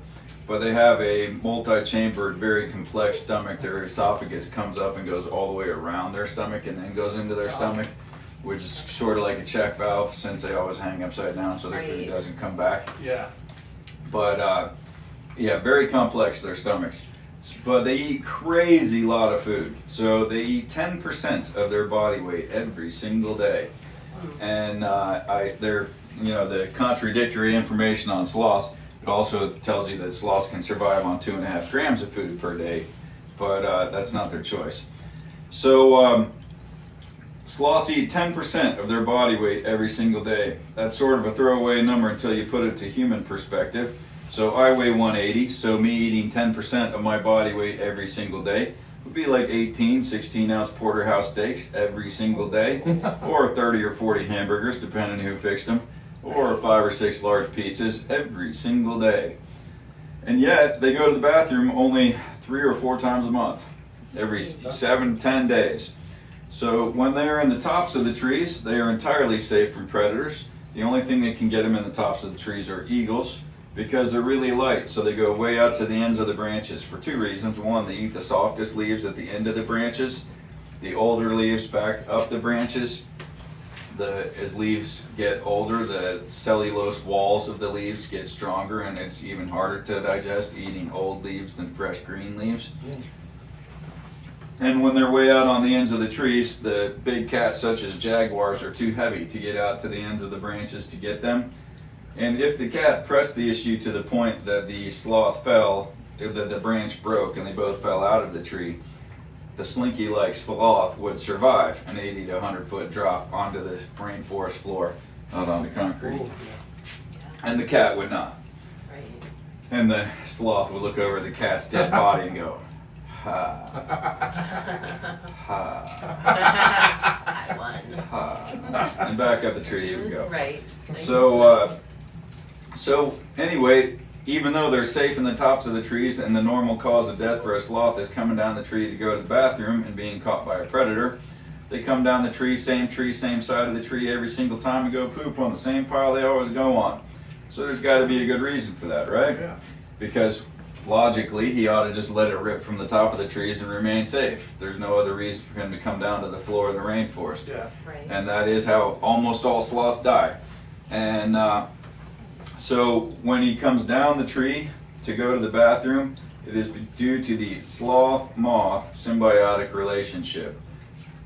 But they have a multi-chambered, very complex stomach. Their esophagus comes up and goes all the way around their stomach and then goes into their stomach, which is sort of like a check valve since they always hang upside down so their food doesn't come back. Yeah. But yeah, very complex, their stomachs. But they eat crazy lot of food. So they eat 10% of their body weight every single day. And the contradictory information on sloths, it also tells you that sloths can survive on 2.5 grams of food per day, but that's not their choice. So sloths eat 10% of their body weight every single day. That's sort of a throwaway number until you put it to human perspective. So I weigh 180, so me eating 10% of my body weight every single day would be like 18 16-ounce porterhouse steaks every single day, or 30 or 40 hamburgers, depending on who fixed them, or 5 or 6 large pizzas every single day. And yet, they go to the bathroom only 3 or 4 times a month, every 7 to 10 days. So when they're in the tops of the trees, they are entirely safe from predators. The only thing that can get them in the tops of the trees are eagles, because they're really light, so they go way out to the ends of the branches for 2 reasons. One, they eat the softest leaves at the end of the branches, the older leaves back up the branches. As leaves get older, the cellulose walls of the leaves get stronger, and it's even harder to digest eating old leaves than fresh green leaves. And when they're way out on the ends of the trees, the big cats such as jaguars are too heavy to get out to the ends of the branches to get them. And if the cat pressed the issue to the point that the sloth fell, that the branch broke and they both fell out of the tree, the slinky-like sloth would survive an 80 to 100 foot drop onto the rainforest floor, not onto concrete. And the cat would not. And the sloth would look over the cat's dead body and go, ha, ha, I won. ha, and back up the tree he would go. Right. So anyway, even though they're safe in the tops of the trees and the normal cause of death for a sloth is coming down the tree to go to the bathroom and being caught by a predator, they come down the tree, same side of the tree every single time and go poop on the same pile they always go on. So there's got to be a good reason for that, right? Yeah. Because logically, he ought to just let it rip from the top of the trees and remain safe. There's no other reason for him to come down to the floor of the rainforest. Yeah. Right. And that is how almost all sloths die. And so when he comes down the tree to go to the bathroom, it is due to the sloth-moth symbiotic relationship.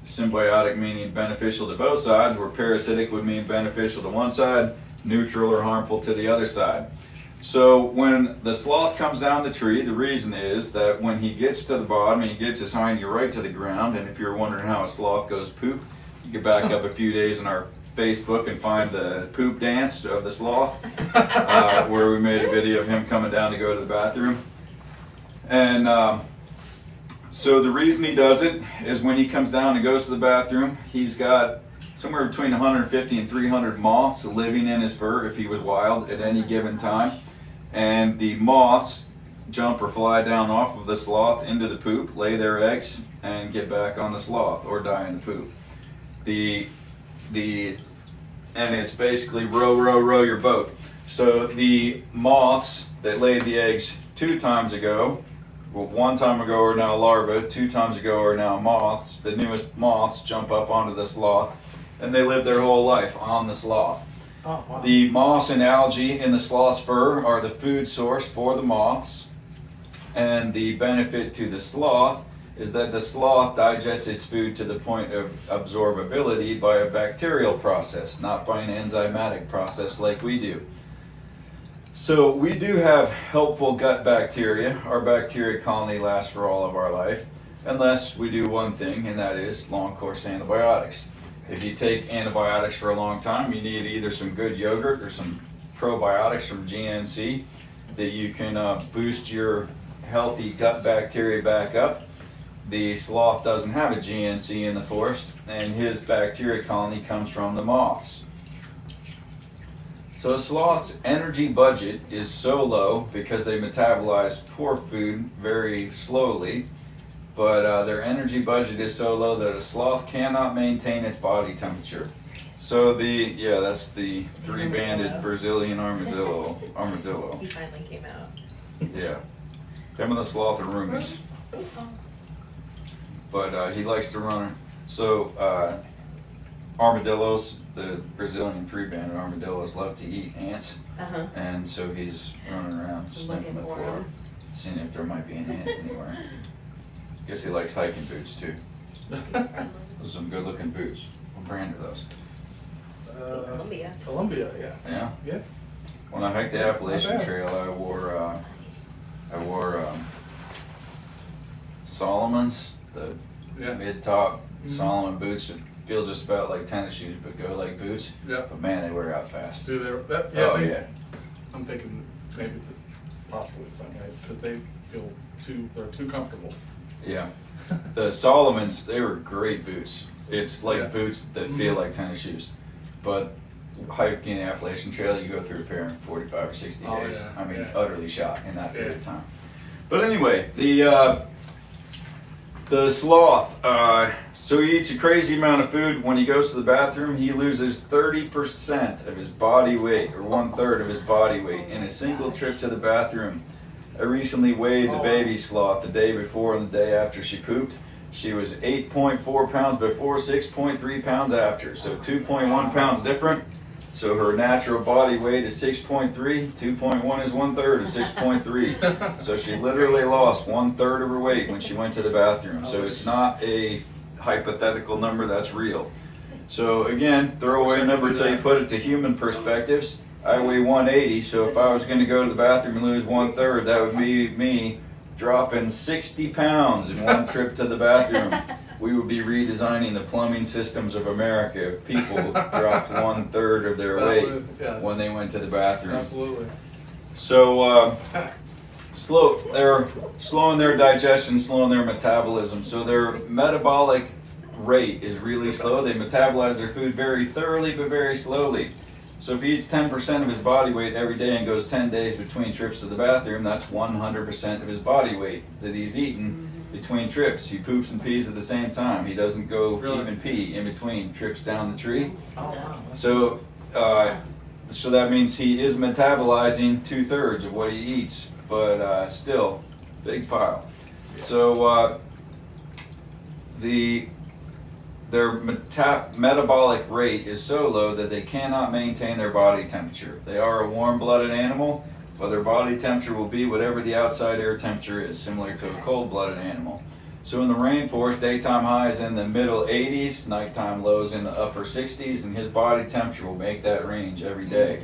Symbiotic meaning beneficial to both sides, where parasitic would mean beneficial to one side, neutral or harmful to the other side. So when the sloth comes down the tree, the reason is that when he gets to the bottom, he gets his hiney right to the ground, and if you're wondering how a sloth goes poop, you can back up a few days in our Facebook and find the poop dance of the sloth, where we made a video of him coming down to go to the bathroom. And So the reason he does it is when he comes down and goes to the bathroom, he's got somewhere between 150 and 300 moths living in his fur if he was wild at any given time. And the moths jump or fly down off of the sloth into the poop, lay their eggs, and get back on the sloth or die in the poop. And it's basically row, row, row your boat. So the moths that laid the eggs 2 times ago, well, 1 time ago are now larvae, 2 times ago are now moths. The newest moths jump up onto the sloth, and they live their whole life on the sloth. Oh, wow. The moss and algae in the sloth's fur are the food source for the moths, and the benefit to the sloth is that the sloth digests its food to the point of absorbability by a bacterial process, not by an enzymatic process like we do. So we do have helpful gut bacteria. Our bacteria colony lasts for all of our life, unless we do one thing, and that is long course antibiotics. If you take antibiotics for a long time, you need either some good yogurt or some probiotics from GNC that you can boost your healthy gut bacteria back up. The sloth doesn't have a GNC in the forest, and his bacteria colony comes from the moths. So a sloth's energy budget is so low because they metabolize poor food very slowly, but their energy budget is so low that a sloth cannot maintain its body temperature. So that's the 3-banded Brazilian armadillo. He finally came out. Yeah, him and the sloth are roomies. But he likes to run. So armadillos, the Brazilian 3-banded armadillos, love to eat ants, and so he's running around sniffing the floor, seeing if there might be an ant anywhere. Guess he likes hiking boots too. Those are some good-looking boots. What brand are those? Columbia. Columbia, yeah. Yeah. Yeah. When I hiked the Appalachian Trail, I wore Solomon's, the mid-top Solomon boots that feel just about like tennis shoes, but go like boots. Yeah. But man, they wear out fast. Do they? I'm thinking maybe possibly Sunday because they feel they're too comfortable. Yeah. The Solomons, they were great boots. It's like boots that feel like tennis shoes. But hiking the Appalachian Trail, you go through a pair in 45 or 60 days. I mean, utterly shot in that period of time. But anyway, the sloth, so he eats a crazy amount of food. When he goes to the bathroom, he loses 30% of his body weight, or 1/3 of his body weight, in a single trip to the bathroom. I recently weighed the baby sloth the day before and the day after she pooped. She was 8.4 pounds before, 6.3 pounds after. So 2.1 pounds different. So her natural body weight is 6.3. 2.1 is 1/3 of 6.3. So she literally lost 1/3 of her weight when she went to the bathroom. So it's not a hypothetical number, that's real. So again, throwaway number until you put it to human perspectives. I weigh 180, so if I was going to go to the bathroom and lose 1/3, that would be me dropping 60 pounds in one trip to the bathroom. We would be redesigning the plumbing systems of America if people dropped 1/3 of their weight when they went to the bathroom. Absolutely. So they're slowing their digestion, slowing their metabolism. So their metabolic rate is really slow. They metabolize their food very thoroughly but very slowly. So if he eats 10% of his body weight every day and goes 10 days between trips to the bathroom, that's 100% of his body weight that he's eaten between trips. He poops and pees at the same time. He doesn't go even pee in between trips down the tree. So that means he is metabolizing 2/3 of what he eats, but still, big pile. So their metabolic rate is so low that they cannot maintain their body temperature. They are a warm-blooded animal, but their body temperature will be whatever the outside air temperature is, similar to a cold-blooded animal. So in the rainforest, daytime highs in the middle 80s, nighttime lows in the upper 60s, and his body temperature will make that range every day,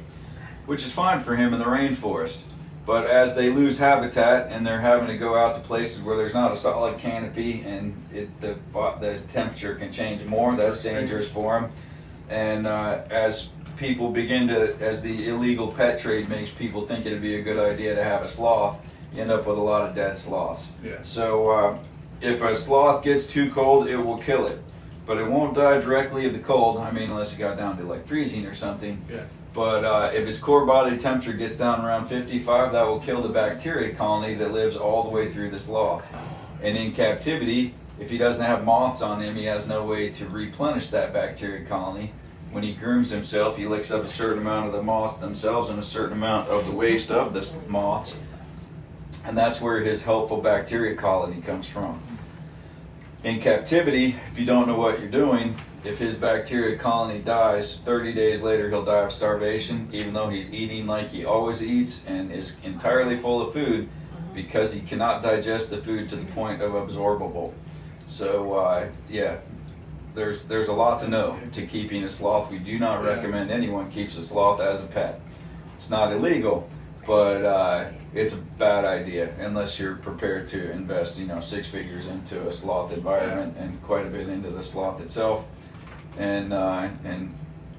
which is fine for him in the rainforest. But as they lose habitat and they're having to go out to places where there's not a solid canopy and the temperature can change more, that's dangerous for them. And as people as the illegal pet trade makes people think it'd be a good idea to have a sloth, you end up with a lot of dead sloths. Yeah. So if a sloth gets too cold, it will kill it. But it won't die directly of the cold. I mean, unless it got down to like freezing or something. Yeah. But if his core body temperature gets down around 55, that will kill the bacteria colony that lives all the way through the sloth. And in captivity, if he doesn't have moths on him, he has no way to replenish that bacteria colony. When he grooms himself, he licks up a certain amount of the moths themselves and a certain amount of the waste of the moths. And that's where his helpful bacteria colony comes from. In captivity, if you don't know what you're doing, if his bacteria colony dies, 30 days later he'll die of starvation, even though he's eating like he always eats and is entirely full of food, because he cannot digest the food to the point of absorbable. So yeah, there's a lot to know to keeping a sloth. We do not recommend anyone keeps a sloth as a pet. It's not illegal, but it's a bad idea unless you're prepared to invest, 6 figures into a sloth environment and quite a bit into the sloth itself, and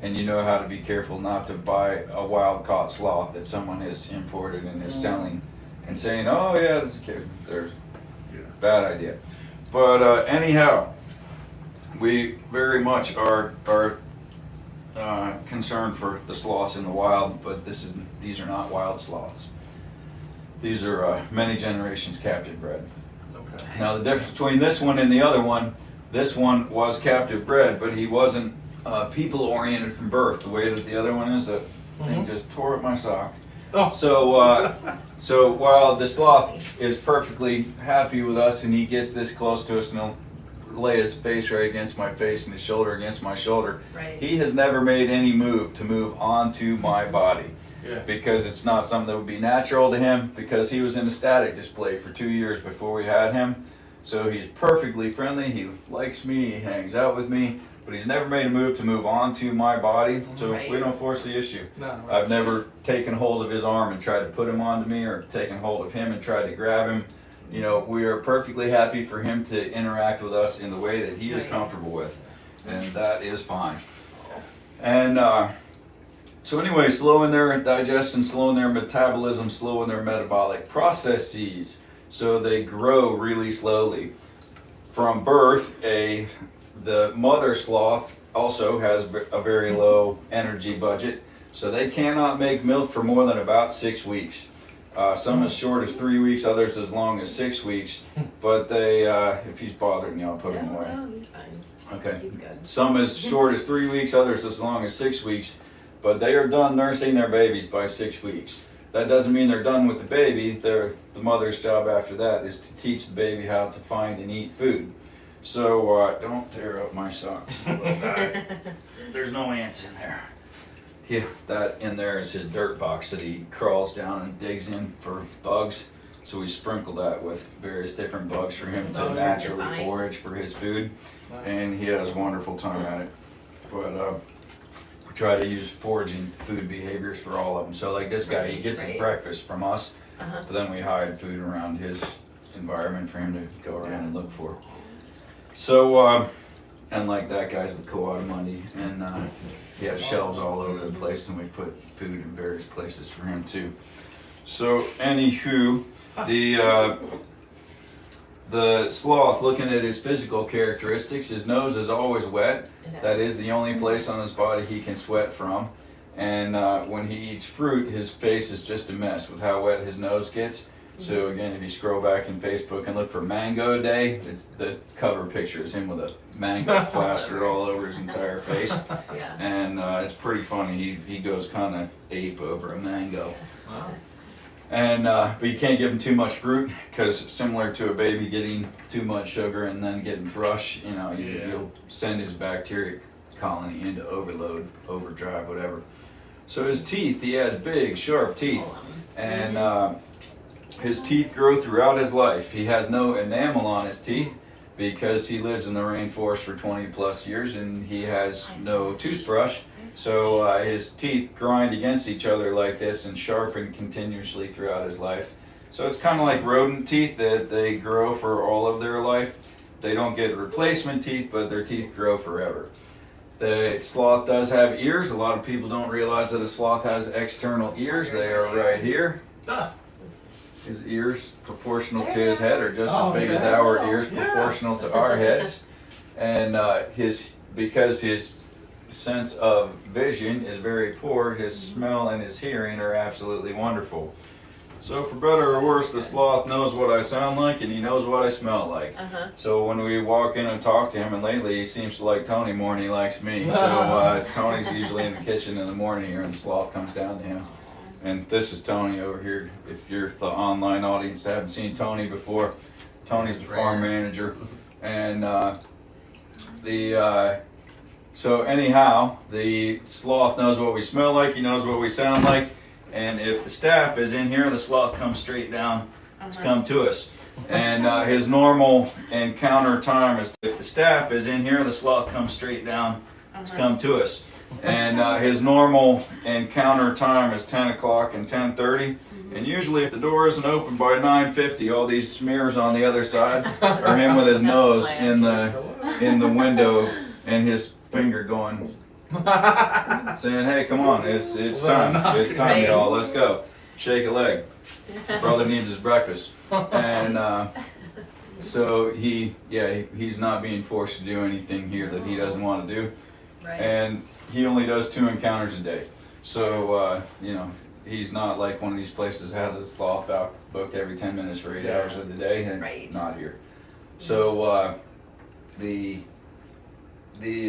you know how to be careful not to buy a wild caught sloth that someone has imported and is selling and saying, oh yeah, this is a kid. There's bad idea. But anyhow, we very much are concerned for the sloths in the wild, but these are not wild sloths. These are many generations captive bred. Okay. Now the difference between this one and the other one, this one was captive bred, but he wasn't people oriented from birth, the way that the other one is. That thing just tore up my sock. Oh. So while the sloth is perfectly happy with us and he gets this close to us and he'll lay his face right against my face and his shoulder against my shoulder, Right. he has never made any move to move onto my body. Yeah. Because it's not something that would be natural to him, because he was in a static display for 2 years before we had him. So he's perfectly friendly, he likes me, he hangs out with me, but he's never made a move to move onto my body, so Right. we don't force the issue. No. I've never taken hold of his arm and tried to put him onto me, or taken hold of him and tried to grab him. We are perfectly happy for him to interact with us in the way that he is Right. comfortable with, and that is fine. And so anyway, slowing their digestion, slowing their metabolism, slowing their metabolic processes, so they grow really slowly. From birth, the mother sloth also has a very low energy budget, so they cannot make milk for more than about 6 weeks. Some as short as 3 weeks, others as long as 6 weeks. But they, if he's bothering you, I'll put him away. No, he's fine. Okay. He's good. Some as short as 3 weeks, others as long as 6 weeks. But they are done nursing their babies by 6 weeks. That doesn't mean they're done with the baby. The mother's job after that is to teach the baby how to find and eat food. So don't tear up my socks. There's no ants in there. Yeah, that in there is his dirt box that he crawls down and digs in for bugs. So we sprinkle that with various different bugs for him to naturally forage for his food. And he has a wonderful time at it. But we try to use foraging food behaviors for all of them. So like this guy, he gets his breakfast from us, but then we hide food around his environment for him to go around and look for. So, and like that guy's the Coatimundi, and he has shelves all over the place, and we put food in various places for him too. So anywho, the sloth, looking at his physical characteristics, his nose is always wet. That is the only place on his body he can sweat from. And when he eats fruit, his face is just a mess with how wet his nose gets. So again, if you scroll back in Facebook and look for Mango Day, it's the cover picture is him with a mango plastered all over his entire face. Yeah. And it's pretty funny. He goes kind of ape over a mango. Wow. And but you can't give him too much fruit, because similar to a baby getting too much sugar and then getting thrush, you'll send his bacteria colony into overload, overdrive, whatever. So his teeth, he has big, sharp teeth, and his teeth grow throughout his life. He has no enamel on his teeth because he lives in the rainforest for 20 plus years and he has no toothbrush. So his teeth grind against each other like this and sharpen continuously throughout his life. So it's kind of like rodent teeth that they grow for all of their life. They don't get replacement teeth, but their teeth grow forever. The sloth does have ears. A lot of people don't realize that a sloth has external ears. They are right here. His ears proportional to his head are just as big as our ears proportional to our heads. And because his sense of vision is very poor, his smell and his hearing are absolutely wonderful. So for better or worse, the sloth knows what I sound like and he knows what I smell like. So when we walk in and talk to him, and lately he seems to like Tony more than he likes me. So Tony's usually in the kitchen in the morning here and the sloth comes down to him. And this is Tony over here. If you're the online audience that haven't seen Tony before, Tony's the farm manager. And so anyhow, the sloth knows what we smell like, he knows what we sound like. And if the staff is in here, the sloth comes straight down to come to us. And his normal encounter time is, if the staff is in here, the sloth comes straight down to come to us. And his normal encounter time is 10 o'clock and 10:30. And usually if the door isn't open by 9:50, all these smears on the other side are him with his nose in the window and his finger going, saying, hey, come on, it's time, y'all, let's go. Shake a leg. Brother needs his breakfast. And so he's not being forced to do anything here that he doesn't want to do. And he only does 2 encounters a day. So, he's not like one of these places that has a sloth out booked every 10 minutes for 8 hours of the day, and it's not here. So the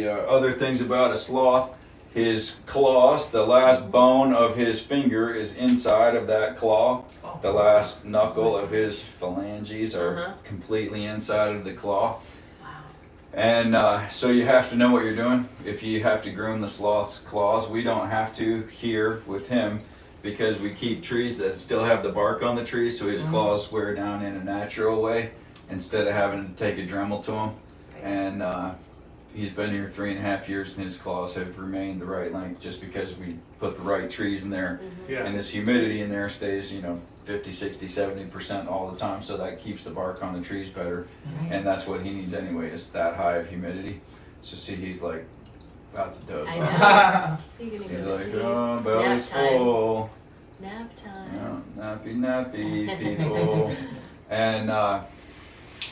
other things about a sloth, his claws, the last bone of his finger is inside of that claw. The last knuckle of his phalanges are completely inside of the claw. And so you have to know what you're doing. If you have to groom the sloth's claws, we don't have to here with him because we keep trees that still have the bark on the tree, so his claws wear down in a natural way instead of having to take a Dremel to him. And he's been here 3.5 years and his claws have remained the right length just because we put the right trees in there. And this humidity in there stays, 50, 60, 70% all the time, so that keeps the bark on the trees better. And that's what he needs anyway, is that high of humidity. So see, he's like about to doze off. He's like, oh, belly's full. Nap time. Nappy people. And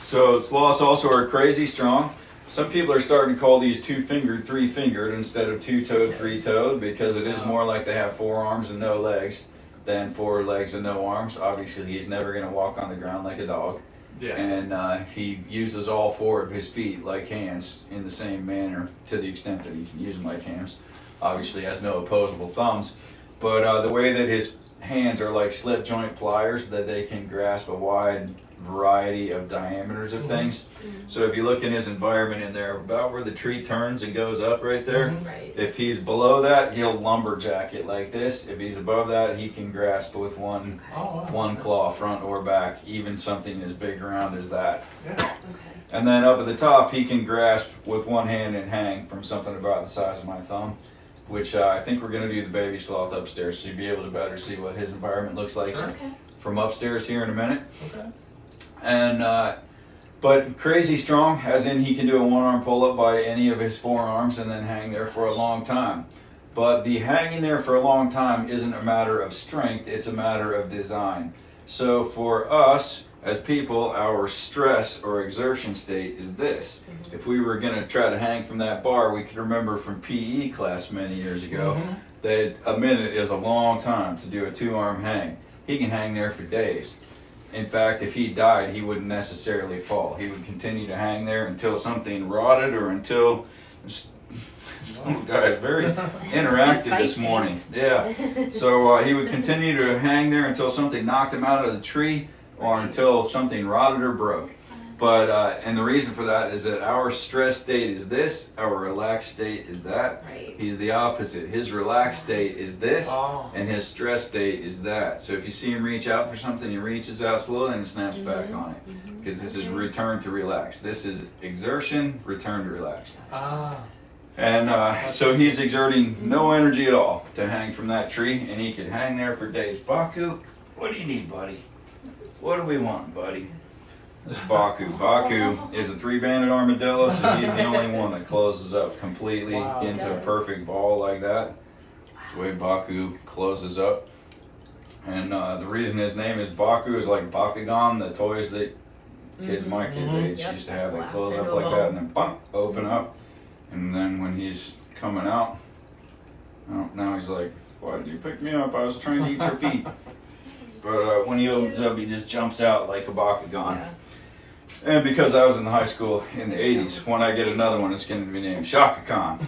so sloths also are crazy strong. Some people are starting to call these 2-fingered, 3-fingered instead of 2-toed, 3-toed, because it is more like they have 4 arms and no legs than 4 legs and no arms. Obviously, he's never going to walk on the ground like a dog. And he uses all 4 of his feet like hands in the same manner to the extent that he can use them like hands. Obviously, he has no opposable thumbs. But the way that his hands are like slip joint pliers, that they can grasp a wide variety of diameters of things. So if you look in his environment in there, about where the tree turns and goes up right there, if he's below that, he'll lumberjack it like this. If he's above that, he can grasp with one claw, front or back, even something as big around as that. And then up at the top, he can grasp with one hand and hang from something about the size of my thumb, which I think we're going to do the baby sloth upstairs, so you'll be able to better see what his environment looks like from upstairs here in a minute. And but crazy strong, as in he can do a 1-arm pull-up by any of his 4 arms and then hang there for a long time. But the hanging there for a long time isn't a matter of strength, it's a matter of design. So for us as people, our stress or exertion state is this. If we were going to try to hang from that bar, we could remember from PE class many years ago that a minute is a long time to do a 2-arm hang. He can hang there for days. In fact, if he died, he wouldn't necessarily fall. He would continue to hang there until something rotted or until... This little guy is very interactive this morning. So he would continue to hang there until something knocked him out of the tree or until something rotted or broke. But and the reason for that is that our stress state is this, our relaxed state is that. He's the opposite. His relaxed state is this, and his stress state is that. So if you see him reach out for something, he reaches out slowly and snaps back on it. Because this is return to relax. This is exertion, return to relax. And so he's exerting no energy at all to hang from that tree, and he could hang there for days. Baku, what do you need, buddy? What do we want, buddy? This is Baku. Baku is a 3-banded armadillo, so he's the only one that closes up completely into a perfect ball like that. That's the way Baku closes up. And the reason his name is Baku is like Bakugan, the toys that kids my kids' age Yep, used to have. They collapse close up into a like ball. that and then bump, open up. And then when he's coming out, oh, now he's like, why did you pick me up? I was trying to eat your feet. But when he opens up, he just jumps out like a Bakugan. And because I was in high school in the 80s, when I get another one, it's going to be named Shaka Khan.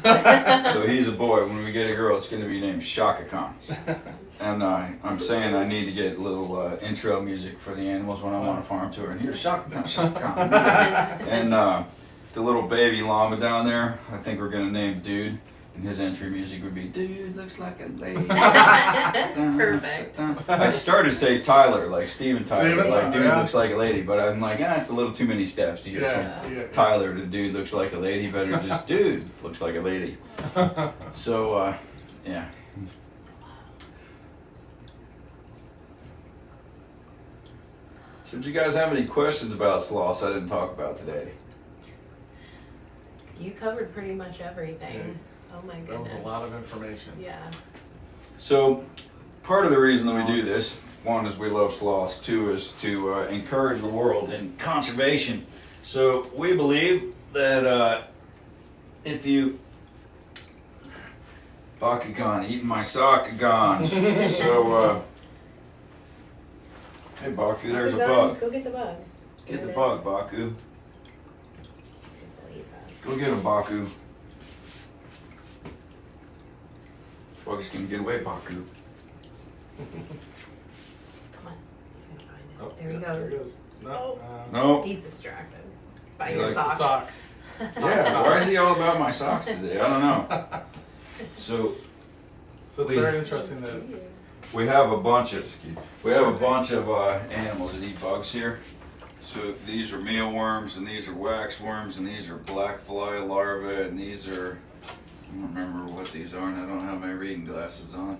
So he's a boy. When we get a girl, it's going to be named Shaka Khan. And I'm saying I need to get a little intro music for the animals when I'm on a farm tour. And here's Shaka Khan, Shaka Khan. And the little baby llama down there, I think we're going to name Dude. And his entry music would be, Dude looks like a lady. Perfect. I started to say Tyler, like Steven Tyler, Steven like Tyler, Dude yeah. looks like a lady, but I'm like, it's a little too many steps to get from Yeah. Tyler to Dude looks like a lady. Better just Dude looks like a lady. So, yeah. So, did you guys have any questions about sloths I didn't talk about today? You covered pretty much everything. Oh my That was goodness. a lot of information. Yeah. So, part of the reason that we do this, one is we love sloths, two is to encourage the world in conservation. So, we believe that if you Bakugan, eating my Sakagans. So, hey Baku, there's a bug. Go get the bug. Get the bug, Baku. Go get him, Baku. Bug's gonna get away, Baku. Come on. He's gonna find it. Oh, There he yeah, goes. There he goes. No. No. He's distracted by He your likes The sock. sock. Yeah, why is he all about my socks today? I don't know. So, So it's We- very interesting that we have a bunch of animals that eat bugs here. So these are mealworms, and these are waxworms, and these are black fly larvae, and these are, I don't remember what these are, and I don't have my reading glasses on.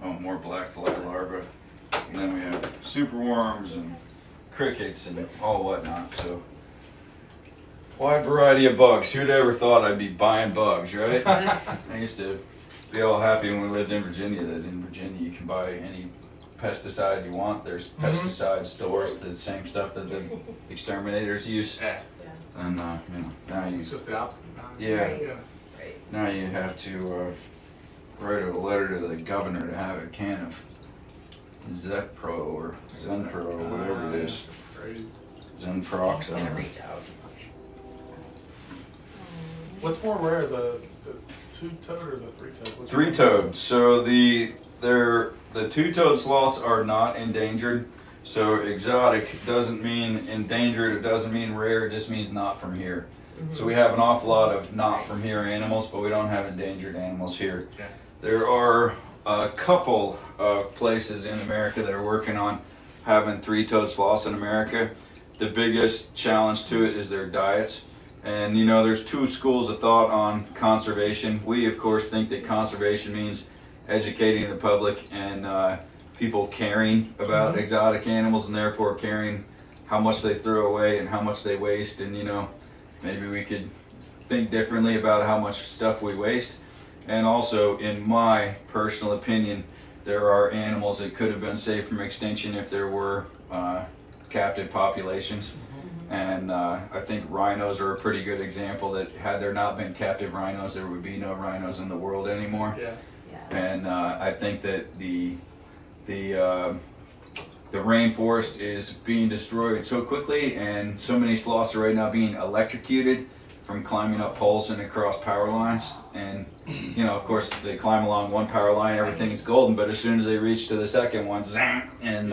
Oh, more black fly larvae. And then we have superworms and crickets and all whatnot. So wide variety of bugs. Who'd ever thought I'd be buying bugs, right? I used to be all happy when we lived in Virginia that in Virginia you can buy any pesticide you want. There's pesticide stores, the same stuff that the exterminators use. yeah, And you know, now you it's just the opposite. Yeah. Right. Yeah. Right. now you have to write a letter to the governor to have a can of Zepro or Zenpro or whatever it is. Crazy. Zenprox. He's I gonna don't know. reach out. What's more rare, the two-toed or the three-toed? Which one? Three-toed. So the two-toed sloths are not endangered. So exotic doesn't mean endangered. It doesn't mean rare. It just means not from here. So we have an awful lot of not from here animals, but we don't have endangered animals here. Yeah. There are a couple of places in America that are working on having three-toed sloths in America. The biggest challenge to it is their diets. And you know, there's two schools of thought on conservation. We, of course, think that conservation means educating the public and people caring about exotic animals and therefore caring how much they throw away and how much they waste. And you know, maybe we could think differently about how much stuff we waste. And also, in my personal opinion, there are animals that could have been saved from extinction if there were captive populations. And I think rhinos are a pretty good example that had there not been captive rhinos, there would be no rhinos in the world anymore. Yeah. Yeah. And I think that the rainforest is being destroyed so quickly, and so many sloths are right now being electrocuted from climbing up poles and across power lines. And you know, of course, they climb along one power line, everything is golden. But as soon as they reach to the second one, zang, and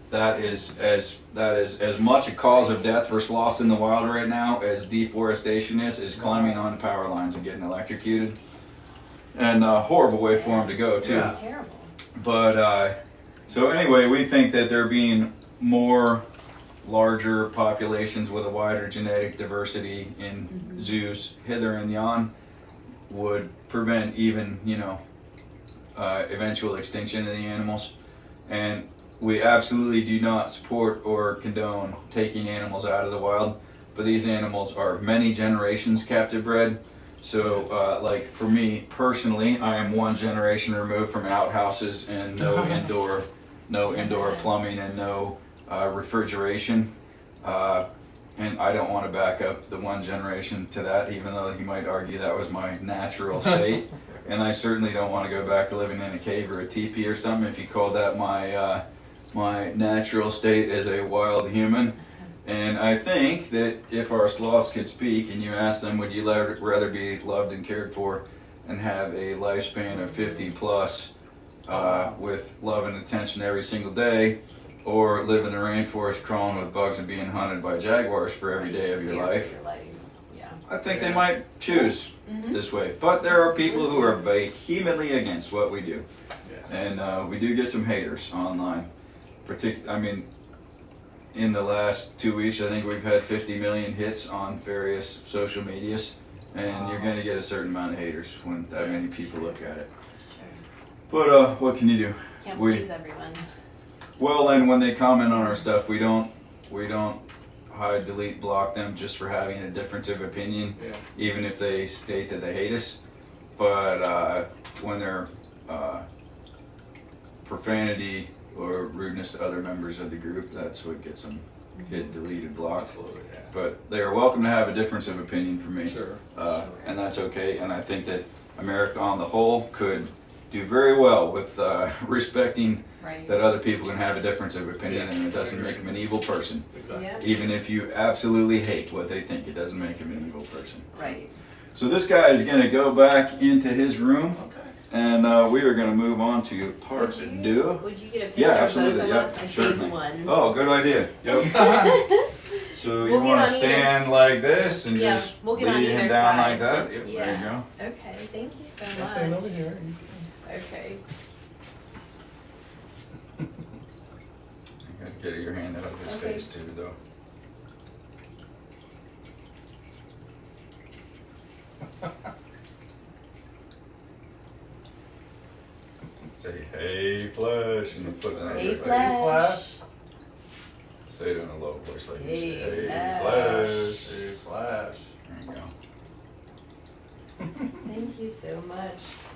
that is as much a cause of death for sloths in the wild right now as deforestation is climbing on power lines and getting electrocuted. And a horrible way for them to go too. Yeah. It's terrible. But so anyway, we think that there being more larger populations with a wider genetic diversity in zoos hither and yon would prevent even, you know, eventual extinction of the animals. And we absolutely do not support or condone taking animals out of the wild, but these animals are many generations captive bred. So, like for me personally, I am one generation removed from outhouses and no indoor plumbing and no refrigeration. And I don't want to back up the one generation to that, even though you might argue that was my natural state. And I certainly don't want to go back to living in a cave or a teepee or something if you call that my natural state as a wild human. And I think that if our sloths could speak and you ask them, would you rather be loved and cared for and have a lifespan of 50 plus with love and attention every single day, or live in the rainforest crawling with bugs and being hunted by jaguars for every day of your life? Yeah. I think they might choose this way. But there are people who are vehemently against what we do. And we do get some haters online. In the last 2 weeks, I think we've had 50 million hits on various social medias. And you're going to get a certain amount of haters when that many people look at it. But what can you do? Can't please everyone. Well, and when they comment on our stuff, we don't hide, delete, block them just for having a difference of opinion, even if they state that they hate us. But when they're profanity or rudeness to other members of the group, that's what gets them hit, deleted, blocked. Absolutely, yeah. But they are welcome to have a difference of opinion from me. Sure. And that's okay. And I think that America on the whole could do very well with respecting that other people can have a difference of opinion, and it doesn't make them an evil person. Exactly. Yeah. Even if you absolutely hate what they think, it doesn't make them an evil person. Right. So this guy is going to go back into his room, Okay. and we are going to move on to part two. Would you get a picture Yeah, of absolutely. both of Yep, us? I saved certainly. one. Oh, good idea. Yep. So you We'll get want on to either- stand like this and Yeah, just we'll get on lead him either down side. like that? Yep, Yeah. there you go. Okay, thank you so I'll stand over much. here. Okay. You got to get your hand out of his Okay. face too, though. Say, hey, Flash, and then put it on Hey, everybody. Flash. Say it in a low voice like you say, Hey, hey, Flash. Flash. Hey, Flash. There you go. Thank you so much.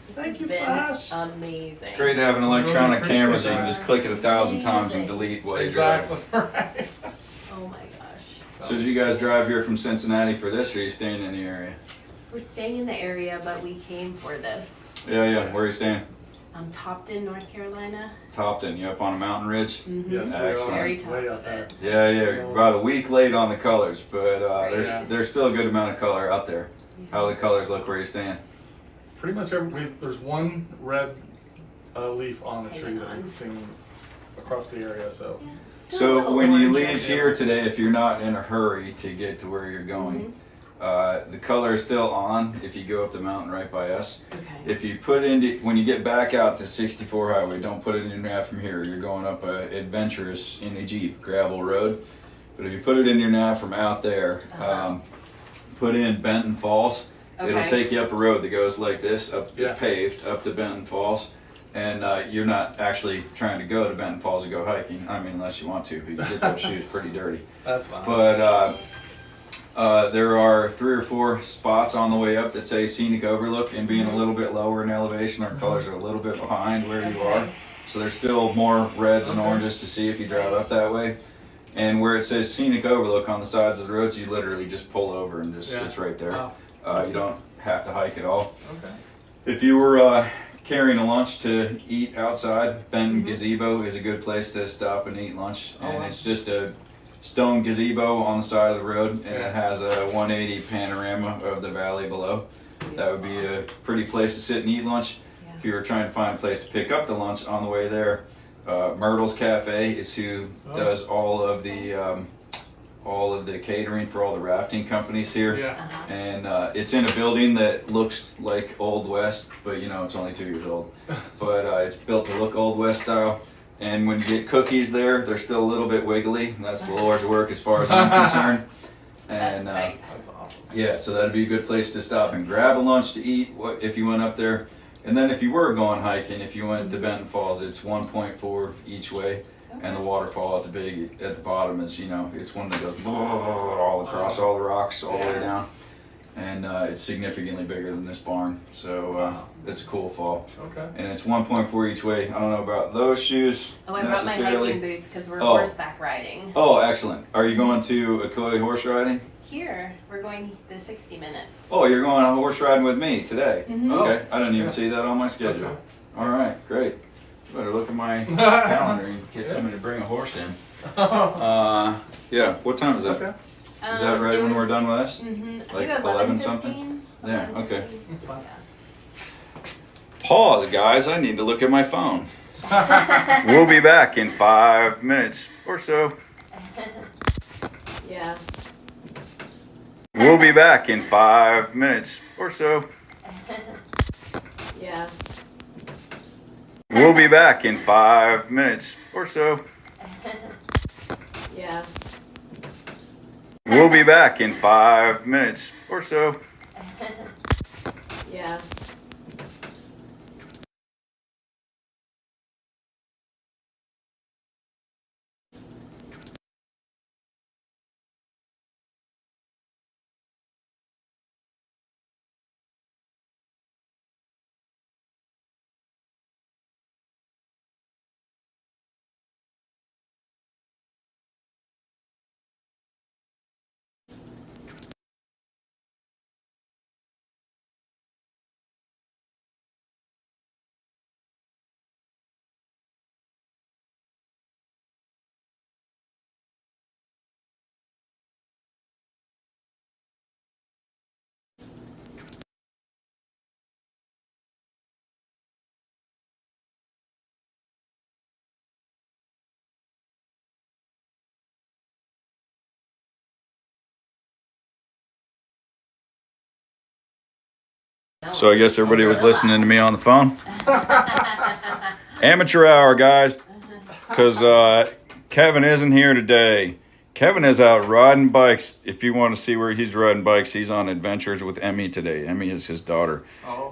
This Thank has you, been Flash. amazing. It's great to have an electronic appreciate camera so you can that. just click it 1,000 times and Amazing. delete while you drive. Exactly. Right. Oh my gosh. So did you guys drive here from Cincinnati for this, or are you staying in the area? We're staying in the area, but we came for this. Yeah. Where are you staying? Topton, North Carolina. Topton. You up on a mountain ridge? Mm-hmm. Yes, we Excellent. are. Very top Way of up there. it. Yeah. You're about a week late on the colors, but there's Yeah. there's still a good amount of color out there. How do the colors look where you're staying? Pretty much there's one red leaf on the tree Hanging that on. we've seen across the area, so. Yeah, still a So little when you orange. leave here today, if you're not in a hurry to get to where you're going, the color is still on if you go up the mountain right by us. Okay. If you put when you get back out to 64 highway, don't put it in your nav from here. You're going up a adventurous in a Jeep gravel road. But if you put it in your nav from out there, put in Benton Falls. It'll Okay. take you up a road that goes like this, up Yeah. paved up to Benton Falls. And you're not actually trying to go to Benton Falls and go hiking. I mean, unless you want to, but you get those shoes pretty dirty. That's fine. But there are 3 or 4 spots on the way up that say scenic overlook, and being a little bit lower in elevation, our colors are a little bit behind where you are. So there's still more reds and oranges to see if you drive up that way. And where it says scenic overlook on the sides of the roads, you literally just pull over and just it's right there. Oh, You don't have to hike at all. okay. If you were carrying a lunch to eat outside, Benton Gazebo is a good place to stop and eat lunch. Oh, And wow. it's just a stone gazebo on the side of the road, and Yeah. it has a 180 panorama of the valley below. That would be a pretty place to sit and eat lunch. Yeah. If you were trying to find a place to pick up the lunch on the way there, Myrtle's Cafe is who does all of the catering for all the rafting companies here. Yeah. Uh-huh. And it's in a building that looks like Old West, but you know, it's only 2 years old. But it's built to look Old West style. And when you get cookies there, they're still a little bit wiggly. That's the Lord's work as far as I'm concerned. That's And tight. That's awesome. yeah, so that'd be a good place to stop and grab a lunch to eat if you went up there. And then if you were going hiking, if you went to Benton Falls, it's 1.4 each way. And the waterfall at the bottom is, you know, it's one that goes all across all the rocks all the way down. and it's significantly bigger than this barn. So it's a cool fall. Okay. And it's 1.4 each way. I don't know about those shoes Oh, I brought my necessarily. hiking boots because we're Oh. horseback riding. Oh, excellent. Are you going to Akoi horse riding? Here, we're going the 60-minute. Oh, you're going on horse riding with me today. Mhm. Okay, I didn't even see that on my schedule. All right, great. Better look at my calendar and get somebody to bring a horse in. Yeah, what time is that? Okay. Is that right when we're done with this? Mm-hmm. Like 11 something? Yeah, okay. That's fine. Pause, guys. I need to look at my phone. We'll be back in 5 minutes or so. Yeah. We'll be back in 5 minutes or so. Yeah. We'll be back in 5 minutes or so. Yeah. We'll be back in 5 minutes or so. Yeah. So I guess everybody was listening to me on the phone. Amateur hour, guys, because Kevin isn't here today. Kevin is out riding bikes. If you want to see where he's riding bikes, he's on adventures with Emmy today. Emmy is his daughter.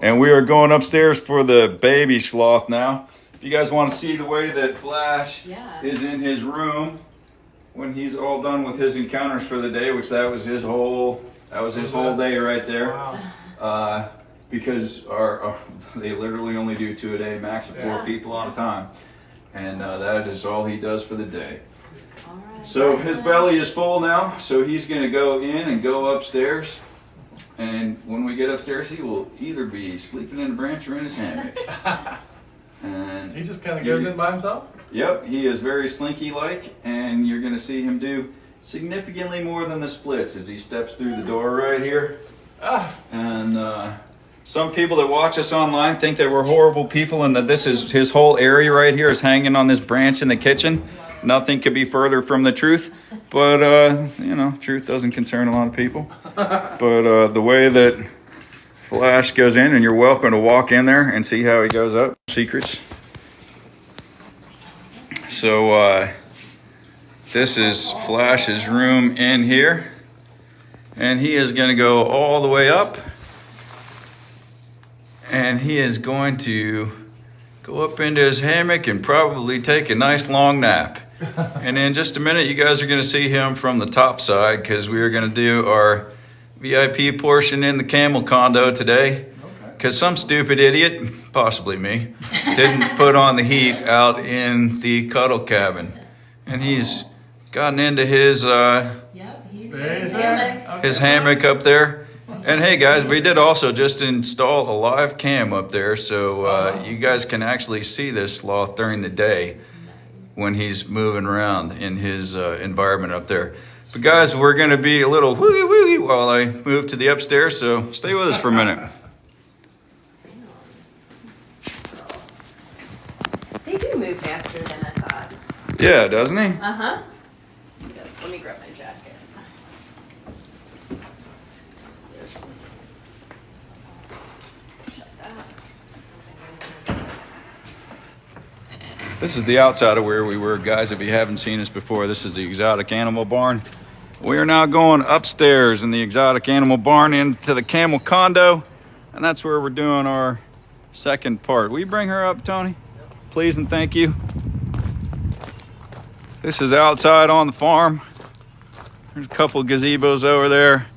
And we are going upstairs for the baby sloth now. If you guys want to see the way that Flash is in his room when he's all done with his encounters for the day, which that was his whole day right there. Wow. Because they literally only do 2 a day, max of 4 people at a time. And that is just all he does for the day. So his belly is full now, so he's going to go in and go upstairs. And when we get upstairs, he will either be sleeping in a branch or in his hammock. And He just kind of goes in by himself? Yep, he is very slinky-like, and you're going to see him do significantly more than the splits as he steps through the door right here. And some people that watch us online think that we're horrible people and that this is his whole area right here is hanging on this branch in the kitchen. Nothing could be further from the truth, but you know, truth doesn't concern a lot of people. But the way that Flash goes in, and you're welcome to walk in there and see how he goes up. Secrets. So this is Flash's room in here, and he is going to go all the way up, and he is going to go up into his hammock and probably take a nice long nap. And in just a minute, you guys are going to see him from the top side because we are going to do our VIP portion in the camel condo today. Because some stupid idiot, possibly me, didn't put on the heat out in the cuddle cabin. And he's gotten into his hammock up there. And hey guys, we did also just install a live cam up there, so you guys can actually see this sloth during the day when he's moving around in his environment up there. But guys, we're going to be a little woogie woogie while I move to the upstairs, so stay with us for a minute. They do move faster than I thought. Yeah, doesn't he? Uh-huh. Let me grab my jacket. This is the outside of where we were, guys. If you haven't seen us before, this is the exotic animal barn. We are now going upstairs in the exotic animal barn into the camel condo, and that's where we're doing our second part. Will you bring her up, Tony? Please and thank you. This is outside on the farm. There's a couple gazebos over there.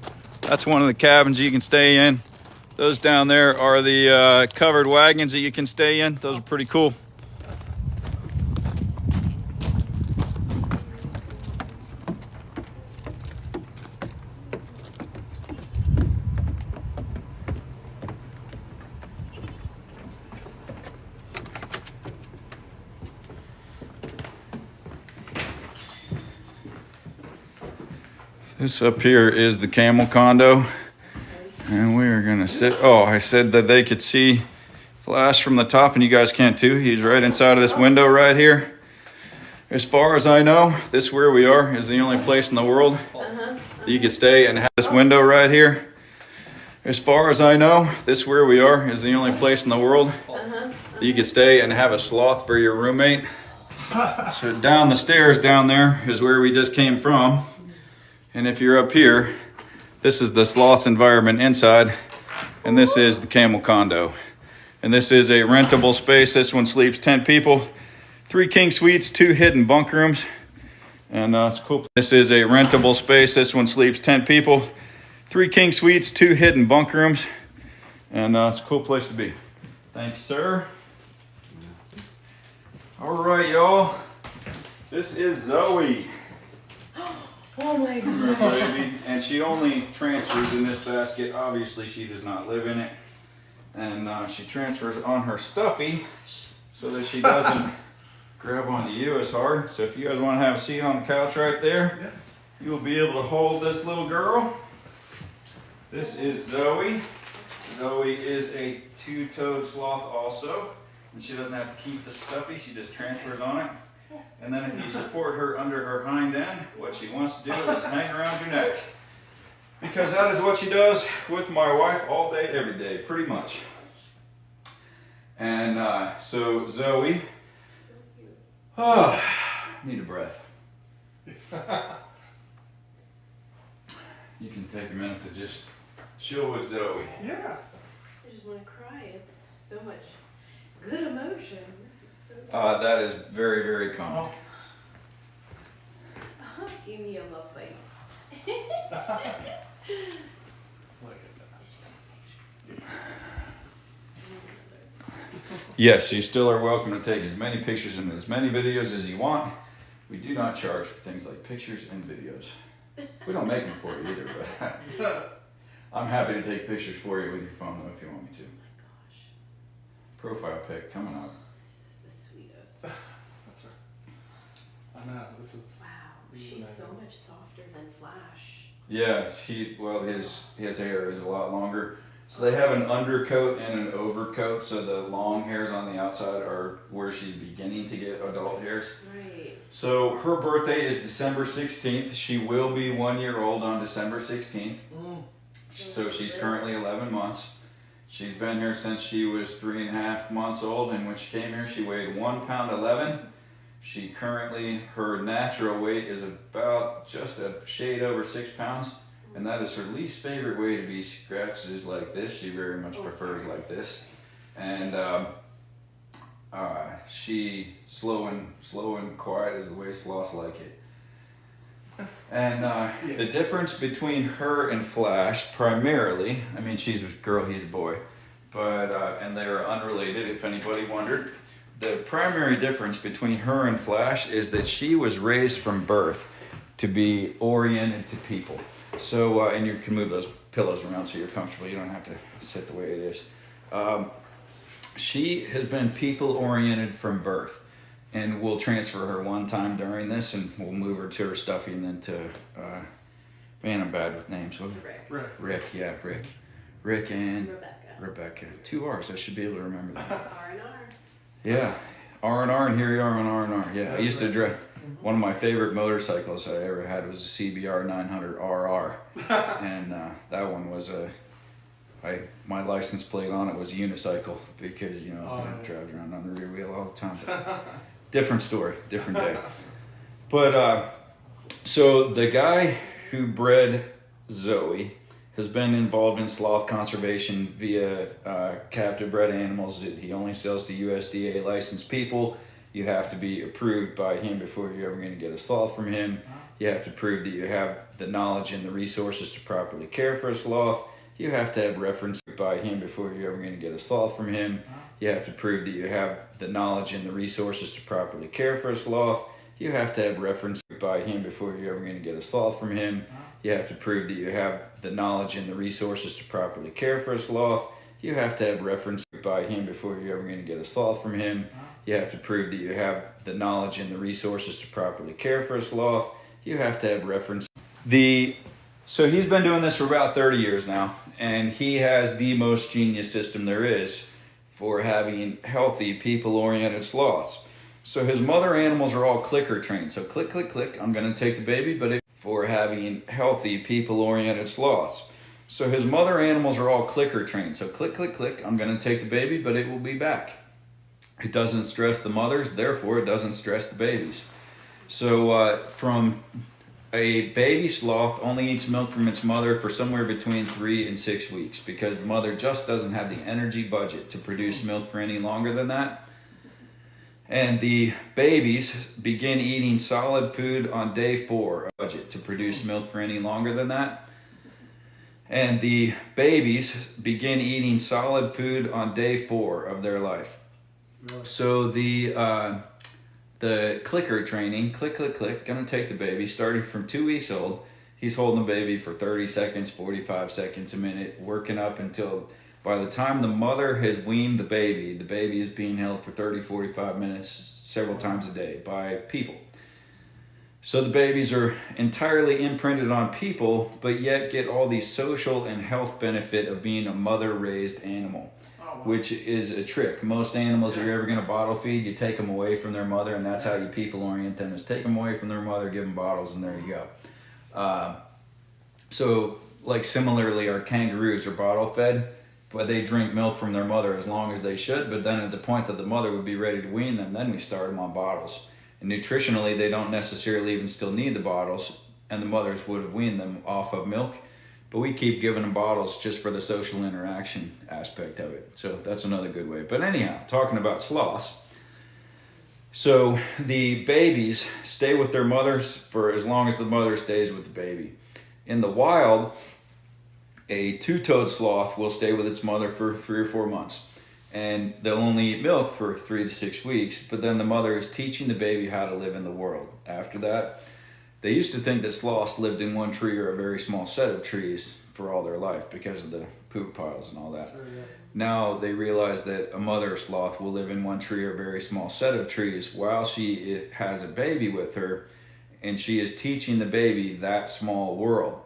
That's one of the cabins you can stay in. Those down there are the covered wagons that you can stay in. Those are pretty cool. This up here is the camel condo, and we are gonna sit. Oh, I said that they could see Flash from the top, and you guys can't too. He's right inside of this window right here. As far as I know, this where we are is the only place in the world that you could stay and have this window right here. As far as I know, this where we are is the only place in the world that you could stay and have a sloth for your roommate. So down the stairs down there is where we just came from. And if you're up here, this is the sloth's environment inside, and this is the camel condo. And this is a rentable space. This one sleeps 10 people, 3 king suites, 2 hidden bunk rooms, and it's cool. This is a rentable space. This one sleeps 10 people, 3 king suites, 2 hidden bunk rooms, and it's a cool place to be. Thanks, sir. All right, y'all. This is Zoe. Oh my god. Baby. And she only transfers in this basket. Obviously, she does not live in it. And she transfers on her stuffy so that she doesn't grab onto you as hard. So if you guys want to have a seat on the couch right there, you will be able to hold this little girl. This is Zoe. Zoe is a 2-toed sloth also. And she doesn't have to keep the stuffy, she just transfers on it. And then if you support her under her hind end, what she wants to do is hang around your neck. Because that is what she does with my wife all day, every day, pretty much. And so Zoe, need a breath. You can take a minute to just chill with Zoe. Yeah. I just want to cry. It's so much good emotion. That is very, very common. Give me a love bite. Yes, you still are welcome to take as many pictures and as many videos as you want. We do not charge for things like pictures and videos. We don't make them for you either, but I'm happy to take pictures for you with your phone though if you want me to. Oh my gosh. Profile pic coming up. This is the sweetest. That's right. I know, this is... Wow, she's so much softer than Flash. Yeah, his hair is a lot longer. So they have an undercoat and an overcoat, so the long hairs on the outside are where she's beginning to get adult hairs. Right. So her birthday is December 16th. She will be 1 year old on December 16th. So she's currently 11 months. She's been here since she was 3.5 months old, and when she came here, she weighed 1 pound 11. She currently, her natural weight is about just a shade over 6 pounds, and that is her least favorite way to be scratched is like this. She very much prefers like this. And she slow and quiet is the way sloths like it. And the difference between her and Flash, primarily, I mean, she's a girl, he's a boy, but and they are unrelated, if anybody wondered. The primary difference between her and Flash is that she was raised from birth to be oriented to people. So, and you can move those pillows around so you're comfortable. You don't have to sit the way it is. She has been people-oriented from birth. And we'll transfer her one time during this, and we'll move her to her stuffy, and then to, man, I'm bad with names. Rick, yeah, Rick. Rick and Rebecca. 2 R's, I should be able to remember that. R&R. Yeah, R&R, and here you are on R&R. Yeah, I used to drive, one of my favorite motorcycles I ever had was a CBR 900 RR. And that one was my license plate on it was unicycle because, you know, I drive around on the rear wheel all the time. But different story, different day. But so the guy who bred Zoe has been involved in sloth conservation via captive bred animals. He only sells to USDA licensed people. You have to be approved by him before you're ever going to get a sloth from him. You have to prove that you have the knowledge and the resources to properly care for a sloth. You have to have reference by him before you're ever going to get a sloth from him. You have to prove that you have the knowledge and the resources to properly care for a sloth. You have to have reference by him before you're ever going to get a sloth from him. You have to prove that you have the knowledge and the resources to properly care for a sloth. You have to have reference by him before you're ever going to get a sloth from him. You have to prove that you have the knowledge and the resources to properly care for a sloth. You have to have reference. So he's been doing this for about 30 years now, and he has the most genius system there is for having healthy, people-oriented sloths. So his mother animals are all clicker trained. So click, click, click, I'm going to take the baby, but for having healthy, people-oriented sloths. So his mother animals are all clicker trained. So click, click, click, I'm going to take the baby, but it will be back. It doesn't stress the mothers, therefore it doesn't stress the babies. So from a baby sloth only eats milk from its mother for somewhere between 3 and 6 weeks because the mother just doesn't have the energy budget to produce milk for any longer than that. And the babies begin eating solid food on day 4 of budget to produce milk for any longer than that. And the babies begin eating solid food on day 4 of their life. Really? So the clicker training, click, click, click, gonna take the baby, starting from 2 weeks old. He's holding the baby for 30 seconds, 45 seconds, a minute, working up until by the time the mother has weaned the baby is being held for 30, 45 minutes, several times a day by people. So the babies are entirely imprinted on people, but yet get all the social and health benefit of being a mother-raised animal. Which is a trick. Most animals, if you're ever going to bottle feed, you take them away from their mother, and that's how you people orient them, is take them away from their mother, give them bottles, and there you go. So, like similarly, our kangaroos are bottle fed, but they drink milk from their mother as long as they should, but then at the point that the mother would be ready to wean them, then we start them on bottles. And nutritionally, they don't necessarily even still need the bottles, and the mothers would have weaned them off of milk. But we keep giving them bottles just for the social interaction aspect of it. So that's another good way. But anyhow, talking about sloths. So the babies stay with their mothers for as long as the mother stays with the baby. In the wild, a two-toed sloth will stay with its mother for 3 or 4 months. And they'll only eat milk for 3 to 6 weeks. But then the mother is teaching the baby how to live in the world. After that, they used to think that sloths lived in one tree or a very small set of trees for all their life because of the poop piles and all that. Sure, yeah. Now they realize that a mother sloth will live in one tree or a very small set of trees while she has a baby with her, and she is teaching the baby that small world.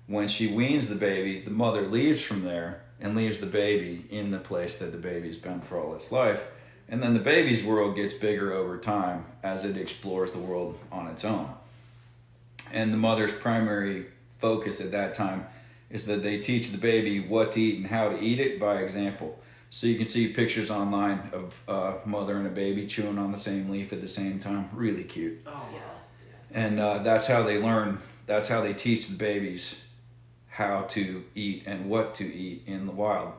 When she weans the baby, the mother leaves from there and leaves the baby in the place that the baby's been for all its life. And then the baby's world gets bigger over time as it explores the world on its own. And the mother's primary focus at that time is that they teach the baby what to eat and how to eat it by example. So you can see pictures online of a mother and a baby chewing on the same leaf at the same time. Really cute. Oh, yeah. And that's how they learn. That's how they teach the babies how to eat and what to eat in the wild.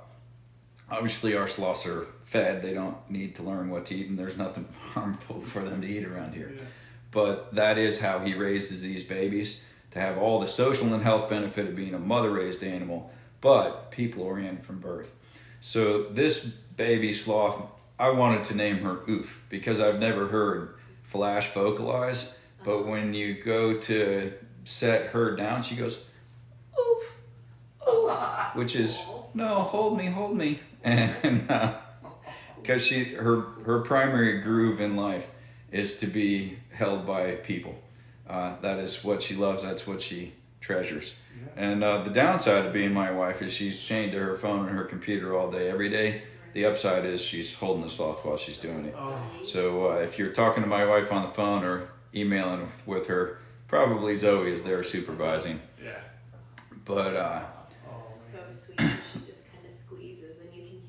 Obviously, our sloths are fed. They don't need to learn what to eat, and there's nothing harmful for them to eat around here. Yeah. But that is how he raises these babies, to have all the social and health benefit of being a mother-raised animal, but people-oriented from birth. So this baby sloth, I wanted to name her Oof, because I've never heard Flash vocalize, but when you go to set her down, she goes, Oof, Oof, which is, no, hold me. And because her primary groove in life is to be held by people. That is what she loves. That's what she treasures. Yeah. And the downside of being my wife is she's chained to her phone and her computer all day, every day. The upside is she's holding the sloth while she's doing it. Oh. So if you're talking to my wife on the phone or emailing with her, probably Zoe is there supervising. Yeah. But so sweet. She just kind of squeezes, and you can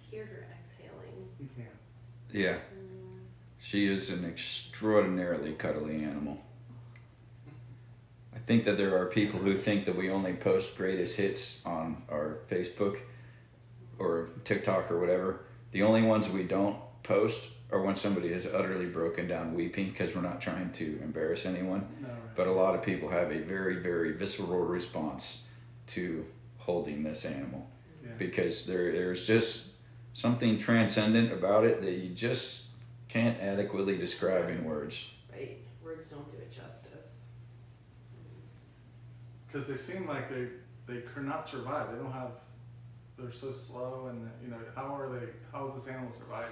hear her exhaling. You can. Yeah. She is an extraordinarily cuddly animal. I think that there are people who think that we only post greatest hits on our Facebook or TikTok or whatever. The only ones we don't post or when somebody is utterly broken down weeping, because we're not trying to embarrass anyone, No, right. but a lot of people have a very, very visceral response to holding this animal, Yeah. because there's just something transcendent about it that you just can't adequately describe in words. Right, words don't do it justice. Because they seem like they could not survive. They don't have. They're so slow, and you know how is this animal surviving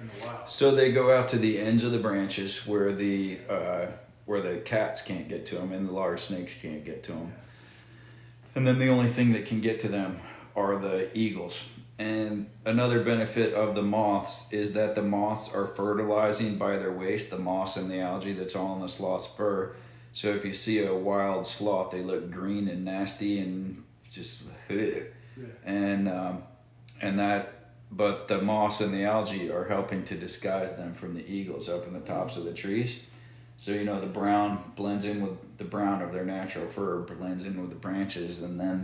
in the wild? So they go out to the ends of the branches where the cats can't get to them and the large snakes can't get to them. And then the only thing that can get to them are the eagles. And another benefit of the moths is that the moths are fertilizing by their waste, the moss and the algae that's all in the sloth's fur. So if you see a wild sloth, they look green and nasty and just ugh. Yeah. But the moss and the algae are helping to disguise them from the eagles up in the tops of the trees. So, you know, the brown blends in with the brown of their natural fur, blends in with the branches, and then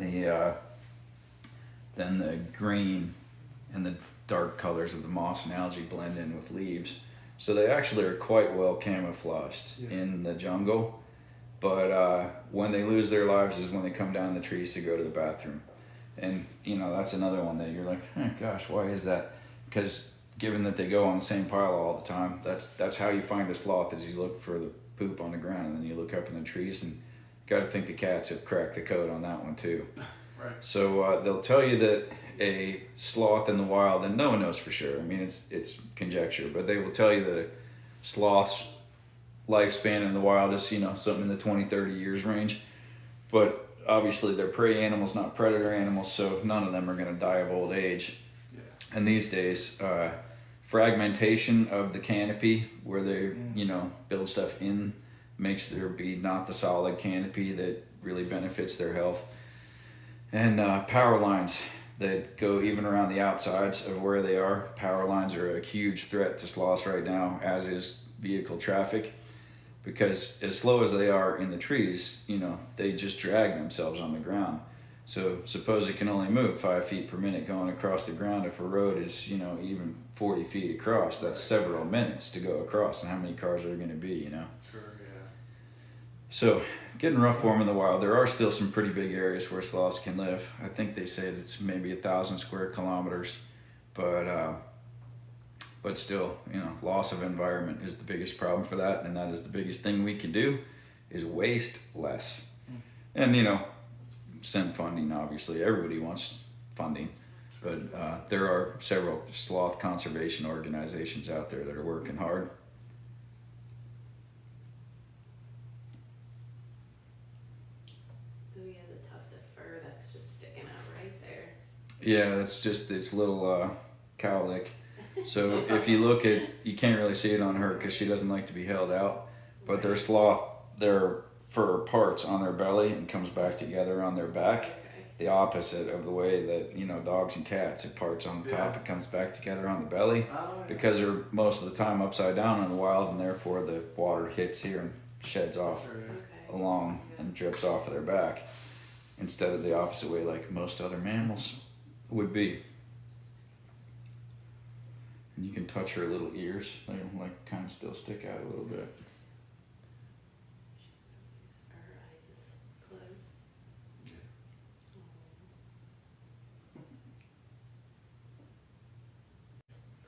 the green and the dark colors of the moss and algae blend in with leaves. So they actually are quite well camouflaged in the jungle. But when they lose their lives is when they come down the trees to go to the bathroom. And, you know, that's another one that you're like, oh, gosh, why is that? Because given that they go on the same pile all the time, that's how you find a sloth, is you look for the poop on the ground, and then you look up in the trees, and you got to think the cats have cracked the code on that one too. Right. So they'll tell you that a sloth in the wild, and no one knows for sure, I mean, it's conjecture, but they will tell you that a sloth's lifespan in the wild is, you know, something in the 20-30 years range. But obviously they're prey animals, not predator animals, so none of them are going to die of old age. Yeah. And these days, fragmentation of the canopy, where they, you know, build stuff in, makes there be not the solid canopy that really benefits their health. And power lines that go even around the outsides of where they are. Power lines are a huge threat to sloths right now, as is vehicle traffic. Because as slow as they are in the trees, you know, they just drag themselves on the ground. So suppose it can only move 5 feet per minute going across the ground. If a road is, you know, even 40 feet across, that's several minutes to go across. And how many cars are there going to be, you know? Sure, yeah. So getting rough for them in the wild. There are still some pretty big areas where sloths can live. I think they say it's maybe 1,000 square kilometers. But still, you know, loss of environment is the biggest problem for that, and that is the biggest thing we can do, is waste less. And, you know, send funding, obviously. Everybody wants funding, but there are several sloth conservation organizations out there that are working hard. So yeah, the tuft of fur that's just sticking out right there. Yeah, that's just its little cowlick. So if you look at, you can't really see it on her because she doesn't like to be held out, but their sloth, their fur parts on their belly and comes back together on their back. Okay. The opposite of the way that, you know, dogs and cats, it parts on the top, it comes back together on the belly, because they're most of the time upside down in the wild, and therefore the water hits here and sheds off along and drips off of their back, instead of the opposite way like most other mammals would be. And you can touch her little ears, they like kind of still stick out a little bit. Her eyes is closed.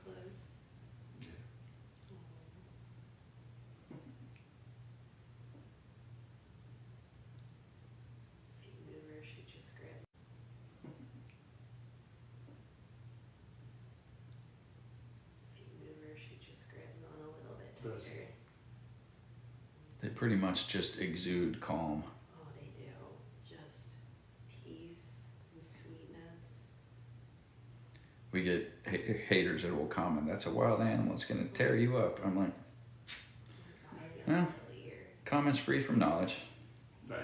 Closed. If you move her, she just grabs. If you move her, she just grabs on a little bit tighter. They pretty much just exude calm. Oh, they do. Just peace and sweetness. We get haters that will comment, that's a wild animal, it's going to tear you up. I'm like, well, comments free from knowledge. Right,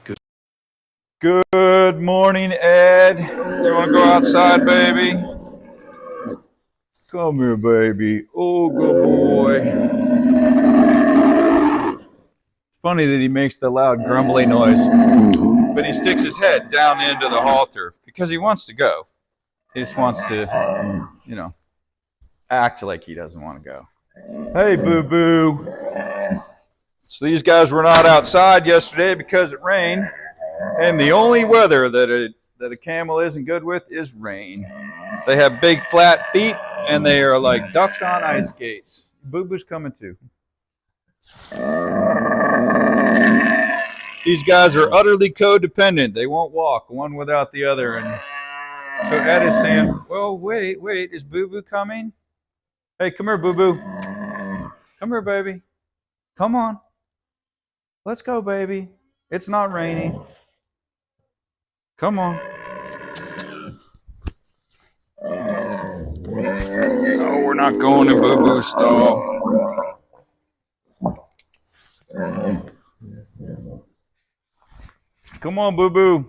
yeah. Good morning, Ed. You want to go outside, baby? Come here, baby. Oh, good boy. It's funny that he makes the loud grumbly noise, but he sticks his head down into the halter because he wants to go. He just wants to you know, act like he doesn't want to go. Hey, boo-boo. So these guys were not outside yesterday because it rained. And the only weather that a camel isn't good with is rain. They have big flat feet and they are like ducks on ice skates. Boo-boo's coming too. These guys are utterly codependent. They won't walk one without the other. And so Ed is saying, well, wait, is Boo-boo coming? Hey, come here, Boo-boo. Come here, baby. Come on. Let's go, baby. It's not raining. Come on. No, we're not going to Boo-boo's stall. Come on, Boo-boo.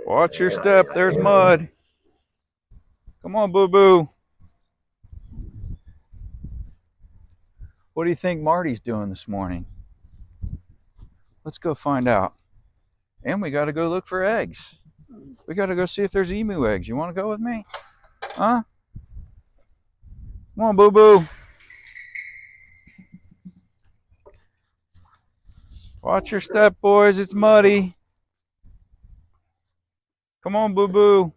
Watch your step. There's mud. Come on, Boo-boo. What do you think Marty's doing this morning? Let's go find out. And we got to go look for eggs. We got to go see if there's emu eggs. You want to go with me? Huh? Come on, Boo-boo. Watch your step, boys. It's muddy. Come on, Boo-boo.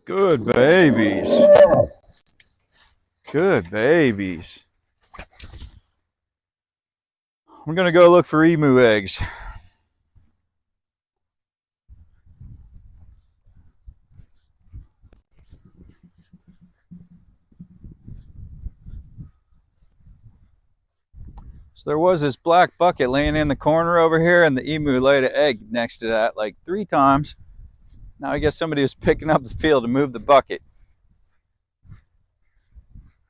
Good babies. Good babies. We're going to go look for emu eggs. So there was this black bucket laying in the corner over here, and the emu laid an egg next to that like 3 times. Now I guess somebody was picking up the field to move the bucket.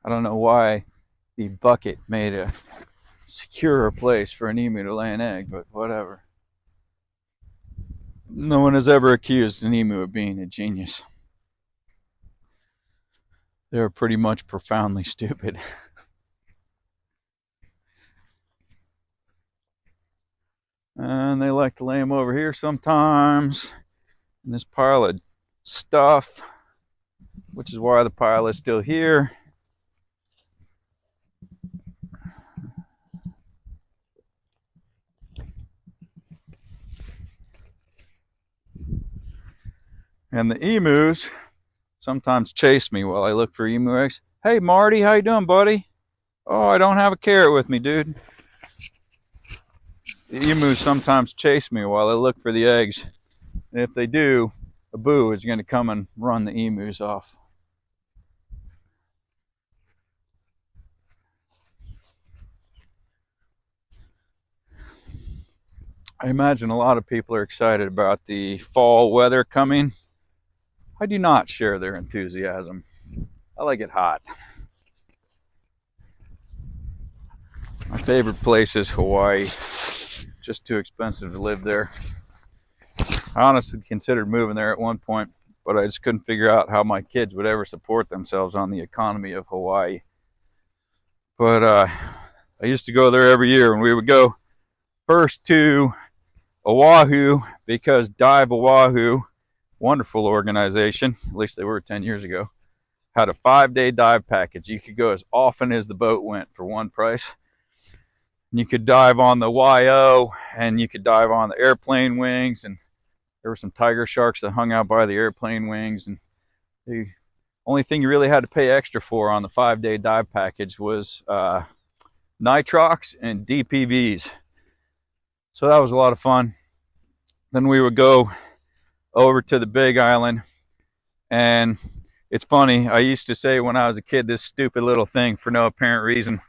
I don't know why the bucket made a secure place for an emu to lay an egg, but whatever. No one has ever accused an emu of being a genius. They're pretty much profoundly stupid. And they like to lay them over here sometimes in this pile of stuff, which is why the pile is still here. And the emus sometimes chase me while I look for emu eggs. Hey, Marty, how you doing, buddy? Oh, I don't have a carrot with me, dude. The emus sometimes chase me while I look for the eggs. And if they do, a boo is going to come and run the emus off. I imagine a lot of people are excited about the fall weather coming. I do not share their enthusiasm. I like it hot. My favorite place is Hawaii. Just too expensive to live there. I honestly considered moving there at one point, but I just couldn't figure out how my kids would ever support themselves on the economy of Hawaii. But I used to go there every year, and we would go first to Oahu, because Dive Oahu, wonderful organization, at least they were 10 years ago, had a 5-day dive package. You could go as often as the boat went for one price. And you could dive on the YO, and you could dive on the airplane wings, and there were some tiger sharks that hung out by the airplane wings. And the only thing you really had to pay extra for on the 5-day dive package was nitrox and DPVs. So that was a lot of fun. Then we would go over to the Big Island, and it's funny, I used to say when I was a kid this stupid little thing for no apparent reason,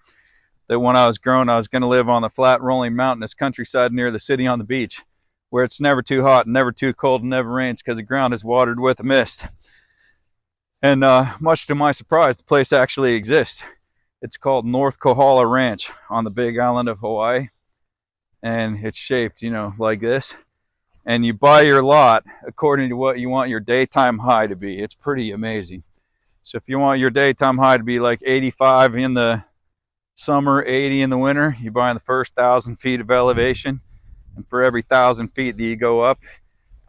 that when I was grown I was going to live on the flat rolling mountainous countryside near the city on the beach, where it's never too hot, never too cold, and never rains because the ground is watered with a mist. And much to my surprise, the place actually exists. It's called North Kohala Ranch on the Big Island of Hawaii, and it's shaped, you know, like this. And you buy your lot according to what you want your daytime high to be. It's pretty amazing. So if you want your daytime high to be like 85 in the summer, 80 in the winter. You buy the first 1,000 feet of elevation, and for every 1,000 feet that you go up,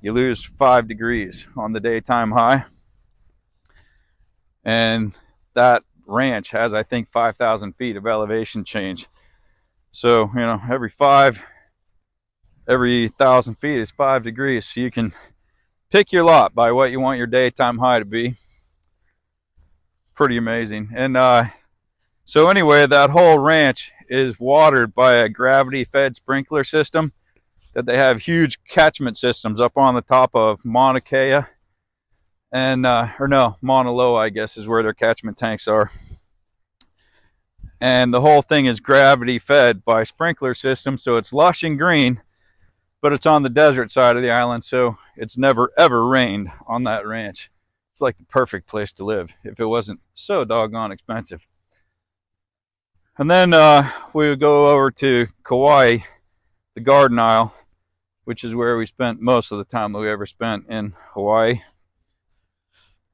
you lose 5 degrees on the daytime high. And that ranch has, I think, 5,000 feet of elevation change. So, you know, every 1,000 feet is 5 degrees. So you can pick your lot by what you want your daytime high to be. Pretty amazing. And so anyway, that whole ranch is watered by a gravity-fed sprinkler system that they have huge catchment systems up on the top of Mauna Kea. And, or no, Mauna Loa, I guess, is where their catchment tanks are. And the whole thing is gravity fed by sprinkler system, so it's lush and green, but it's on the desert side of the island, so it's never ever rained on that ranch. It's like the perfect place to live if it wasn't so doggone expensive. And then we would go over to Kauai, the Garden Isle, which is where we spent most of the time that we ever spent in Hawaii.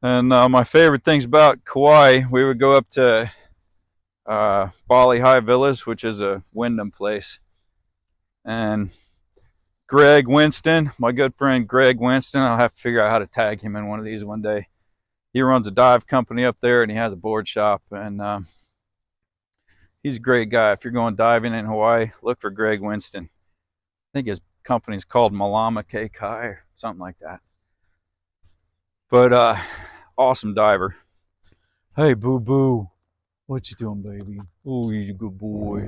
And my favorite things about Kauai, we would go up to Bali High Villas, which is a Wyndham place. And Greg Winston, my good friend Greg Winston, I'll have to figure out how to tag him in one of these one day. He runs a dive company up there and he has a board shop. And he's a great guy. If you're going diving in Hawaii, look for Greg Winston. I think his company's called Malama Kekai or something like that. But awesome diver. Hey, Boo Boo. What you doing, baby? Oh, he's a good boy.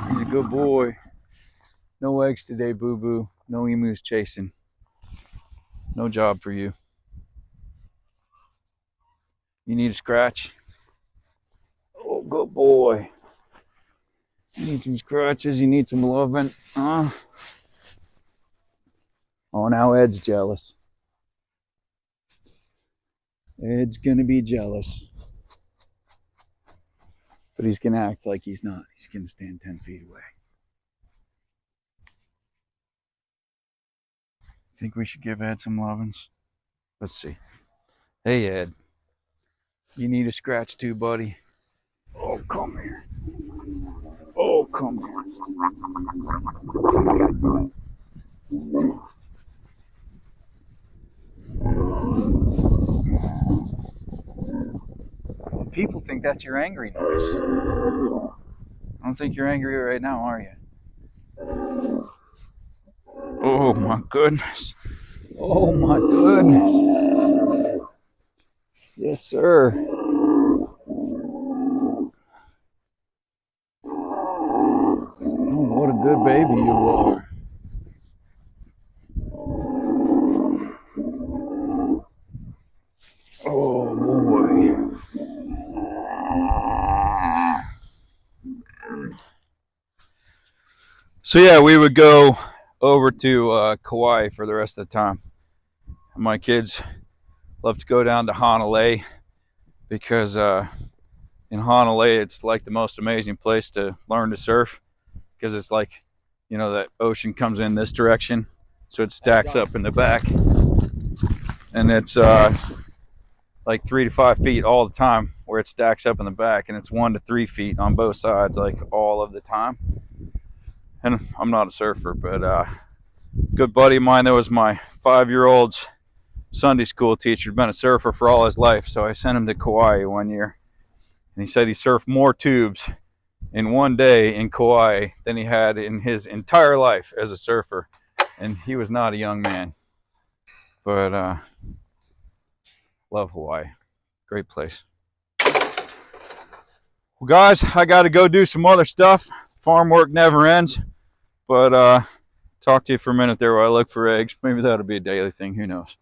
He's a good boy. No eggs today, Boo Boo. No emus chasing. No job for you. You need a scratch? Oh, good boy. You need some scratches. You need some loving. Oh, now Ed's jealous. Ed's gonna be jealous. But he's gonna act like he's not. He's gonna stand 10 feet away. Think we should give Ed some lovins? Let's see. Hey, Ed. You need a scratch too, buddy? Oh, come here. Oh, come here. People think that's your angry noise. I don't think you're angry right now, are you? Oh my goodness. Oh my goodness. Yes, sir. Oh, what a good baby you are. Oh boy. So yeah, we would go over to Kauai for the rest of the time. My kids love to go down to Hanalei because in Hanalei it's like the most amazing place to learn to surf, because it's like, you know, that ocean comes in this direction, so it stacks up in the back, and it's like 3 to 5 feet all the time where it stacks up in the back, and it's 1 to 3 feet on both sides like all of the time. And I'm not a surfer, but a good buddy of mine that was my 5-year-old's Sunday school teacher, had been a surfer for all his life, so I sent him to Kauai one year, and he said he surfed more tubes in one day in Kauai than he had in his entire life as a surfer, and he was not a young man. But love Hawaii. Great place. Well, guys, I got to go do some other stuff. Farm work never ends. But talk to you for a minute there while I look for eggs. Maybe that'll be a daily thing. Who knows?